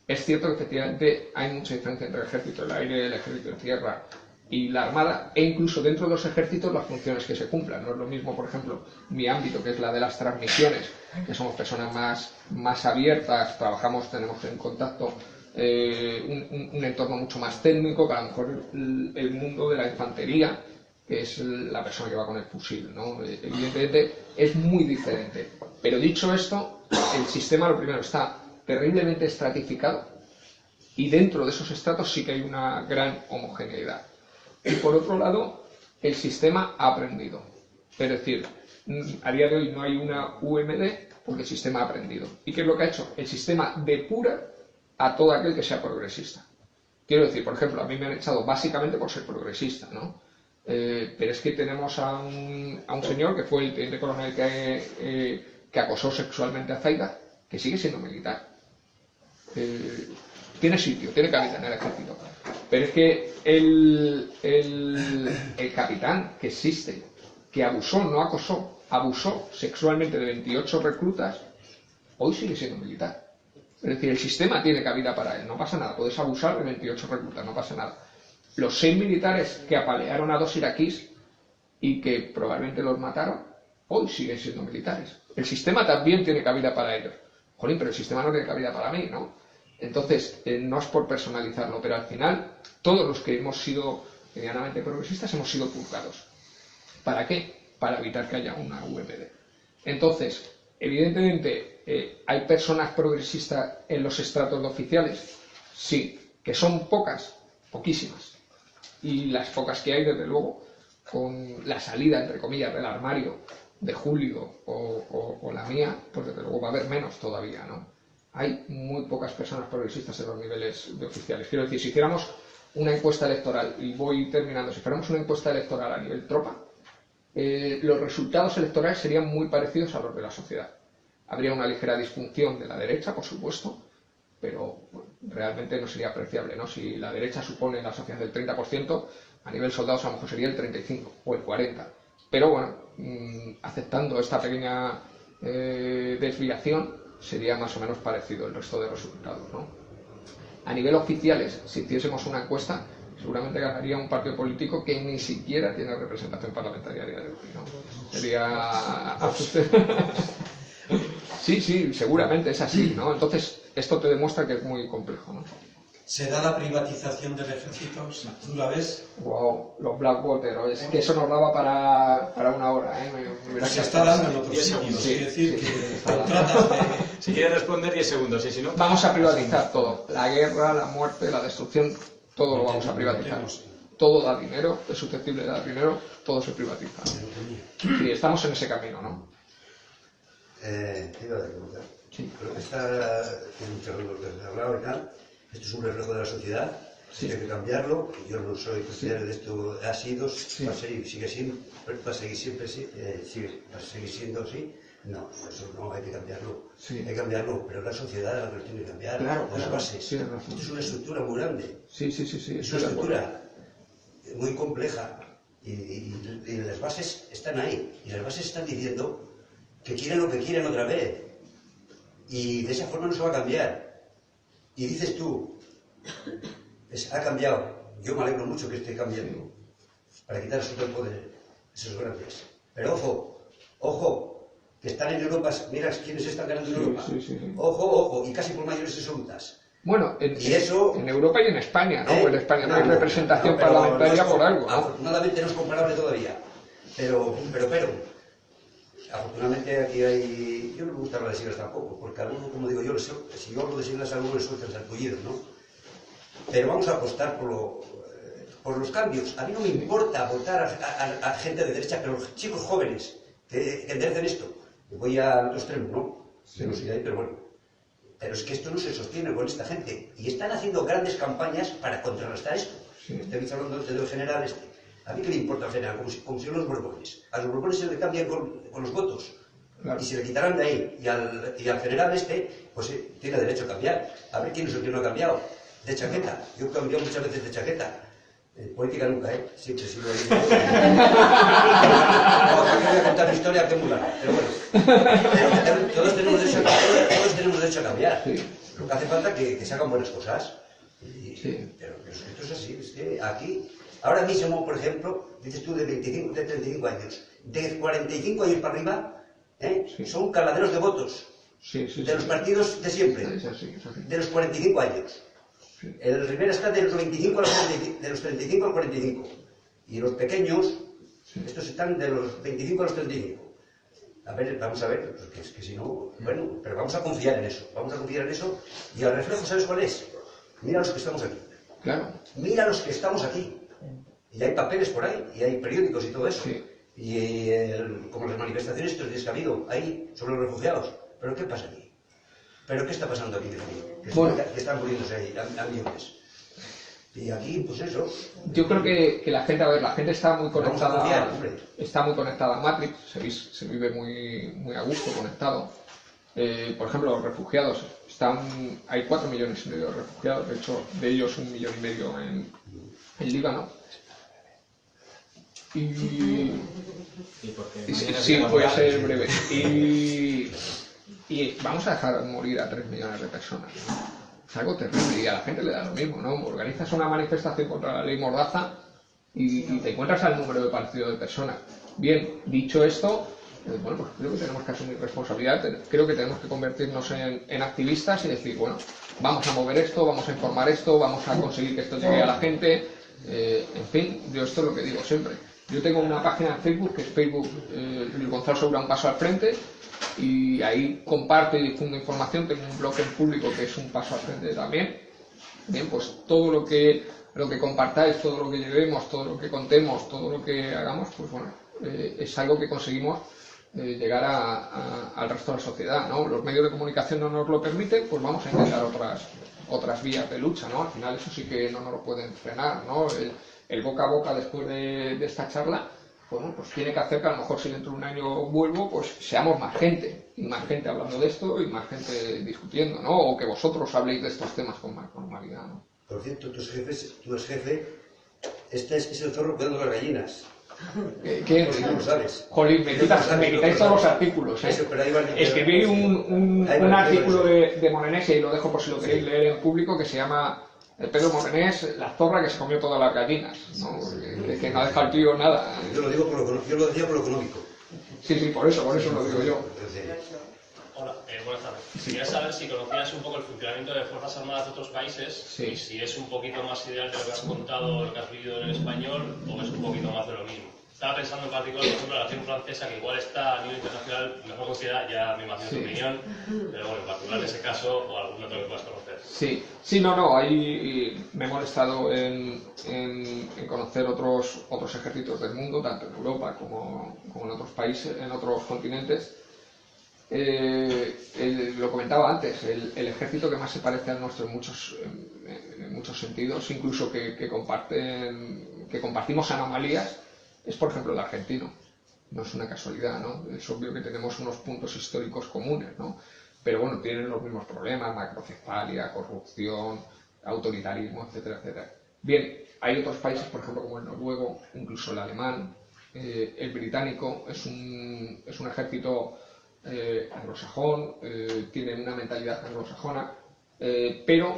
Es cierto que efectivamente hay mucha diferencia entre el ejército del aire, el ejército de tierra y la armada, e incluso dentro de los ejércitos las funciones que se cumplan. No es lo mismo, por ejemplo, mi ámbito, que es la de las transmisiones, que somos personas más abiertas, tenemos en contacto un entorno mucho más técnico, que a lo mejor el mundo de la infantería, que es la persona que va con el fusil, ¿no? Evidentemente es muy diferente. Pero dicho esto, el sistema, lo primero, está terriblemente estratificado y dentro de esos estratos sí que hay una gran homogeneidad. Y por otro lado, el sistema ha aprendido. Es decir, a día de hoy no hay una UMD porque el sistema ha aprendido. ¿Y qué es lo que ha hecho? El sistema depura a todo aquel que sea progresista. Quiero decir, por ejemplo, a mí me han echado básicamente por ser progresista, ¿no? Pero es que tenemos a un señor que fue el teniente coronel que acosó sexualmente a Zaida, que sigue siendo militar. Tiene sitio, tiene cabida en el ejército. Pero es que el capitán que existe, que abusó, no acosó, abusó sexualmente de 28 reclutas, hoy sigue siendo militar. Es decir, el sistema tiene cabida para él, no pasa nada, puedes abusar de 28 reclutas, no pasa nada. Los 6 militares que apalearon a 2 iraquíes y que probablemente los mataron, hoy siguen siendo militares. El sistema también tiene cabida para ellos. Jolín, pero el sistema no tiene cabida para mí, ¿no? Entonces, no es por personalizarlo, pero al final, todos los que hemos sido medianamente progresistas hemos sido purgados. ¿Para qué? Para evitar que haya una UMD. Entonces, evidentemente, ¿hay personas progresistas en los estratos de oficiales? Sí, que son pocas, poquísimas. Y las pocas que hay, desde luego, con la salida, entre comillas, del armario de Julio o la mía, pues desde luego va a haber menos todavía, ¿no? Hay muy pocas personas progresistas en los niveles de oficiales. Quiero decir, si hiciéramos una encuesta electoral, y voy terminando, si fuéramos una encuesta electoral a nivel tropa, los resultados electorales serían muy parecidos a los de la sociedad. Habría una ligera disfunción de la derecha, por supuesto, pero bueno, realmente no sería apreciable, ¿no? Si la derecha supone en la sociedad del 30%, a nivel soldados a lo mejor sería el 35% o el 40%. Pero bueno, aceptando esta pequeña desviación, sería más o menos parecido el resto de resultados, ¿no? A nivel oficiales, si hiciésemos una encuesta, seguramente ganaría un partido político que ni siquiera tiene representación parlamentaria a día de hoy, ¿no? Sería... Sí, seguramente es así, ¿no? Entonces, esto te demuestra que es muy complejo, ¿no? ¿Se da la privatización del ejército? ¿Tú la ves? Wow, los Blackwater, es que eso nos daba para una hora, ¿eh? Se está dando en otros sitios, sí, es decir, sí, que tratas de... Si quieres responder, 10 segundos, y si no... Vamos a privatizar todo, la guerra, la muerte, la destrucción, todo lo vamos a privatizar. Todo da dinero, es susceptible de dar dinero, todo se privatiza. Sí, estamos en ese camino, ¿no? Te iba a preguntar. Sí. Pero esta, tiene mucho ruido que se ha hablado y tal, esto es un reflejo de la sociedad, sí. Hay que cambiarlo, yo no soy partidario de esto, ha sido, sí. va a seguir, va a seguir siempre, va a seguir siendo así. No, eso no, hay que cambiarlo. Sí. Hay que cambiarlo, pero la sociedad la tiene que cambiar, claro, las bases. Sí, esto es una estructura muy grande. Sí. Es una estructura muy compleja y las bases están ahí. Y las bases están diciendo que quieren lo que quieren otra vez. Y de esa forma no se va a cambiar. Y dices tú, ha cambiado. Yo me alegro mucho que esté cambiando. Para quitar el superpoder. Eso es gracias. Pero ojo, que están en Europa, mira quiénes están ganando en Europa. Sí. Ojo, y casi por mayores absolutas. Bueno, en Europa y en España, ¿no? En España no hay representación parlamentaria por algo, ¿no? Afortunadamente no es comparable todavía. Pero, afortunadamente aquí hay... Yo no me gusta hablar de siglas tampoco, porque algunos, como digo yo, si yo hablo de siglas a algunos les sueltan sarpullidos, ¿no? Pero vamos a apostar por los cambios. A mí no me importa votar a gente de derecha, pero los chicos jóvenes que enderecen esto. Voy al otro extremo, ¿no? Sí. No soy de ahí, pero bueno. Pero es que esto no se sostiene con esta gente. Y están haciendo grandes campañas para contrarrestar esto. Sí. Estoy hablando del general este. ¿A mí qué le importa al general? Como si los Borbones. A los Borbones se le cambian con los votos. Claro. Y se le quitarán de ahí. Y al general este, pues tiene derecho a cambiar. A ver quién es el que no ha cambiado. De chaqueta. Yo he cambiado muchas veces de chaqueta. Política nunca, ¿eh? Siempre sigo ahí. No, aquí voy a contar mi historia que es muy larga. Pero bueno. Todos tenemos derecho a cambiar. Sí. Lo que hace falta es que se hagan buenas cosas. Pero esto es así. Es que aquí... Ahora mismo, por ejemplo, dices tú de 35 años, de 45 años para arriba, son caladeros de votos de los partidos de siempre, de los 45 años. El Rivera está de los 35 a los 35 al 45. Y los pequeños, estos están de los 25 a los 35. A ver, vamos a ver, porque es que si no, bueno, pero vamos a confiar en eso, y el reflejo, ¿sabes cuál es? Mira los que estamos aquí. Claro. Mira los que estamos aquí. Y hay papeles por ahí, y hay periódicos y todo eso. Sí. Y como las manifestaciones estos días que ha habido ahí sobre los refugiados. ¿Pero qué pasa aquí? ¿Pero qué está pasando aquí? Que están muriéndose ahí a millones. Y aquí, pues eso. Yo creo que la gente está muy conectada. Está muy conectada a Matrix, se vive muy a gusto conectado. Por ejemplo, los refugiados hay 4,5 millones de refugiados, de hecho, de ellos 1,5 millones en Líbano. Sí, voy a ser breve. Y vamos a dejar morir a 3 millones de personas, ¿no? Es algo terrible y a la gente le da lo mismo, ¿no? Organizas una manifestación contra la ley Mordaza y te encuentras al número de partido de personas. Bien, dicho esto, bueno, pues creo que tenemos que asumir responsabilidad, creo que tenemos que convertirnos en activistas y decir, bueno, vamos a mover esto, vamos a informar esto, vamos a conseguir que esto llegue a la gente. En fin, yo esto es lo que digo siempre. Yo tengo una página en Facebook, que es Facebook Luis Gonzalo Segura, un paso al frente, y ahí comparto y difundo información. Tengo un blog en público que es un paso al frente también. Bien, pues todo lo que lo que compartáis, todo lo que llevemos, todo lo que contemos, todo lo que hagamos, pues bueno, es algo que conseguimos llegar al resto de la sociedad, ¿no? Los medios de comunicación no nos lo permiten, pues vamos a intentar otras vías de lucha, ¿no? Al final eso sí que no nos lo pueden frenar, ¿no? El boca a boca después de esta charla, bueno, pues tiene que hacer que a lo mejor si dentro de un año vuelvo, pues seamos más gente, y más gente hablando de esto y más gente discutiendo, ¿no? O que vosotros habléis de estos temas con más normalidad, ¿no? Por cierto, tu ex jefe, este es el zorro cuidando las gallinas. ¿Quién? Porque no lo sabes. Jolín, me quitáis todos los artículos, ¿eh? Eso, pero ahí va el Escribí un artículo de Morenés, y lo dejo por si lo queréis leer en público, que se llama Pedro Morenés, la zorra que se comió todas las gallinas, ¿no? Que no ha dejado el tío nada. Yo lo decía por lo económico. Sí, por eso lo digo yo. Hola, buenas tardes. Quería saber si conocías un poco el funcionamiento de Fuerzas Armadas de otros países y si es un poquito más ideal de lo que has contado, lo que has vivido en el español, o es un poquito más de lo mismo. Estaba pensando en particular, por ejemplo, la acción francesa, que igual está a nivel internacional mejor considerada, ya me imagino tu opinión, pero bueno, en particular en ese caso, o algún otro que puedas conocer. Ahí me he molestado en conocer otros ejércitos del mundo, tanto en Europa como en otros países, en otros continentes. Lo comentaba antes, el ejército que más se parece al nuestro en muchos sentidos, incluso que compartimos anomalías, es por ejemplo el argentino. No es una casualidad, ¿no? Es obvio que tenemos unos puntos históricos comunes, ¿no? Pero bueno, tienen los mismos problemas: macrocefalia, corrupción, autoritarismo, etcétera, etcétera. Bien, hay otros países, por ejemplo, como el noruego, incluso el alemán, el británico, es un ejército anglosajón, tienen una mentalidad anglosajona, pero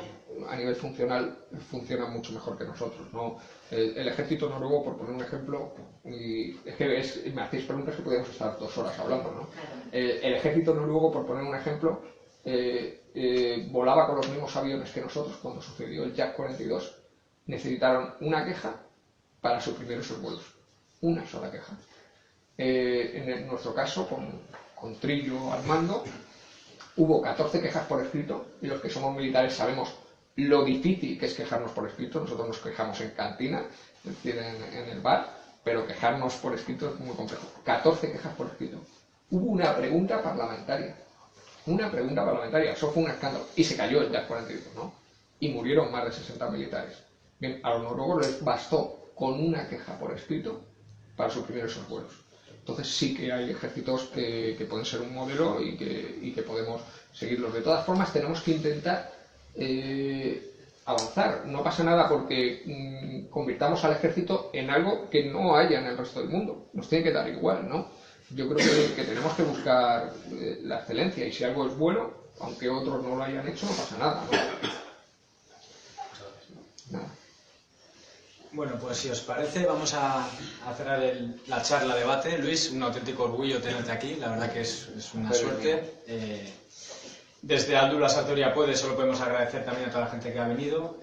a nivel funcional funciona mucho mejor que nosotros, ¿no? El ejército noruego, por poner un ejemplo, y es que me hacéis preguntas que podríamos estar 2 horas hablando, ¿no? El ejército noruego, por poner un ejemplo, volaba con los mismos aviones que nosotros. Cuando sucedió el Yak 42, necesitaron una queja para suprimir esos vuelos, una sola queja. En nuestro caso, con Trillo al mando, hubo 14 quejas por escrito, y los que somos militares sabemos lo difícil que es quejarnos por escrito. Nosotros nos quejamos en cantina, es decir, en el bar, pero quejarnos por escrito es muy complejo. 14 quejas por escrito. Hubo una pregunta parlamentaria, eso fue un escándalo, y se cayó el Yak 42, ¿no? Y murieron más de 60 militares. Bien, a los noruegos les bastó con una queja por escrito para suprimir esos vuelos. Entonces sí que hay ejércitos que pueden ser un modelo y que podemos seguirlos. De todas formas, tenemos que intentar avanzar. No pasa nada porque convirtamos al ejército en algo que no haya en el resto del mundo. Nos tiene que dar igual, ¿no? Yo creo que tenemos que buscar la excelencia, y si algo es bueno, aunque otros no lo hayan hecho, no pasa nada, ¿no? Nada. Bueno, pues si os parece, vamos a cerrar la charla debate. Luis, un auténtico orgullo tenerte aquí, la verdad que es una suerte. Desde Aldula Sartoria Puede solo podemos agradecer también a toda la gente que ha venido.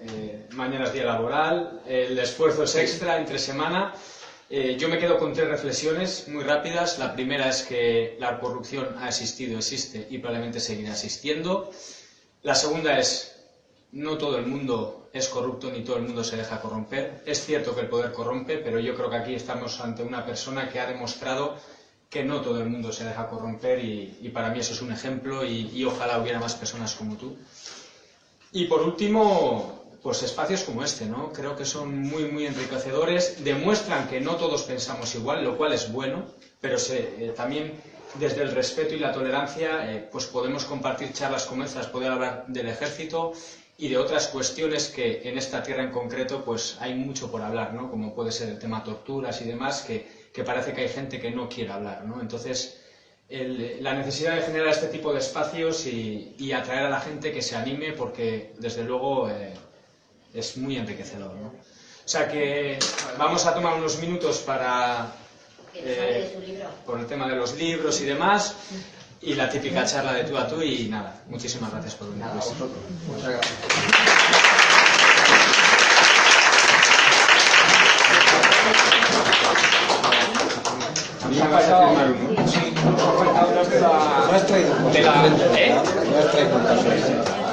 Mañana es día laboral, el esfuerzo es extra entre semana. Yo me quedo con 3 reflexiones muy rápidas. La primera es que la corrupción ha existido, existe y probablemente seguirá existiendo. La segunda es: no todo el mundo es corrupto ni todo el mundo se deja corromper. Es cierto que el poder corrompe, pero yo creo que aquí estamos ante una persona que ha demostrado que no todo el mundo se deja corromper, y para mí eso es un ejemplo, y ojalá hubiera más personas como tú. Y por último, pues espacios como este, ¿no? Creo que son muy, muy enriquecedores, demuestran que no todos pensamos igual, lo cual es bueno, pero también desde el respeto y la tolerancia pues podemos compartir charlas como estas, poder hablar del ejército y de otras cuestiones que en esta tierra en concreto pues hay mucho por hablar, ¿no? Como puede ser el tema torturas y demás, que parece que hay gente que no quiere hablar, ¿no? Entonces, la necesidad de generar este tipo de espacios y atraer a la gente que se anime, porque desde luego es muy enriquecedor, ¿no? O sea que vamos a tomar unos minutos para por el tema de los libros y demás, y la típica charla de tú a tú, y nada, muchísimas gracias por venir. Muchas gracias. A mí me vas a firmar uno. Sí, nos ha faltado de la...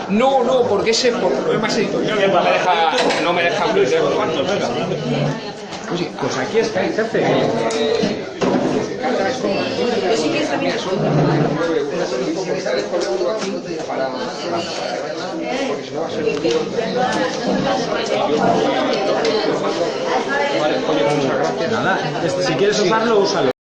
No, no, porque ese por problemas editoriales no me deja aprender. Oye, pues aquí está el jefe. Mira, son 9 euros. Aquí para porque si no va a ser un lío. Vale, oye, muchas gracias. Nada, si quieres usarlo, úsalo.